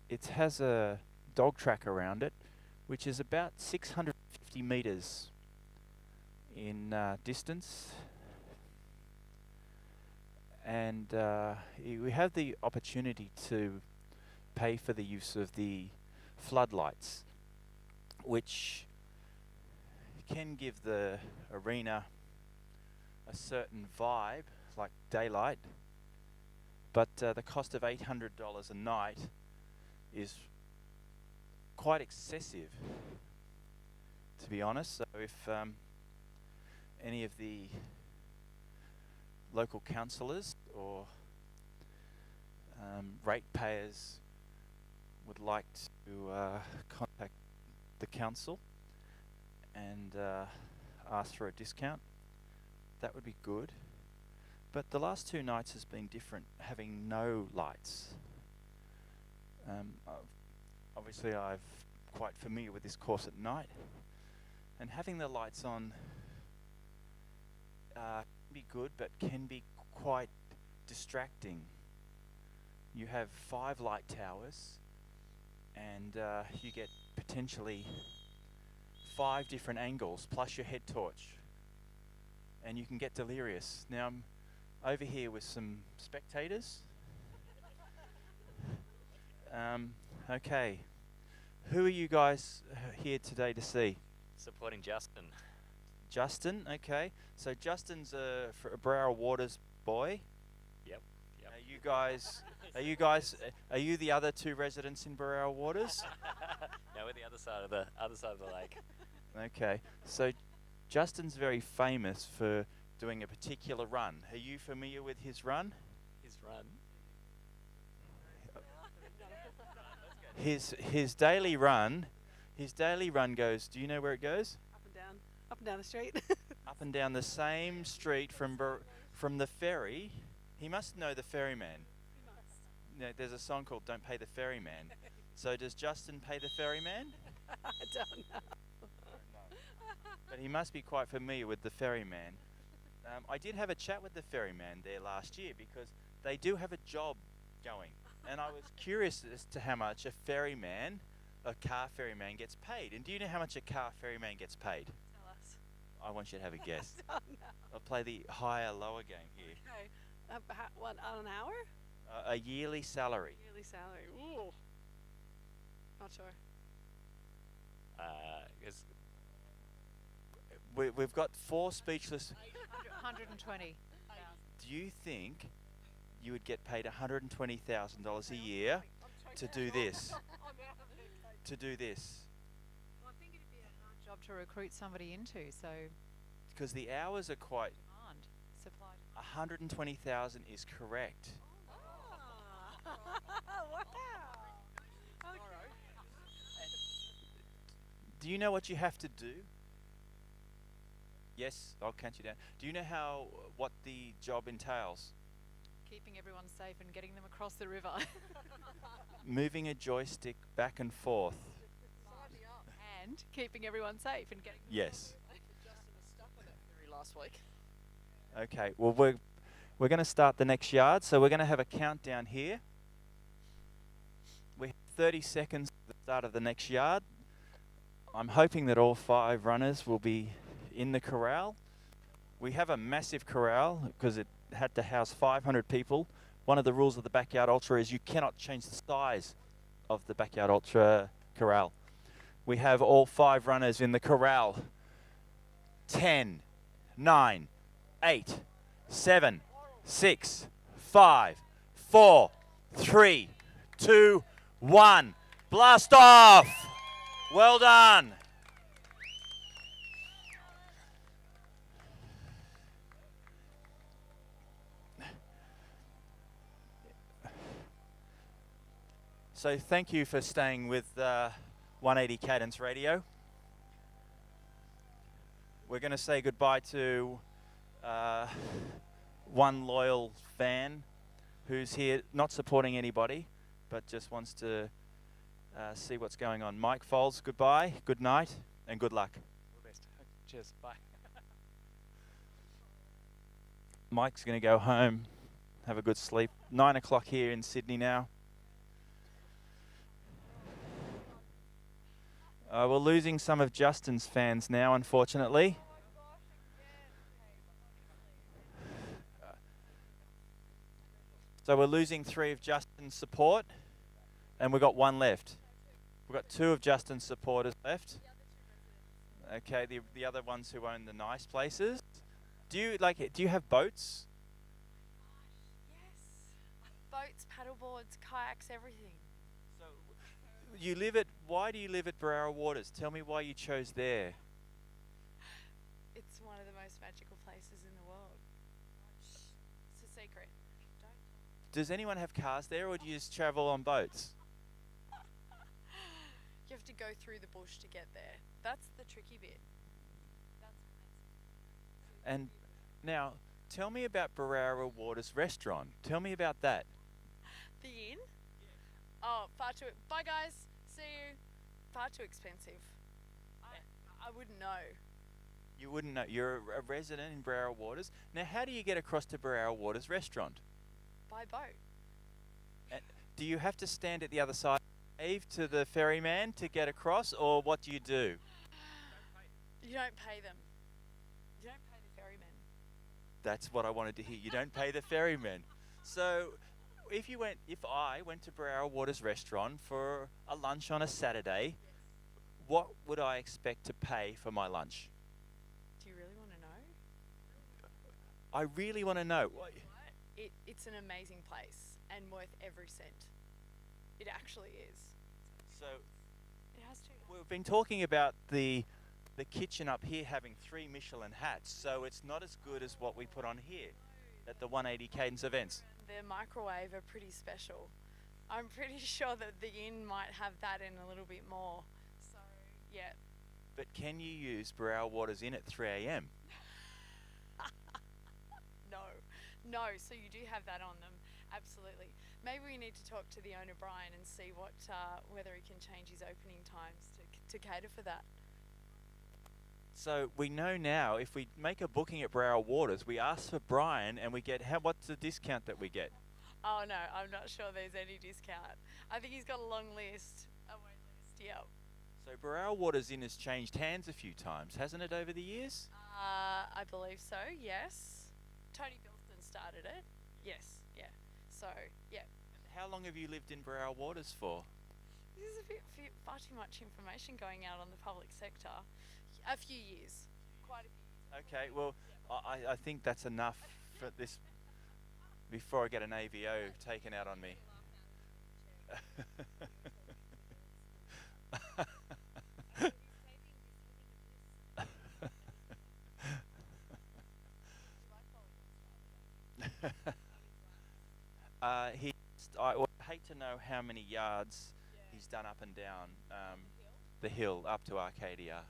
it has a dog track around it, which is about 650 meters in distance, and we have the opportunity to pay for the use of the floodlights, which can give the arena a certain vibe, like daylight, but the cost of $800 a night is quite excessive, to be honest. So if any of the local councillors or ratepayers would like to contact the council and ask for a discount, that would be good. But the last 2 nights has been different, having no lights. Obviously I'm quite familiar with this course at night, and having the lights on can be good, but can be quite distracting. You have 5 light towers, and you get potentially 5 different angles plus your head torch, and you can get delirious. Now I'm over here with some spectators. Okay, who are you guys here today to see? Supporting Justin. Justin, okay. So Justin's a Barrow Waters boy. Yep. Are you the other 2 residents in Barrow Waters? No, we're the other side of the lake. Okay, so Justin's very famous for doing a particular run. Are you familiar with his run? His run. His daily run goes. Do you know where it goes? Up and down the street. Up and down the same street from the ferry. He must know the ferryman. No, there's a song called "Don't Pay the Ferryman." So does Justin pay the ferryman? I don't know. But he must be quite familiar with the ferryman. I did have a chat with the ferryman there last year because they do have a job going. And I was curious as to how much a car ferryman gets paid. And do you know how much a car ferryman gets paid? Tell us. I want you to have a guess. I don't know. I'll play the higher-lower game here. Okay. What, on an hour? A yearly salary. Yearly salary. Ooh. Not sure. We've got 4 speechless. 120. Do you think you would get paid $120,000 a year to do this? To do this? Well, I think it'd be a hard job to recruit somebody into, so Because the hours are quite. demand, supply. 120,000 is correct. Wow. Do you know what you have to do? Yes, I'll count you down. Do you know what the job entails? Keeping everyone safe and getting them across the river. Moving a joystick back and forth. And keeping everyone safe and getting them Yes. last week. Okay, well we're going to start the next yard, so we're going to have a countdown here. We have 30 seconds to the start of the next yard. I'm hoping that all 5 runners will be in the corral. We have a massive corral because it had to house 500 people. One of the rules of the Backyard Ultra is you cannot change the size of the Backyard Ultra corral. We have all 5 runners in the corral. 10, 9, 8, 7, 6, 5, 4, 3, 2, 1. Blast off! Well done. So thank you for staying with 180 Cadence Radio. We're going to say goodbye to one loyal fan who's here not supporting anybody, but just wants to see what's going on. Mike Foles, goodbye, good night, and good luck. All the best. Cheers. Bye. Mike's going to go home, have a good sleep. 9 o'clock here in Sydney now. We're losing some of Justin's fans now, unfortunately. So we're losing 3 of Justin's support, and we've got 1 left. We've got 2 of Justin's supporters left. Okay, the other ones who own the nice places. Do you have boats? Boats, paddleboards, kayaks, everything. Why do you live at Barara Waters? Tell me why you chose there. It's one of the most magical places in the world. It's a secret. Does anyone have cars there, or do you just travel on boats? You have to go through the bush to get there. That's the tricky bit. And now, tell me about Barara Waters Restaurant. Tell me about that. The inn? Oh, far too... Bye, guys. See you. Far too expensive. I wouldn't know. You wouldn't know. You're a resident in Barara Waters. Now, how do you get across to Barara Waters Restaurant? By boat. Do you have to stand at the other side of the cave to the ferryman to get across, or what do you do? You don't pay them. You don't pay the ferryman. That's what I wanted to hear. You don't pay the ferryman. So, if I went to Barara Waters Restaurant for a lunch on a Saturday, what would I expect to pay for my lunch? Do you really want to know? I really want to know. It's an amazing place and worth every cent. It actually is. So, it has to. We've been talking about the kitchen up here having 3 Michelin hats, so it's not as good as what we put on here at the 180 Cadence events. The microwave are pretty special. I'm pretty sure that the inn might have that in a little bit more. So, yeah. But can you use Barara Waters Inn at 3 a.m.? No, so you do have that on them, absolutely. Maybe we need to talk to the owner, Brian, and see whether he can change his opening times to cater for that. So we know now if we make a booking at Barara Waters, we ask for Brian and we get, what's the discount that we get? Oh no, I'm not sure there's any discount. I think he's got a long list, a wait list, yep. So Barara Waters Inn has changed hands a few times, hasn't it, over the years? I believe so, yes. Tony Bilston started it. Yes, yeah. So, yeah. How long have you lived in Barara Waters for? This is far too much information going out on the public sector. A few years. Quite a few years. Okay, well, I think that's enough for this before I get an AVO taken out on me. I hate to know how many yards he's done up and down the hill up to Arcadia.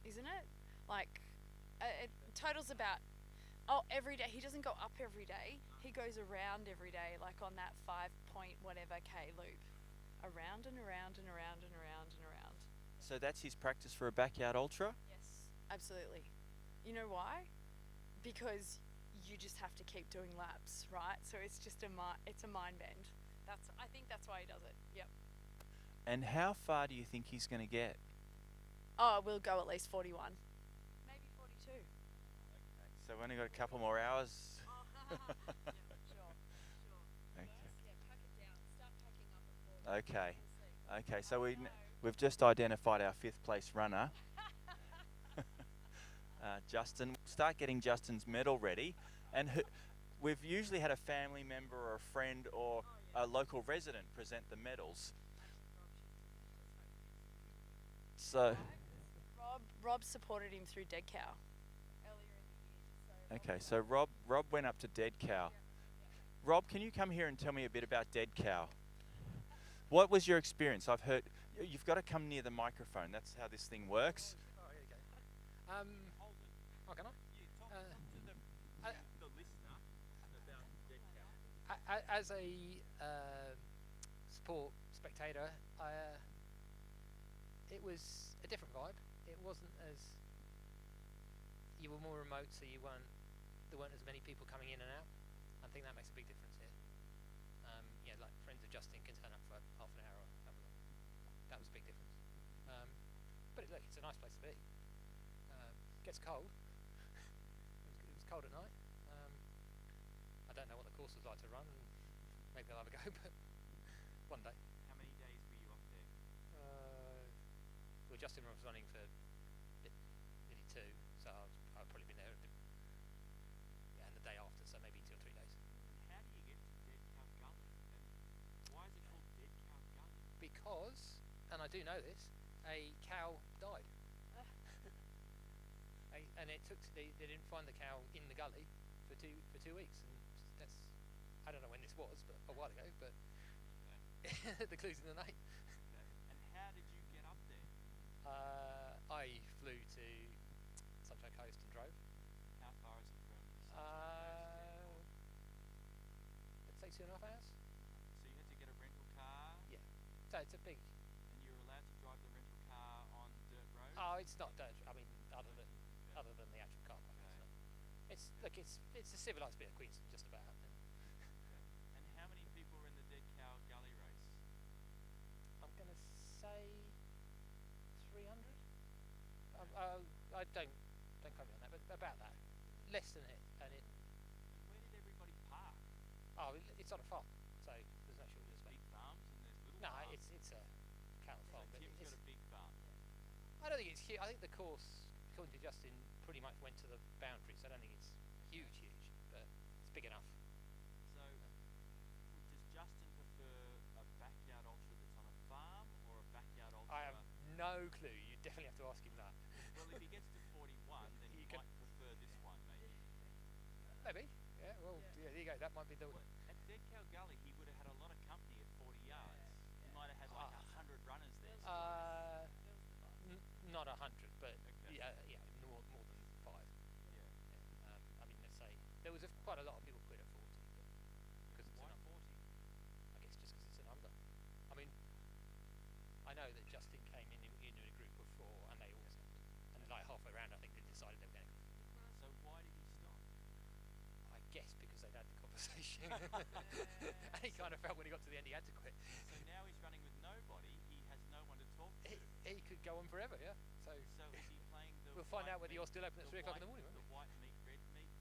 Isn't it? Like, it totals about, every day. He doesn't go up every day. He goes around every day, like on that 5 point whatever K loop. Around and around and around and around and around. So that's his practice for a backyard ultra? Yes, absolutely. You know why? Because you just have to keep doing laps, right? So it's just it's a mind bend. I think that's why he does it. Yep. And how far do you think he's going to get? Oh, we'll go at least 41. Maybe 42. So we've only got a couple more hours. Okay. Okay, so we've just identified our 5th place runner. Justin. We'll start getting Justin's medal ready. And we've usually had a family member or a friend or a local resident present the medals. So Rob supported him through Dead Cow earlier in the year. okay, so Rob went up to Dead Cow. Rob, can you come here and tell me a bit about Dead Cow? What was your experience? I've heard you've got to come near the microphone. That's how this thing works. Oh, here you go. Oh, can I? The listener about Dead Cow. As a sport spectator, it was a different vibe. It wasn't as you were more remote, so there weren't as many people coming in and out. I think that makes a big difference here. Like friends of Justin can turn up for half an hour or however long. That was a big difference. But look, it's a nice place to be. Gets cold. It was cold at night. I don't know what the course was like to run. Maybe I'll have a go, but one day. How many days were you up there? Well, Justin was running for nearly 2, so I've probably been there a bit. Yeah, and the day after, so maybe 2 or 3 days. And how do you get to Dead Cow Gully? And why is it called Dead Cow Gully? Because, and I do know this, a cow died. And it took they didn't find the cow in the gully for 2 weeks, and that's, I don't know when this was, but a while ago. But the clue's in the name. And how did you get up there? I flew to Sunshine Coast and drove. How far is it from Let's say 2.5 hours. So you had to get a rental car? Yeah. So it's a big. And you were allowed to drive the rental car on dirt roads? Oh, it's not dirt. I mean, other than the actual car park. It's a civilised bit of Queensland, just about. And how many people were in the Dead Cow Gully race? I'm gonna say 300. I don't quote me on that, but about that. Less than it, and it. And where did everybody park? Oh, it's on a farm, so there's no shortage of space. Big farms and there's little. No, farms. it's a cattle farm. So But Tim's it's, got a big farm. I don't think it's huge. I think the course, according to Justin, pretty much went to the boundary, so I don't think it's huge, but it's big enough. So, does Justin prefer a backyard ultra that's on a farm or a backyard ultra? I have no clue. You definitely have to ask him that. Well, if he gets to 41, then he might prefer this one, maybe. Maybe. Yeah. Well, yeah. There you go. That might be the. At Dead Cow Gully, he would have had a lot of company at 40 yards. He might have had like 100 runners there. Not 100, but Okay. yeah, more than 5. Yeah. I mean, let's say there was quite a lot of people quit at 40, but because it's Why a number. 40? I guess just because it's a number. I mean, I know that Justin came in a group of 4, and they all stopped. And like halfway around, I think they decided they were going to go. So why did he stop? I guess because they'd had the conversation, and he kind of felt when he got to the end he had to quit. So now he's running with nobody. He has no one to talk to. He could go on forever, yeah. So is he playing the? we'll find white out whether meat- you're still open at 3 o'clock in the morning, won't The we? white meat, red meat.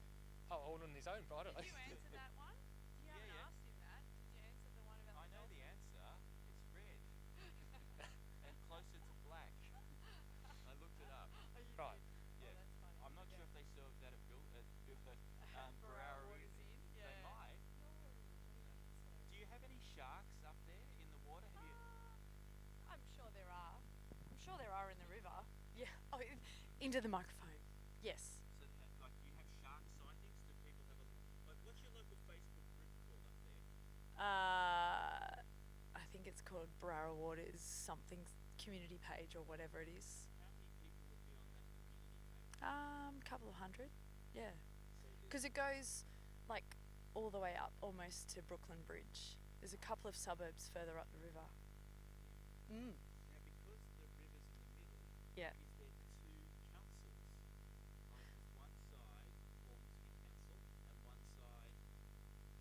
Oh, all on his own, but I don't know. Did you answer that one? You haven't Yeah. asked him that. Did you answer the one about I know the answer. It's red. And closer to black. I looked it up. Right. Yeah. I'm not sure if they serve that at Barara Inn. They might. Do you have any sharks up there in the water? Have you? I'm sure there are. I'm sure there are in the river. Yeah. Oh, into the microphone. Yes. So, like, do you have shark sightings? Do people have a? Like, what's your local Facebook group called up there? I think it's called Barara Waters something community page or whatever it is. How many people would be on that community page? Couple of hundred. Yeah. Because it goes like all the way up almost to Brooklyn Bridge. There's a couple of suburbs further up the river. Mm. Now, because the river's in the Yeah.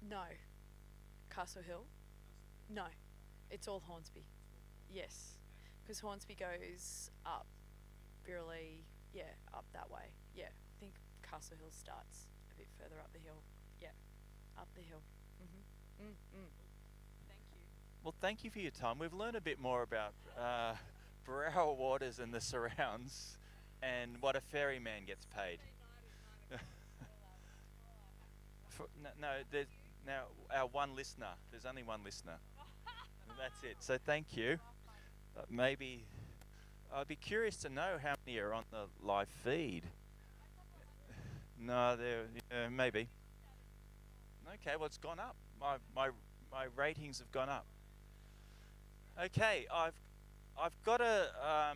No. Castle Hill? No. It's all Hornsby. Yes. Because Hornsby goes up Birrelly, yeah, up that way. Yeah. I think Castle Hill starts a bit further up the hill. Yeah. Up the hill. Mm-hmm. Thank you. Well, thank you for your time. We've learned a bit more about Barrow Waters and the surrounds and what a ferryman gets paid. There's now our one listener. There's only one listener. That's it. So thank you. Maybe I'd be curious to know how many are on the live feed. No, maybe. Okay, well it's gone up. My ratings have gone up. Okay, I've got a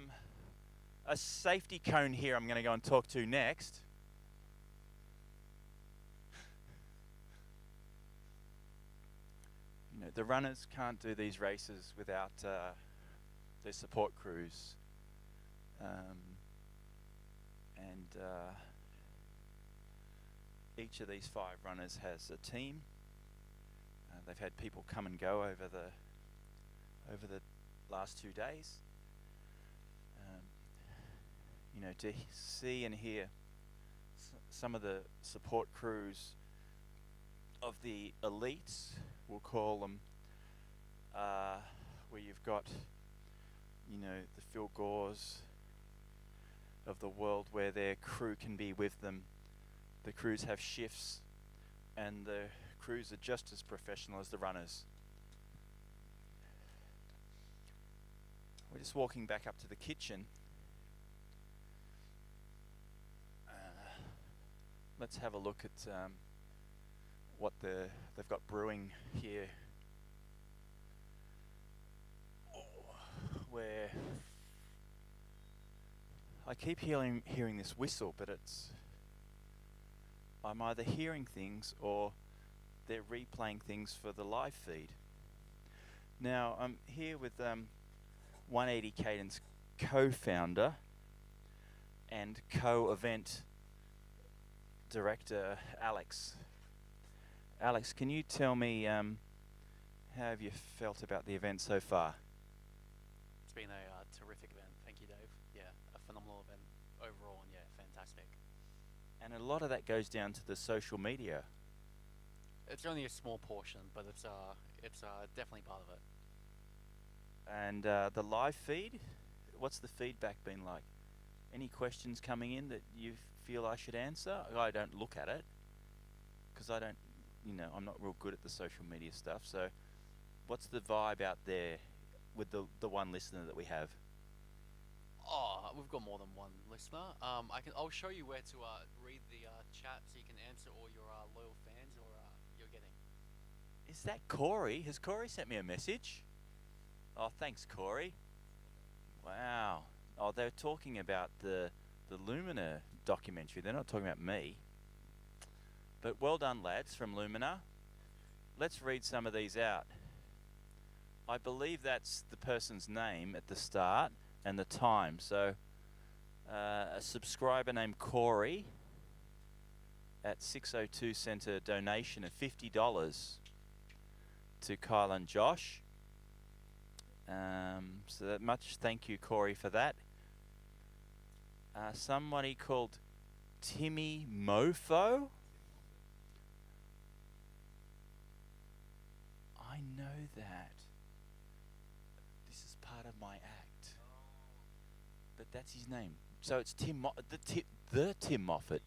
safety cone here. I'm going to go and talk to next. You know, the runners can't do these races without their support crews, and each of these 5 runners has a team. They've had people come and go over the last 2 days. You know, to see and hear some of the support crews of the elites, we'll call them, where you've got, you know, the Phil Gores of the world, where their crew can be with them. The crews have shifts, and the crews are just as professional as the runners. We're just walking back up to the kitchen. Let's have a look at what they've got brewing here. Where I keep hearing this whistle, but I'm either hearing things or they're replaying things for the live feed. Now I'm here with 180 Cadence co-founder and co-event director Alex. Alex, can you tell me how have you felt about the event so far? It's been a terrific event. Thank you, Dave. Yeah, a phenomenal event overall, and yeah, fantastic. And a lot of that goes down to the social media. It's only a small portion, but it's definitely part of it. And the live feed, what's the feedback been like? Any questions coming in that you feel I should answer? I don't look at it because I don't, I'm not real good at the social media stuff. So what's the vibe out there with the one listener that we have? Oh, we've got more than one listener. I'll show you where to read the chat so you can answer all your loyal fans you're getting. Is that Corey? Has Corey sent me a message? Oh, thanks, Corey. Wow. Oh, they're talking about the Lumina documentary. They're not talking about me. But well done, lads, from Lumina. Let's read some of these out. I believe that's the person's name at the start and the time. So a subscriber named Corey at 602 sent a donation of $50 to Kyle and Josh. So that much thank you, Corey, for that. Somebody called Timmy Mofo. I know that. This is part of my act. But that's his name. So it's the Tim Moffat.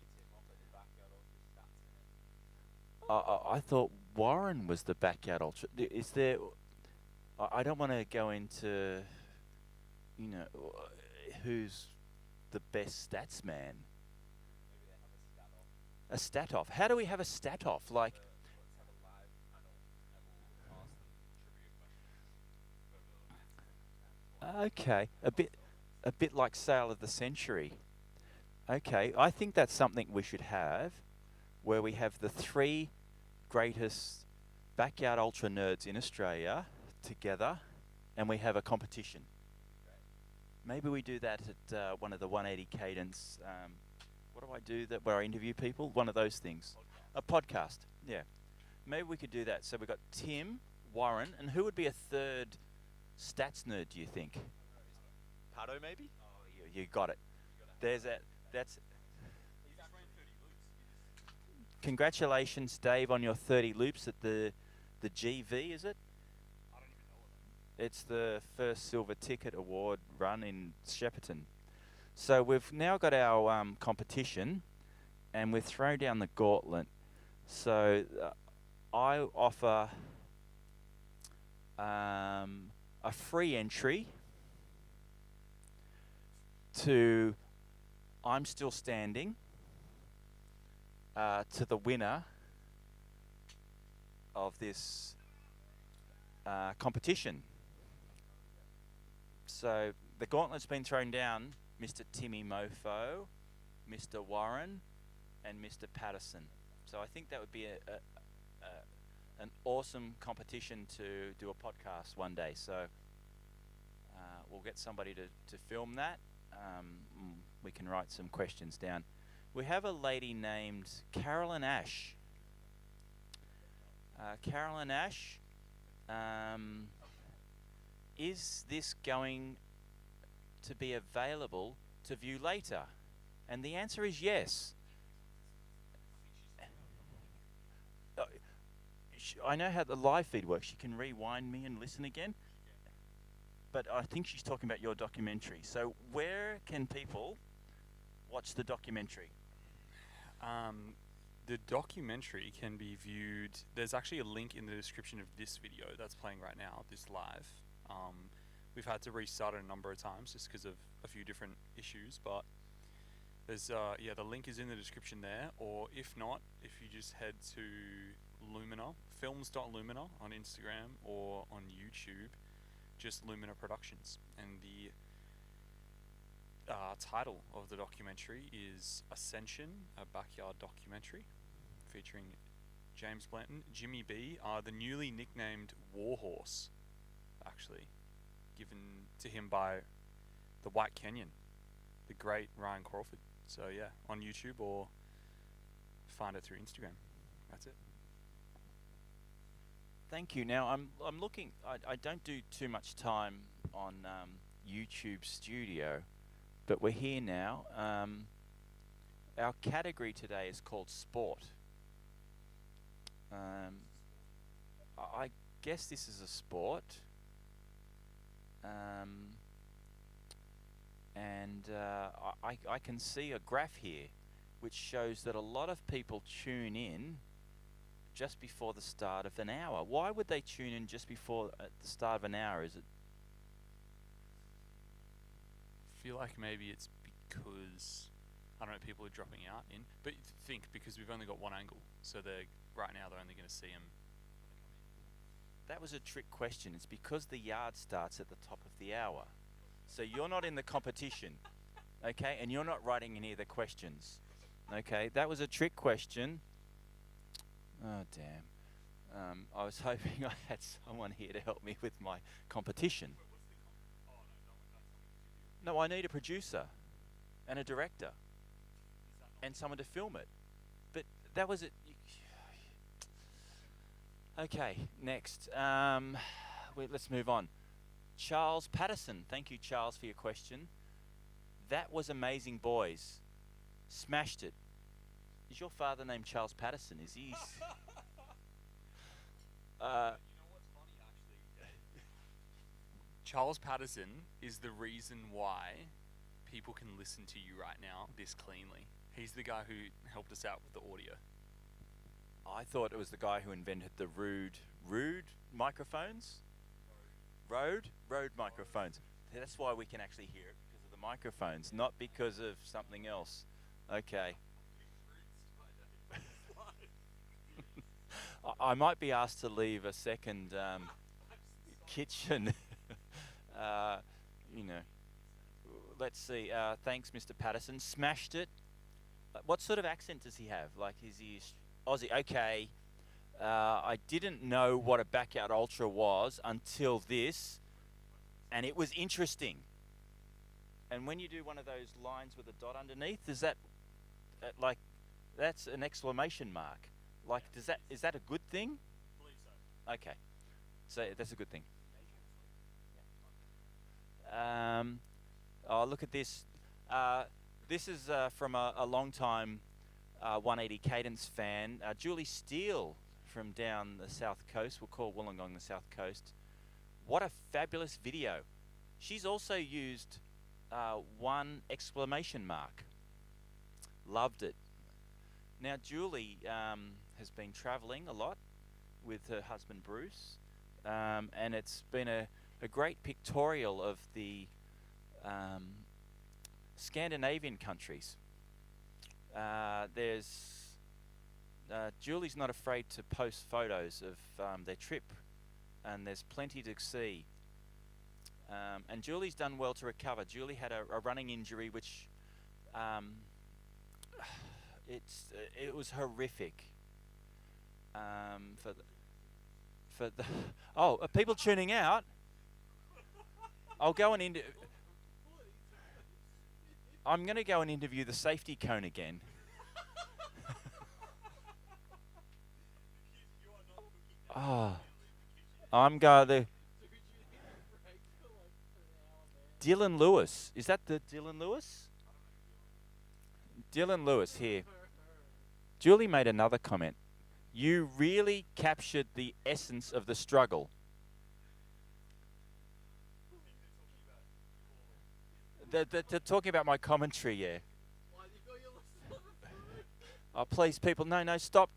I thought Warren was the Backyard Ultra. Is there... I don't want to go into, who's the best stats man. A stat off. How do we have a stat off? Like, okay, a bit like Sale of the Century. Okay, I think that's something we should have, where we have the 3 greatest Backyard Ultra nerds in Australia together, and we have a competition. Maybe we do that at one of the 180 Cadence. What do I do that where I interview people? One of those things. A podcast. Yeah. Maybe we could do that. So we've got Tim, Warren, and who would be a third stats nerd, do you think? Pardo, maybe? Oh, you got it. There's that. That's. Congratulations, Dave, on your 30 loops at the GV, is it? It's the first silver ticket award run in Shepparton. So we've now got our competition, and we've thrown down the gauntlet. So I offer a free entry to I'm Still Standing to the winner of this competition. So the gauntlet's been thrown down, Mr. Timmy Mofo, Mr. Warren, and Mr. Patterson. So I think that would be an awesome competition to do a podcast one day. So we'll get somebody to film that. We can write some questions down. We have a lady named Carolyn Ash. Carolyn Ash, is this going to be available to view later? And the answer is yes. I know how the live feed works. You can rewind me and listen again. But I think she's talking about your documentary. So where can people watch the documentary? The documentary can be viewed. There's actually a link in the description of this video that's playing right now, this live. We've had to restart it a number of times just because of a few different issues, but there's the link is in the description there, or if not, if you just head to Lumina, films.lumina on Instagram or on YouTube, just Lumina Productions, and the title of the documentary is Ascension, a backyard documentary featuring James Blanton, Jimmy B, the newly nicknamed Warhorse, actually given to him by the White Kenyan, the great Ryan Crawford. So yeah, on YouTube or find it through Instagram. That's it. Thank you. Now I'm looking. I don't do too much time on YouTube Studio, but we're here now. Our category today is called sport. I guess this is a sport. I can see a graph here which shows that a lot of people tune in just before the start of an hour. Why would they tune in just before at the start of an hour? Is it? I feel like maybe it's because, I don't know, people are dropping out in, but think because we've only got one angle, so right now they're only going to see him. That was a trick question. It's because the yard starts at the top of the hour. So you're not in the competition, okay? And you're not writing any of the questions, okay? That was a trick question. Oh, damn. I was hoping I had someone here to help me with my competition. No, I need a producer and a director and someone to film it. But that was it. Okay, next. Let's move on. Charles Patterson. Thank you, Charles, for your question. That was amazing, boys. Smashed it. Is your father named Charles Patterson? Is he? Charles Patterson is the reason why people can listen to you right now this cleanly. He's the guy who helped us out with the audio. I thought it was the guy who invented the Rode microphones. Rode microphones. That's why we can actually hear it, because of the microphones, not because of something else. Okay. I might be asked to leave a second kitchen. Let's see. Thanks, Mr. Patterson. Smashed it. What sort of accent does he have? Like, is he Aussie? Okay. I didn't know what a Backyard Ultra was until this, and it was interesting. And when you do one of those lines with a dot underneath, is that like that's an exclamation mark? Like, is that a good thing? I believe so. Okay, so that's a good thing. Oh, look at this. This is from a long-time 180 Cadence fan, Julie Steele from down the south coast. We'll call Wollongong the south coast. What a fabulous video. She's also used one exclamation mark. Loved it. Now, Julie has been travelling a lot with her husband Bruce, and it's been a great pictorial of the Scandinavian countries. Julie's not afraid to post photos of their trip, and there's plenty to see. And Julie's done well to recover. Julie had a running injury which it was horrific. Oh, are people tuning out? I'll go and I'm going to go and interview the safety cone again. I'm going to Dylan Lewis. Is that the Dylan Lewis? Dylan Lewis here. Julie made another comment. You really captured the essence of the struggle. They're talking about my commentary, yeah. Oh, please, people, no, stop.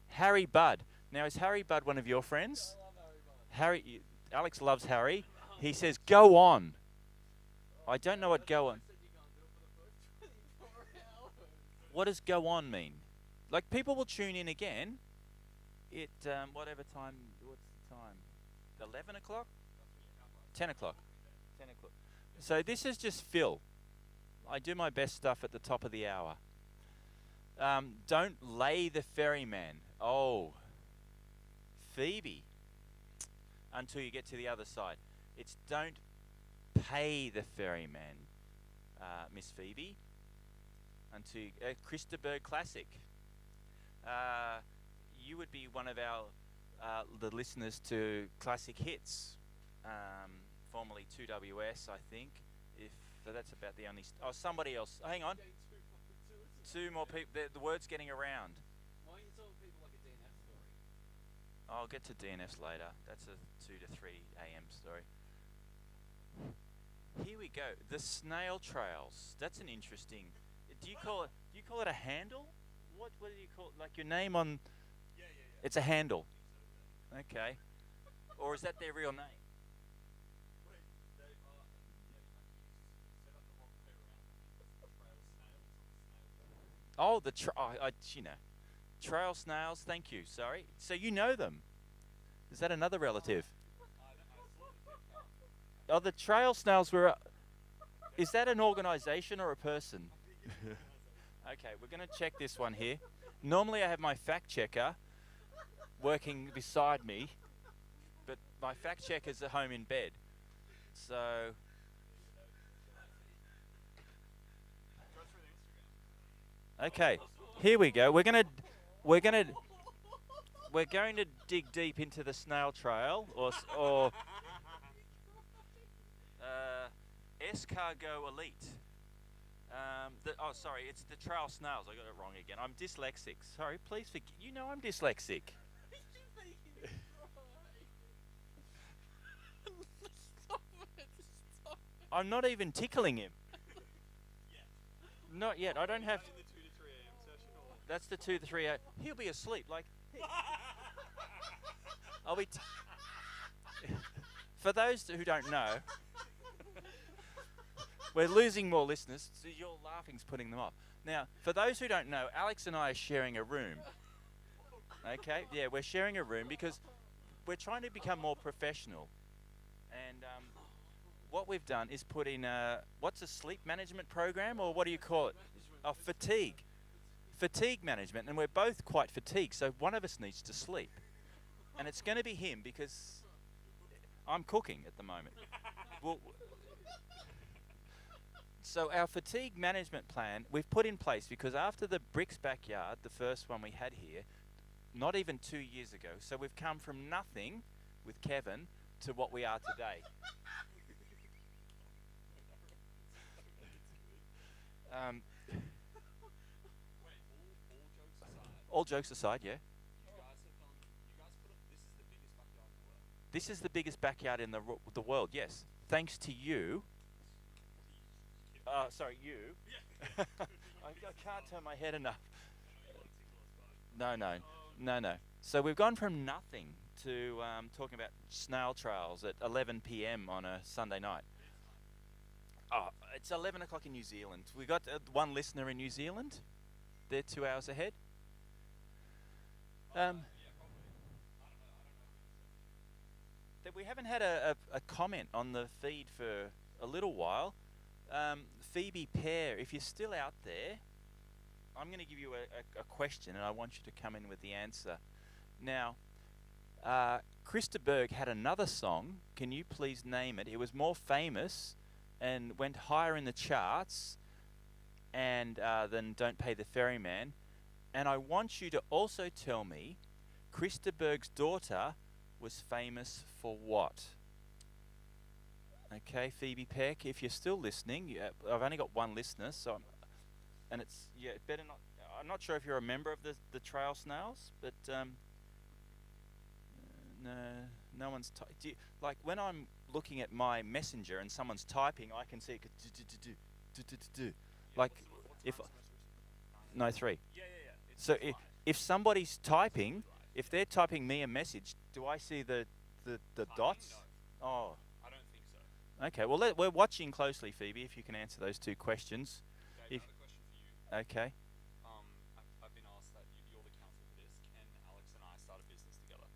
Harry Budd. Now, is Harry Budd one of your friends? Harry, Alex loves Harry. He says, go on. I don't know what go on. What does go on mean? Like, people will tune in again at whatever time. What's the time? 11 o'clock? 10 o'clock. 10 o'clock. So this is just Phil. I do my best stuff at the top of the hour. Don't lay the ferryman. Oh, Phoebe. Until you get to the other side. It's don't pay the ferryman, Miss Phoebe. Until Christaberg Classic. You would be one of our the listeners to Classic Hits, formerly 2WS, I think. If that's about the only. Oh, somebody else. Hang on. Two more people. The word's getting around. Why are you telling people like a DNF story? I'll get to DNFs later. That's a 2 to 3 a.m. story. Here we go. The snail trails. That's an interesting. Do you call it a handle? What do you call it? Like your name on? Yeah. It's a handle. Okay. Or is that their real name? Oh, trail snails. Thank you. Sorry. So you know them. Is that another relative? Oh, the trail snails were. Is that an organisation or a person? Okay, we're going to check this one here. Normally I have my fact checker working beside me, but my fact checker's at home in bed. So okay, here we go. We're going to dig deep into the snail trail or escargot elite. Sorry, it's the trail snails. I got it wrong again. I'm dyslexic. Sorry, please forgive. You know I'm dyslexic. Stop it. I'm not even tickling him. Not yet. I don't have. In the 2 to 3 a.m. session, or? That's the 2 to 3 a.m. He'll be asleep. Like. I'll be. For those who don't know. We're losing more listeners, so your laughing's putting them off. Now, for those who don't know, Alex and I are sharing a room. Okay? Yeah, we're sharing a room because we're trying to become more professional. And what we've done is put in what's a sleep management program, or what do you call it? Oh, fatigue. Fatigue management. And we're both quite fatigued, so one of us needs to sleep. And it's going to be him because I'm cooking at the moment. So our fatigue management plan we've put in place because after the Bricks Backyard, the first one we had here, not even 2 years ago, so we've come from nothing with Kevin to what we are today. All jokes aside, yeah. This is the biggest backyard in the world, yes. Thanks to you. Sorry, you. I can't turn my head enough. No. So we've gone from nothing to talking about snail trails at 11 p.m. on a Sunday night. Oh, it's 11 o'clock in New Zealand. We got one listener in New Zealand. They're 2 hours ahead. We haven't had a comment on the feed for a little while. Phoebe Pear, if you're still out there, I'm going to give you a question and I want you to come in with the answer. Now, Krista Berg had another song. Can you please name it? It was more famous and went higher in the charts and than Don't Pay the Ferryman. And I want you to also tell me Krista Berg's daughter was famous for what? Okay, Phoebe Peck, if you're still listening, I've only got one listener, so and it's it better not. I'm not sure if you're a member of the Trail Snails, but no one's like when I'm looking at my messenger and someone's typing, I can see it like if no 3. So if somebody's typing, if they're typing me a message, do I see the dots? No. Oh. I don't think so. Okay, well, we're watching closely, Phoebe, if you can answer those 2 questions. Okay, another question for you. Okay. I've been asked that you're the counsel for this. Can Alex and I start a business together?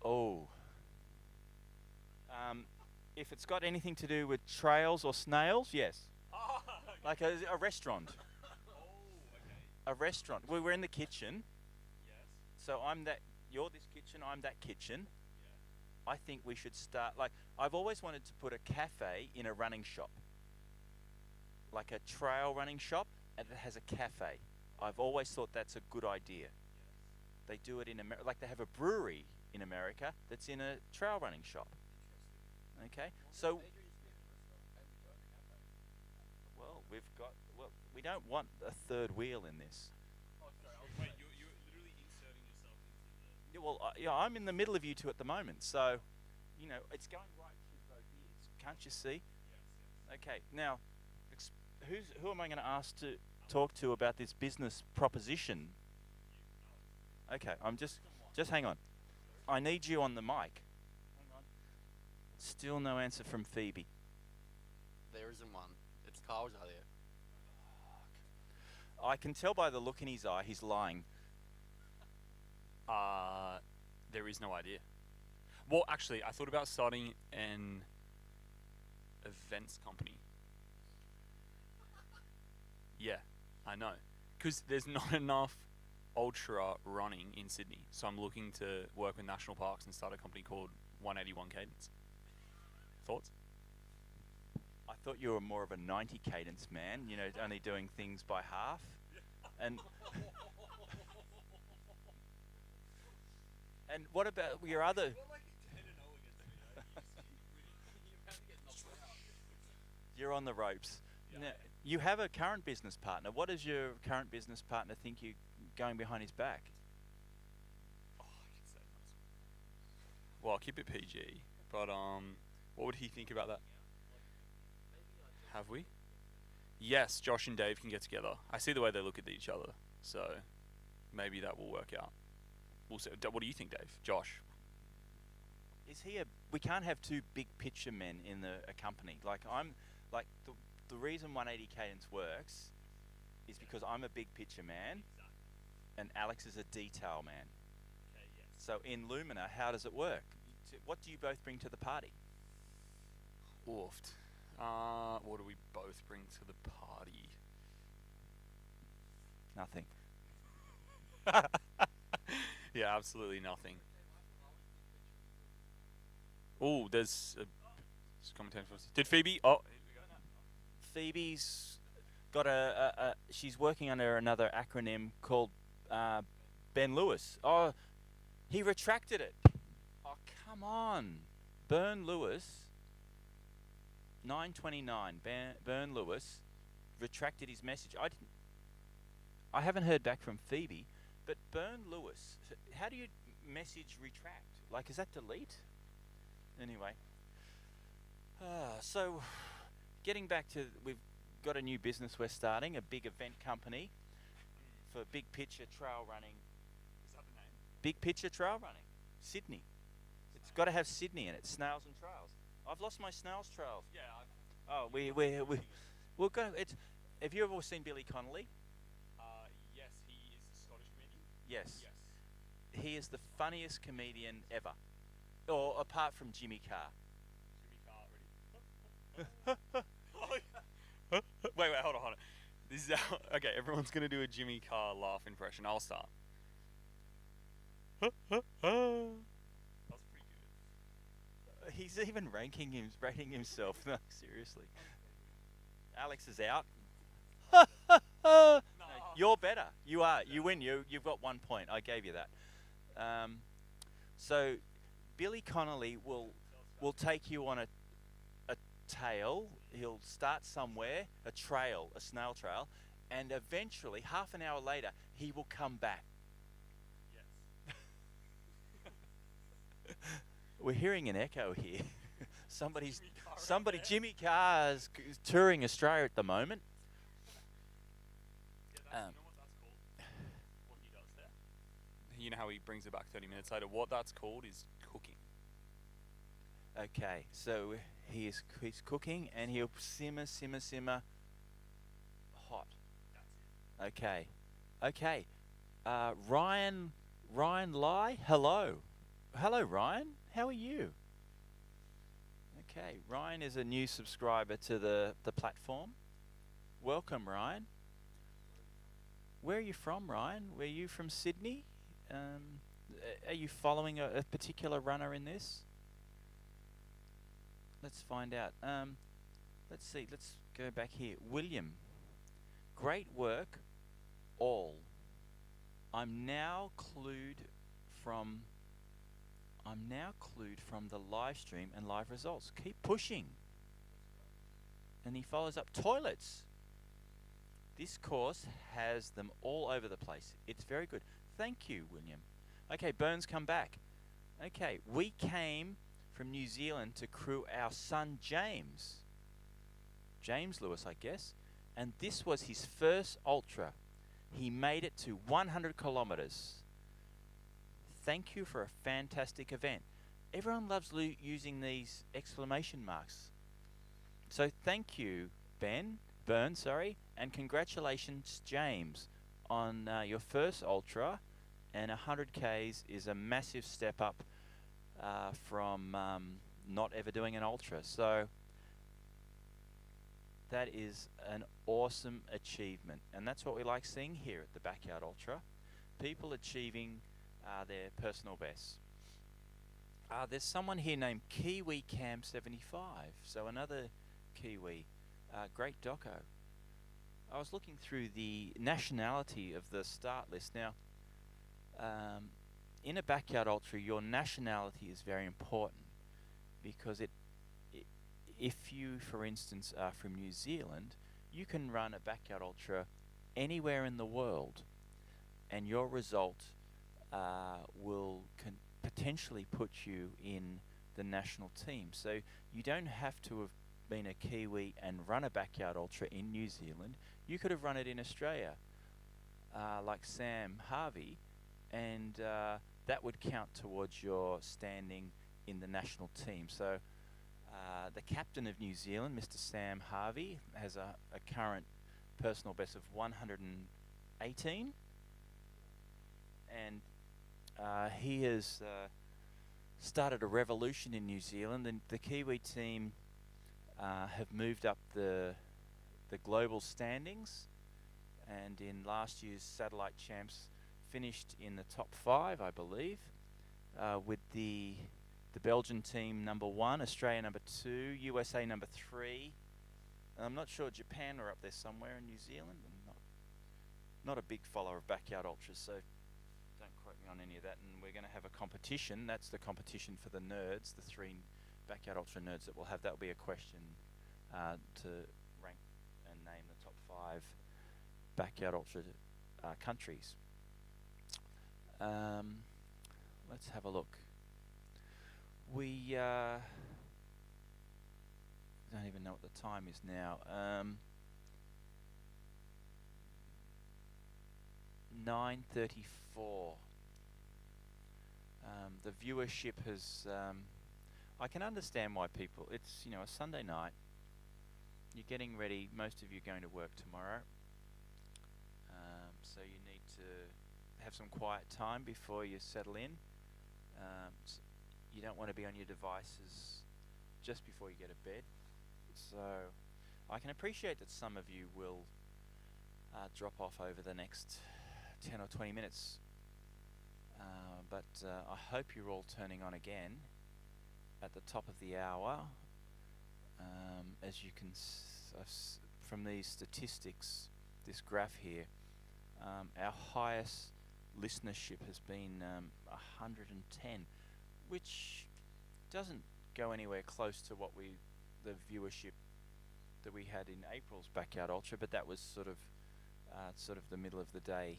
Oh. If it's got anything to do with trails or snails, yes. Oh, okay. Like a restaurant. Okay. A restaurant. We were in the kitchen. Yes. So you're this kitchen, I'm that kitchen. Yeah. I think we should start, I've always wanted to put a cafe in a running shop. Like a trail running shop, and it has a cafe. I've always thought that's a good idea. Yes. They do it in America, like they have a brewery in America that's in a trail running shop. Okay, so, we don't want a third wheel in this. Oh, sorry. Wait, you're literally inserting yourself into the... Yeah, well, I'm in the middle of you two at the moment, so, it's going right through both ears. Can't you see? Yes. Okay, now, who am I going to ask to talk to about this business proposition? Okay, just hang on. I need you on the mic. Hang on. Still no answer from Phoebe. There isn't one. It's Kyle's idea. I can tell by the look in his eye he's lying. There is no idea. Well, actually, I thought about starting an events company. Yeah, I know. Because there's not enough ultra running in Sydney. So I'm looking to work with national parks and start a company called 181 Cadence. Thoughts? I thought you were more of a 90 cadence man, only doing things by half. And and what about your other... You're on the ropes. Yeah. Now, you have a current business partner. What does your current business partner think you're going behind his back? Oh, I can say that. Well, I'll keep it PG. But what would he think about that? Have we? Yes, Josh and Dave can get together. I see the way they look at each other, so maybe that will work out. We'll see. What do you think, Dave? Josh? Is he we can't have 2 big picture men in a company. The reason 180 Cadence works is because I'm a big picture man, and Alex is a detail man. Okay, yes. So in Lumina, how does it work? What do you both bring to the party? Oofed. What do we both bring to the party? Nothing. Yeah, absolutely nothing. Oh, there's a commentator. Did Phoebe? Oh, Phoebe's got she's working under another acronym called Ben Lewis. Oh, he retracted it. Oh, come on. Bern Lewis, 929. Bern Lewis retracted his message. I haven't heard back from Phoebe, but Bern Lewis, how do you message retract? Like, is that delete? Anyway. So, getting back to, we've got a new business we're starting, a big event company for big picture trail running. Is that the name? Big picture trail running. Sydney. It's got to have Sydney in it. Snails and trails. I've lost my snails trails. Yeah. We'll go. It's. Have you ever seen Billy Connolly? Yes, he is the Scottish comedian. Yes. Yes. He is the funniest comedian ever, or apart from Jimmy Carr. Jimmy Carr, ready? Wait, hold on. This is okay. Everyone's gonna do a Jimmy Carr laugh impression. I'll start. That was pretty good. He's even rating himself. No, seriously. Alex is out. No, you're better. You are. You win. You've got 1 point. I gave you that. So, Billy Connolly will take you on a tail. He'll start somewhere, a trail, a snail trail, and eventually, half an hour later, he will come back. Yes. We're hearing an echo here. Jimmy Carr is touring Australia at the moment. Yeah, you know what that's called? What he does there? You know how he brings it back 30 minutes later. What that's called is cooking. Okay, so he's cooking and he'll simmer hot. That's it. Okay. Ryan Lai, hello, Ryan. How are you? Okay, Ryan is a new subscriber to the platform. Welcome, Ryan. Where are you from, Ryan? Were you from Sydney? Are you following a particular runner in this? Let's find out. Let's see. Let's go back here. William, great work, all. I'm now clued from the live stream and live results. Keep pushing. And he follows up, toilets. This course has them all over the place. It's very good. Thank you, William. Okay, Burns, come back. Okay, we came from New Zealand to crew our son James Lewis, I guess, and this was his first ultra. He made it to 100 kilometers. Thank you for a fantastic event. Everyone loves using these exclamation marks. So thank you, Burn, and congratulations, James, on your first ultra. And 100 Ks is a massive step up from not ever doing an ultra. So that is an awesome achievement, and that's what we like seeing here at the Backyard Ultra. People achieving their personal bests. There's someone here named Kiwi Cam 75, so another Kiwi. Great doco. I was looking through the nationality of the start list. Now, in a Backyard Ultra, your nationality is very important because if you, for instance, are from New Zealand, you can run a Backyard Ultra anywhere in the world, and your result will potentially put you in the national team. So you don't have to have been a Kiwi and run a Backyard Ultra in New Zealand. You could have run it in Australia, like Sam Harvey, and that would count towards your standing in the national team. So the captain of New Zealand, Mr. Sam Harvey, has a current personal best of 118, and he has started a revolution in New Zealand, and the Kiwi team have moved up the global standings, and in last year's Satellite Champs finished in the top 5, I believe, with the Belgian team number 1, Australia number 2, USA number 3, I'm not sure Japan are up there somewhere in New Zealand. I'm not a big follower of backyard ultras, so don't quote me on any of that. And we're going to have a competition. That's the competition for the nerds, the 3 backyard ultra nerds that we'll have. That will be a question to rank and name the top 5 backyard ultra countries. Let's have a look. We don't even know what the time is now. 9:34. The viewership has. I can understand why people. It's a Sunday night. You're getting ready. Most of you are going to work tomorrow, so you need to have some quiet time before you settle in. You don't want to be on your devices just before you get to bed. So I can appreciate that some of you will drop off over the next 10 or 20 minutes. But I hope you're all turning on again at the top of the hour. As you can from these statistics, this graph here, our highest listenership has been 110, which doesn't go anywhere close to what the viewership that we had in April's Backyard Ultra, but that was sort of the middle of the day,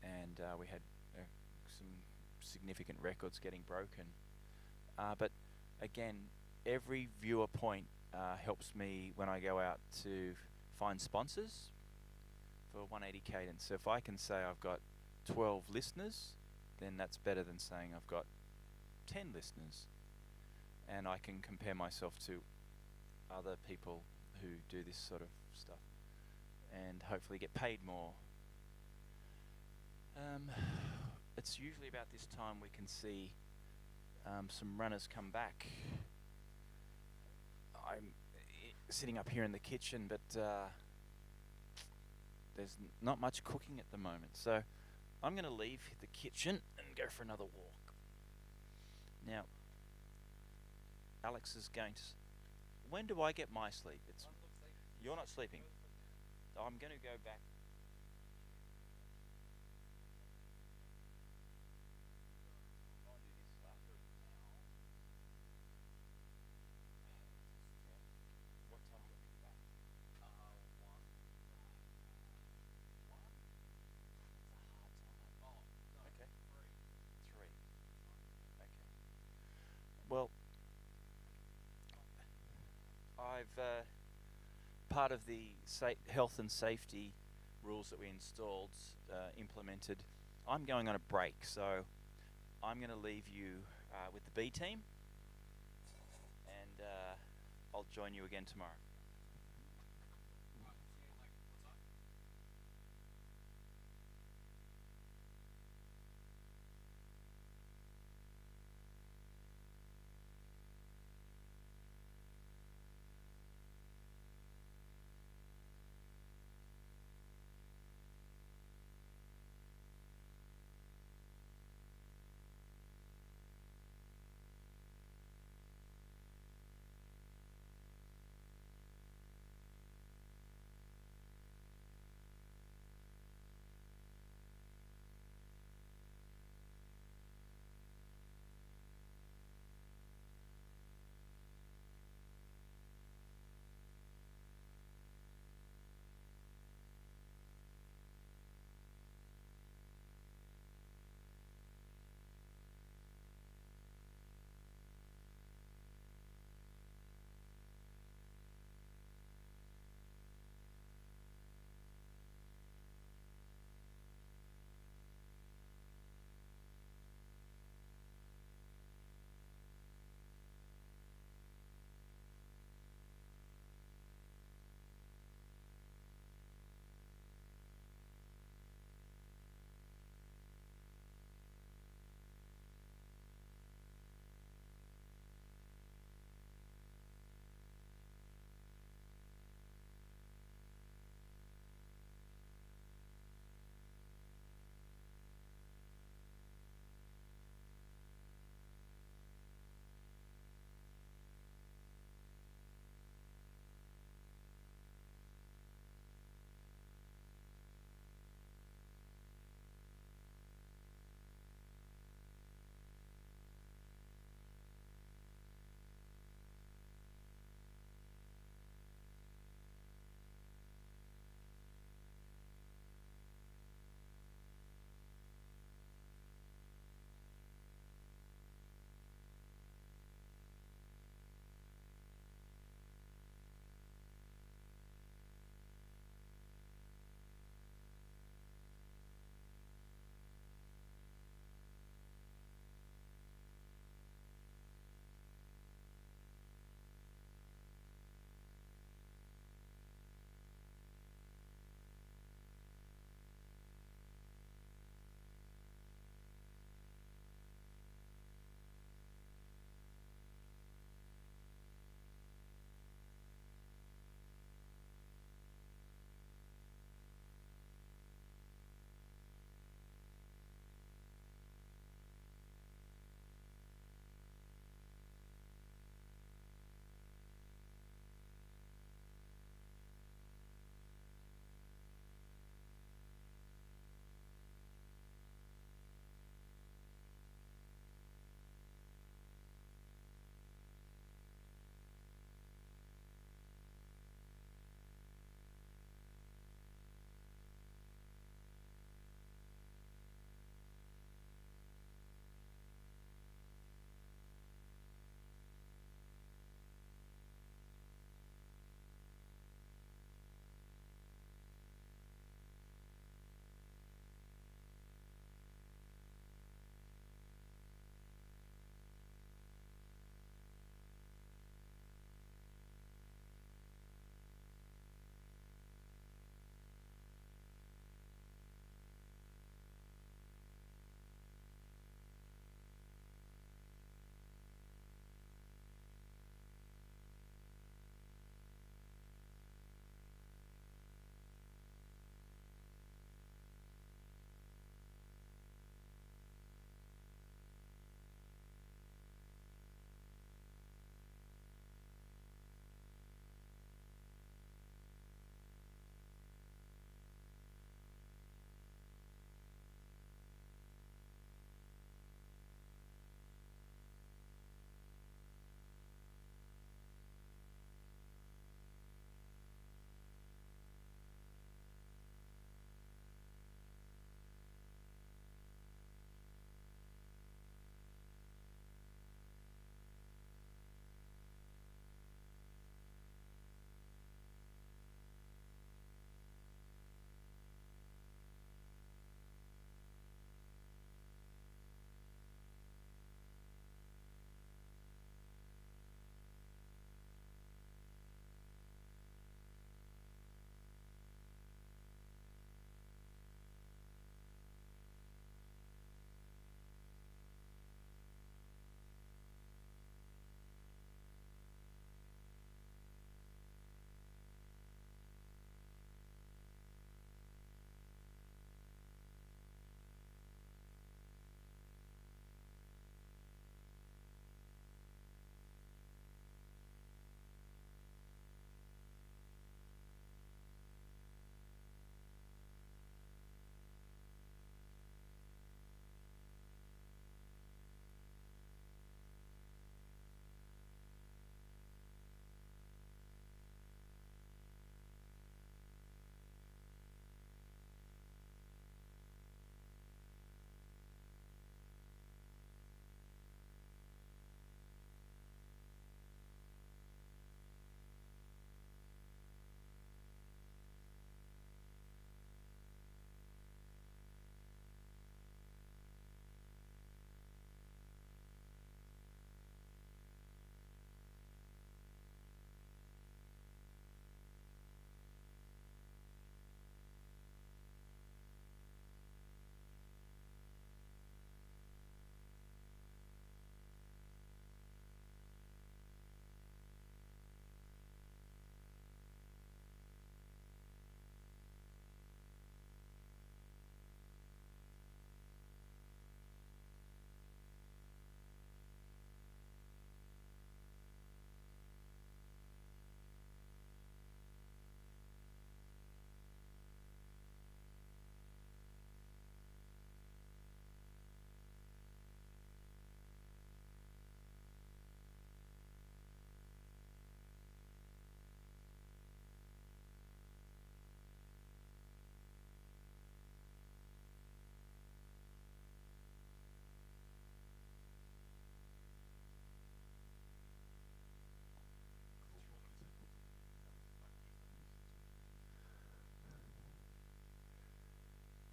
and we had some significant records getting broken. But again, every viewer point helps me when I go out to find sponsors for 180 Cadence. So if I can say I've got 12 listeners, then that's better than saying I've got 10 listeners. And I can compare myself to other people who do this sort of stuff and hopefully get paid more. It's usually about this time we can see some runners come back. I'm sitting up here in the kitchen, but there's not much cooking at the moment, so I'm going to leave the kitchen and go for another walk. Now, Alex is going to... When do I get my sleep? You're not sleeping. I'm going to go back. What time do you want me to be back? 1. 1? It's a hard time. Okay. 3. Okay. Well, I've part of the health and safety rules that we installed, implemented. I'm going on a break, so I'm going to leave you with the B team, and I'll join you again tomorrow.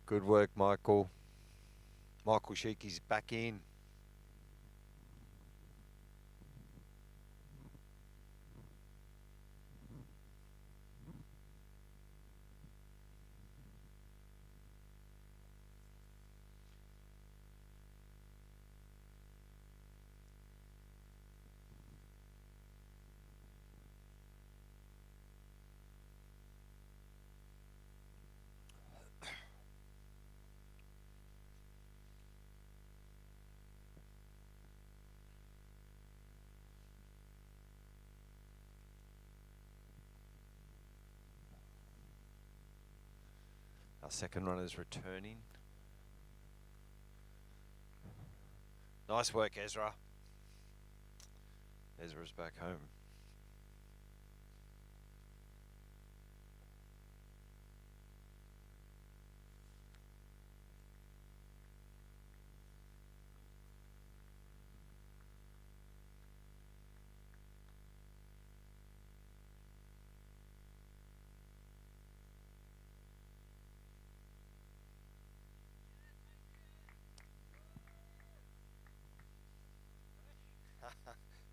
Good work, Michael. Michael Sheeky's back in. Our second runner's returning. Nice work, Ezra. Ezra's back home.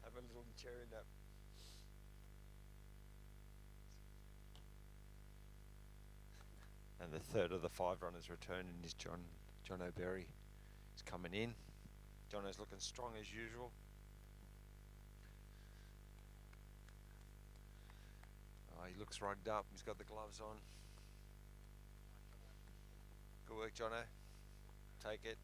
Have a little cherry nap. And the third of the 5 runners returning is John O'Berry. He's coming in. Jono's looking strong as usual. Oh, he looks rugged up. He's got the gloves on. Good work, Jono. Take it.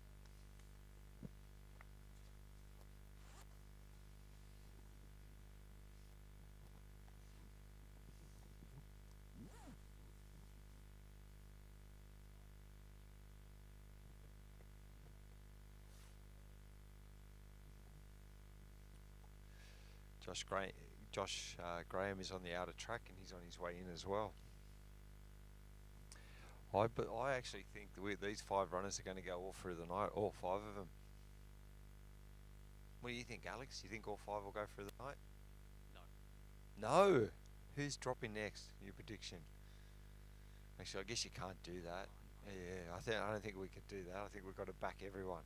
Josh Graham is on the outer track and he's on his way in as well. I actually think that these 5 runners are going to go all through the night, all 5 of them. What do you think, Alex? You think all 5 will go through the night? No. No? Who's dropping next? Your prediction? Actually, I guess you can't do that. Yeah, I don't think we could do that. I think we've got to back everyone.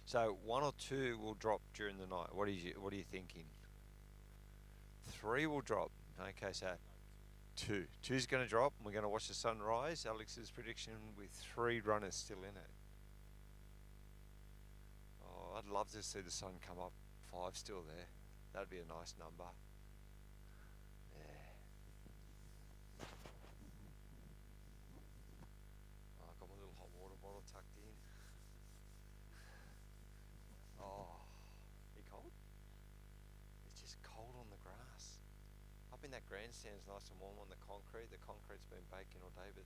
So 1 or 2 will drop during the night. What are you thinking? 3 will drop. Okay, so 2. 2's going to drop. We're going to watch the sun rise. Alex's prediction with 3 runners still in it. Oh, I'd love to see the sun come up. 5 still there. That'd be a nice number. Yeah. Oh, I've got my little hot water bottle tucked in. Oh, you cold? It's just cold on the grass. Up in that grandstand is nice and warm on the concrete. The concrete's been baking all day, but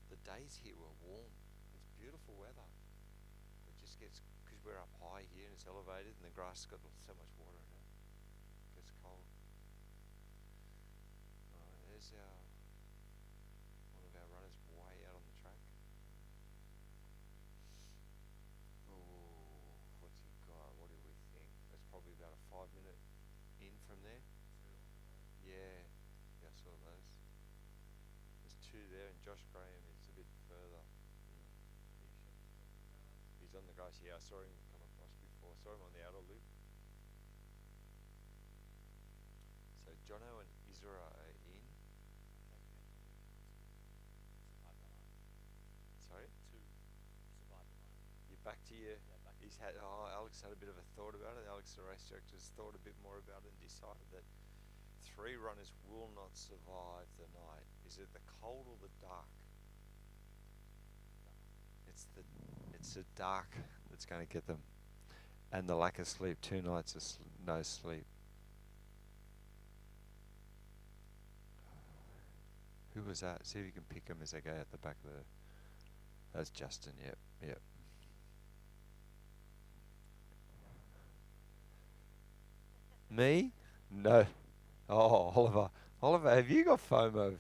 the days here were warm. It's beautiful weather. It just gets, because we're up high here and it's elevated and the grass has got so much water in it. It gets cold. There's one of our runners way out on the track. Oh, what's he got? What do we think? That's probably about a 5-minute in from there. Yeah, I saw those. There's 2 there, and Josh Graham is a bit further. He's on the grass. Yeah, I saw him come across before. I saw him on the outer loop. So Jono and Isra are in. Sorry? 2 survived the night. You're back to your... Alex had a bit of a thought about it. Alex, the race director, has thought a bit more about it and decided that 3 runners will not survive the night. Is it the cold or the dark? It's the dark that's going to get them, and the lack of sleep. 2 nights of no sleep. Who was that? See if you can pick them as they go out the back of the... That's Justin. Yep. Me? No. Oh, Oliver. Oliver, have you got FOMO?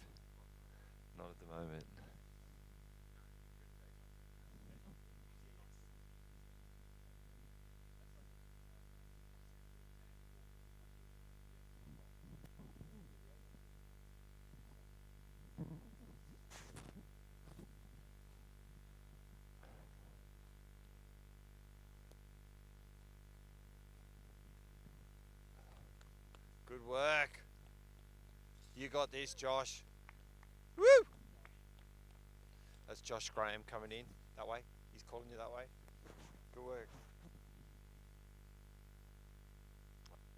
Not at the moment. You got this, Josh. Woo! That's Josh Graham coming in that way. He's calling you that way. Good work.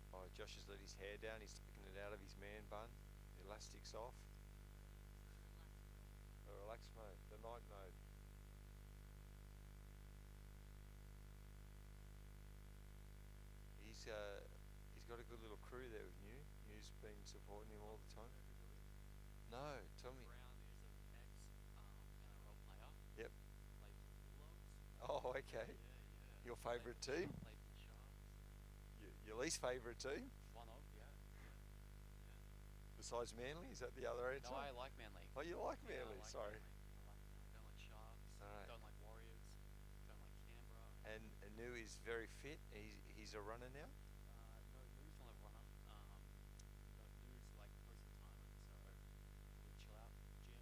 Oh, Josh has let his hair down. He's taking it out of his man bun. The elastic's off. The relax mode, the night mode. He's got a good little crew there with New. New's been supporting him all the time. No, tell me. Yep. Oh, okay. Your favourite team? Your least favourite team? One of, yeah. Besides Manly, is that the other answer? No, I like Manly. Oh, you like Yeah, I Manly? like Sorry. Manly. I don't like Sharks. Alright. Don't like Warriors. Don't like Canberra. And Anu is very fit. He's a runner now. No, Nu's not a runner. Nu's like post-retirement, so probably chill out, gym.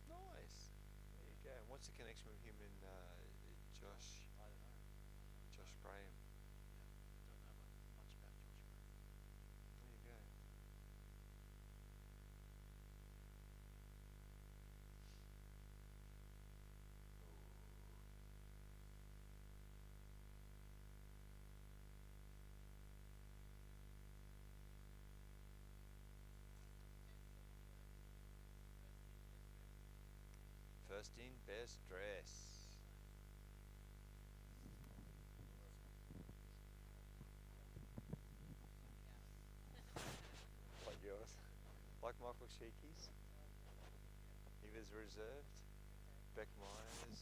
Nice. There you go. And what's the connection with him and Josh? I don't know. Josh Graham. Don't know much about Josh Graham. There you go. First in, best dress. Like yours. Like Michael Sheikey's. He was reserved. Beck Myers was.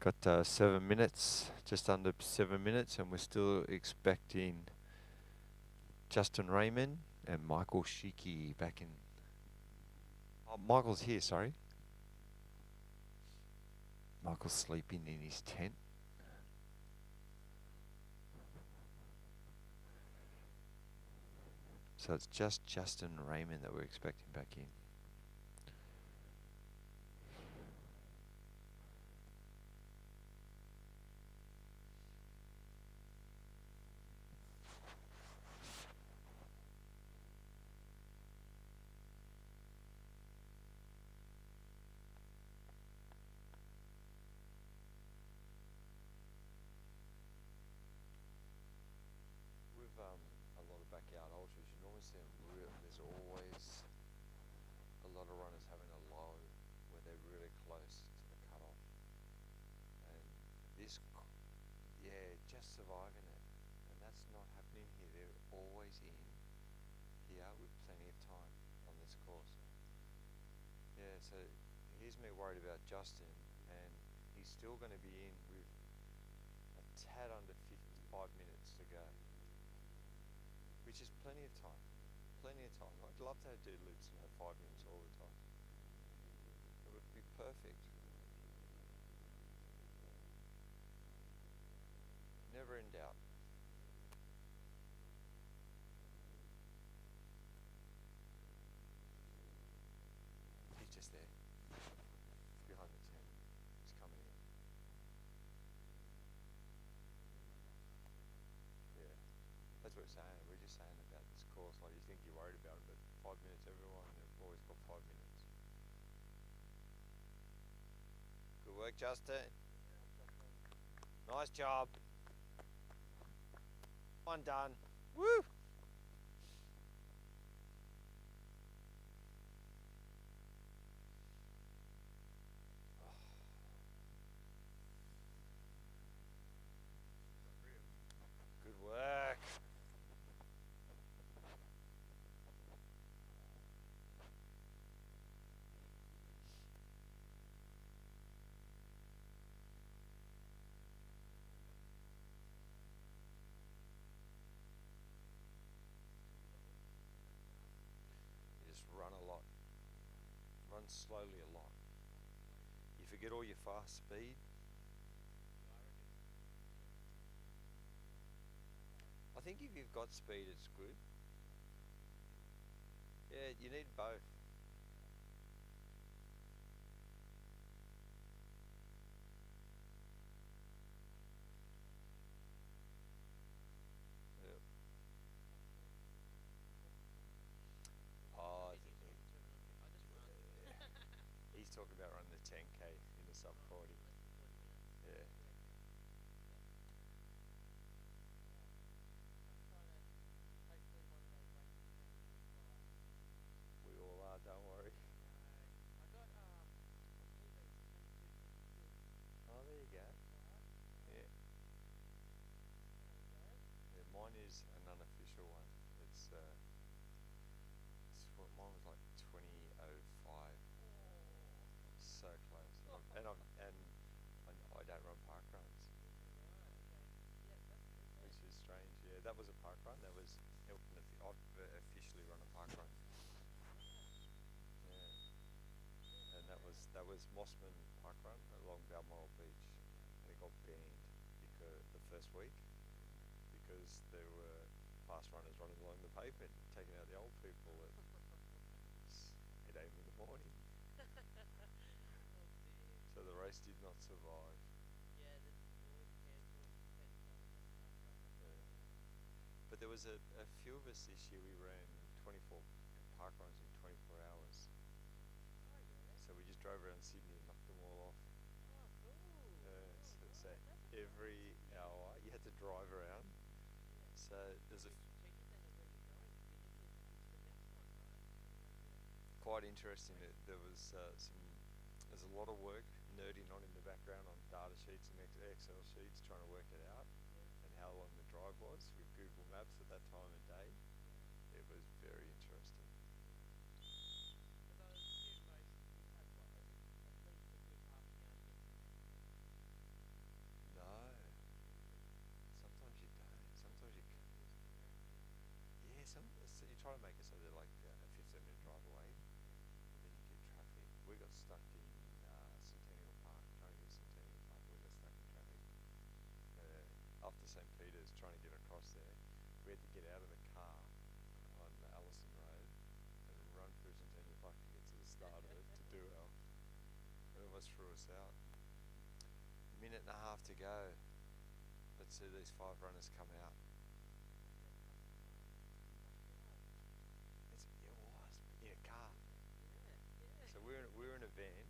Got 7 minutes, just under 7 minutes, and we're still expecting Justin Raymond and Michael Sheikey back in. Oh, Michael's here, sorry. Michael's sleeping in his tent. So it's just Justin Raymond that we're expecting back in. With a lot of backyard ultras, you normally see them there's always a lot of runners having a low where they're really close to the cutoff. And this, yeah, just surviving it. And that's not happening here. They're always in here with plenty of time on this course. Yeah, so here's me worried about Justin, and he's still going to be in with a tad under 5 minutes to go, which is plenty of time. Plenty of time. I'd love to have dude loops and have 5 minutes all the time. It would be perfect. Never in doubt. He's just there. Behind the tent. He's coming in. Yeah. That's what we're saying. We're just saying about this course, like you think you're worried about it, but 5 minutes, everyone, they've always got 5 minutes. Good work, Justin. Nice job. One done. Woo! Good work. You just run a lot. Run slowly a lot. You forget all your fast speed. I think if you've got speed, it's good. Yeah, you need both. Yep. Oh, he's talking about running the 10K in the sub 40. Yeah. We all are, don't worry. Oh, there you go. Yeah. Yeah, mine is an unofficial one. It's what mine was like 20:05. So close. And I don't run park runs. Which is strange. Yeah, that was a park run. That was I've officially run a park run. Yeah. And that was Mossman Park Run along Balmoral Beach, and it got banned because the first week because there were fast runners running along the pavement, taking out the old people at 8 a.m. in the morning. So the race did not survive. Yeah. But there was a few of us this year. We ran 24 park runs in 24 hours. So we just drove around Sydney and knocked them all off. So every hour you had to drive around. So there's quite interesting. There's a lot of work nerding on in the background on data sheets and Excel sheets, trying to work it out and how long the drive was with Google Maps at that time of day. It was very interesting. No. Sometimes you don't. Sometimes you can. Yeah, so you try to make it so they're like a 15-minute drive away, but then you get traffic. We got stuck in Centennial Park, trying to get to Centennial Park. We got stuck in traffic after St. Peter's, trying to get across there. We had to get out of the car on Allison Road and run through Centennial Park to get to the start of it to do our. It almost threw us out. Minute and a half to go. Let's see these 5 runners come out. It was in a car. So we were in a van.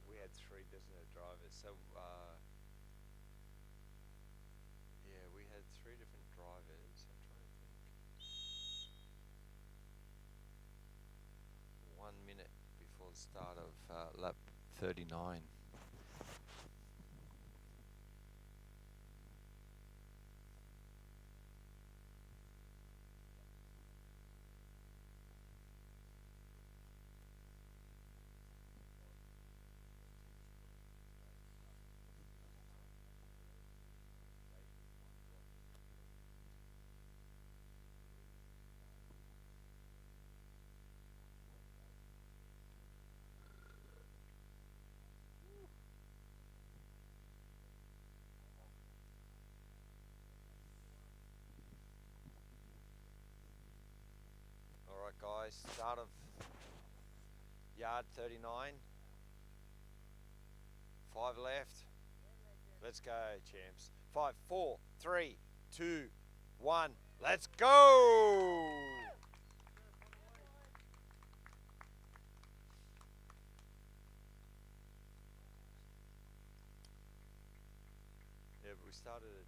We had 3 designated drivers. So yeah, we had 3 different drivers. I'm trying to think. 1 minute before the start of lap 39. Alright guys, start of yard 39. 5 left. Let's go, champs. 5, 4, 3, 2, 1. Let's go! started at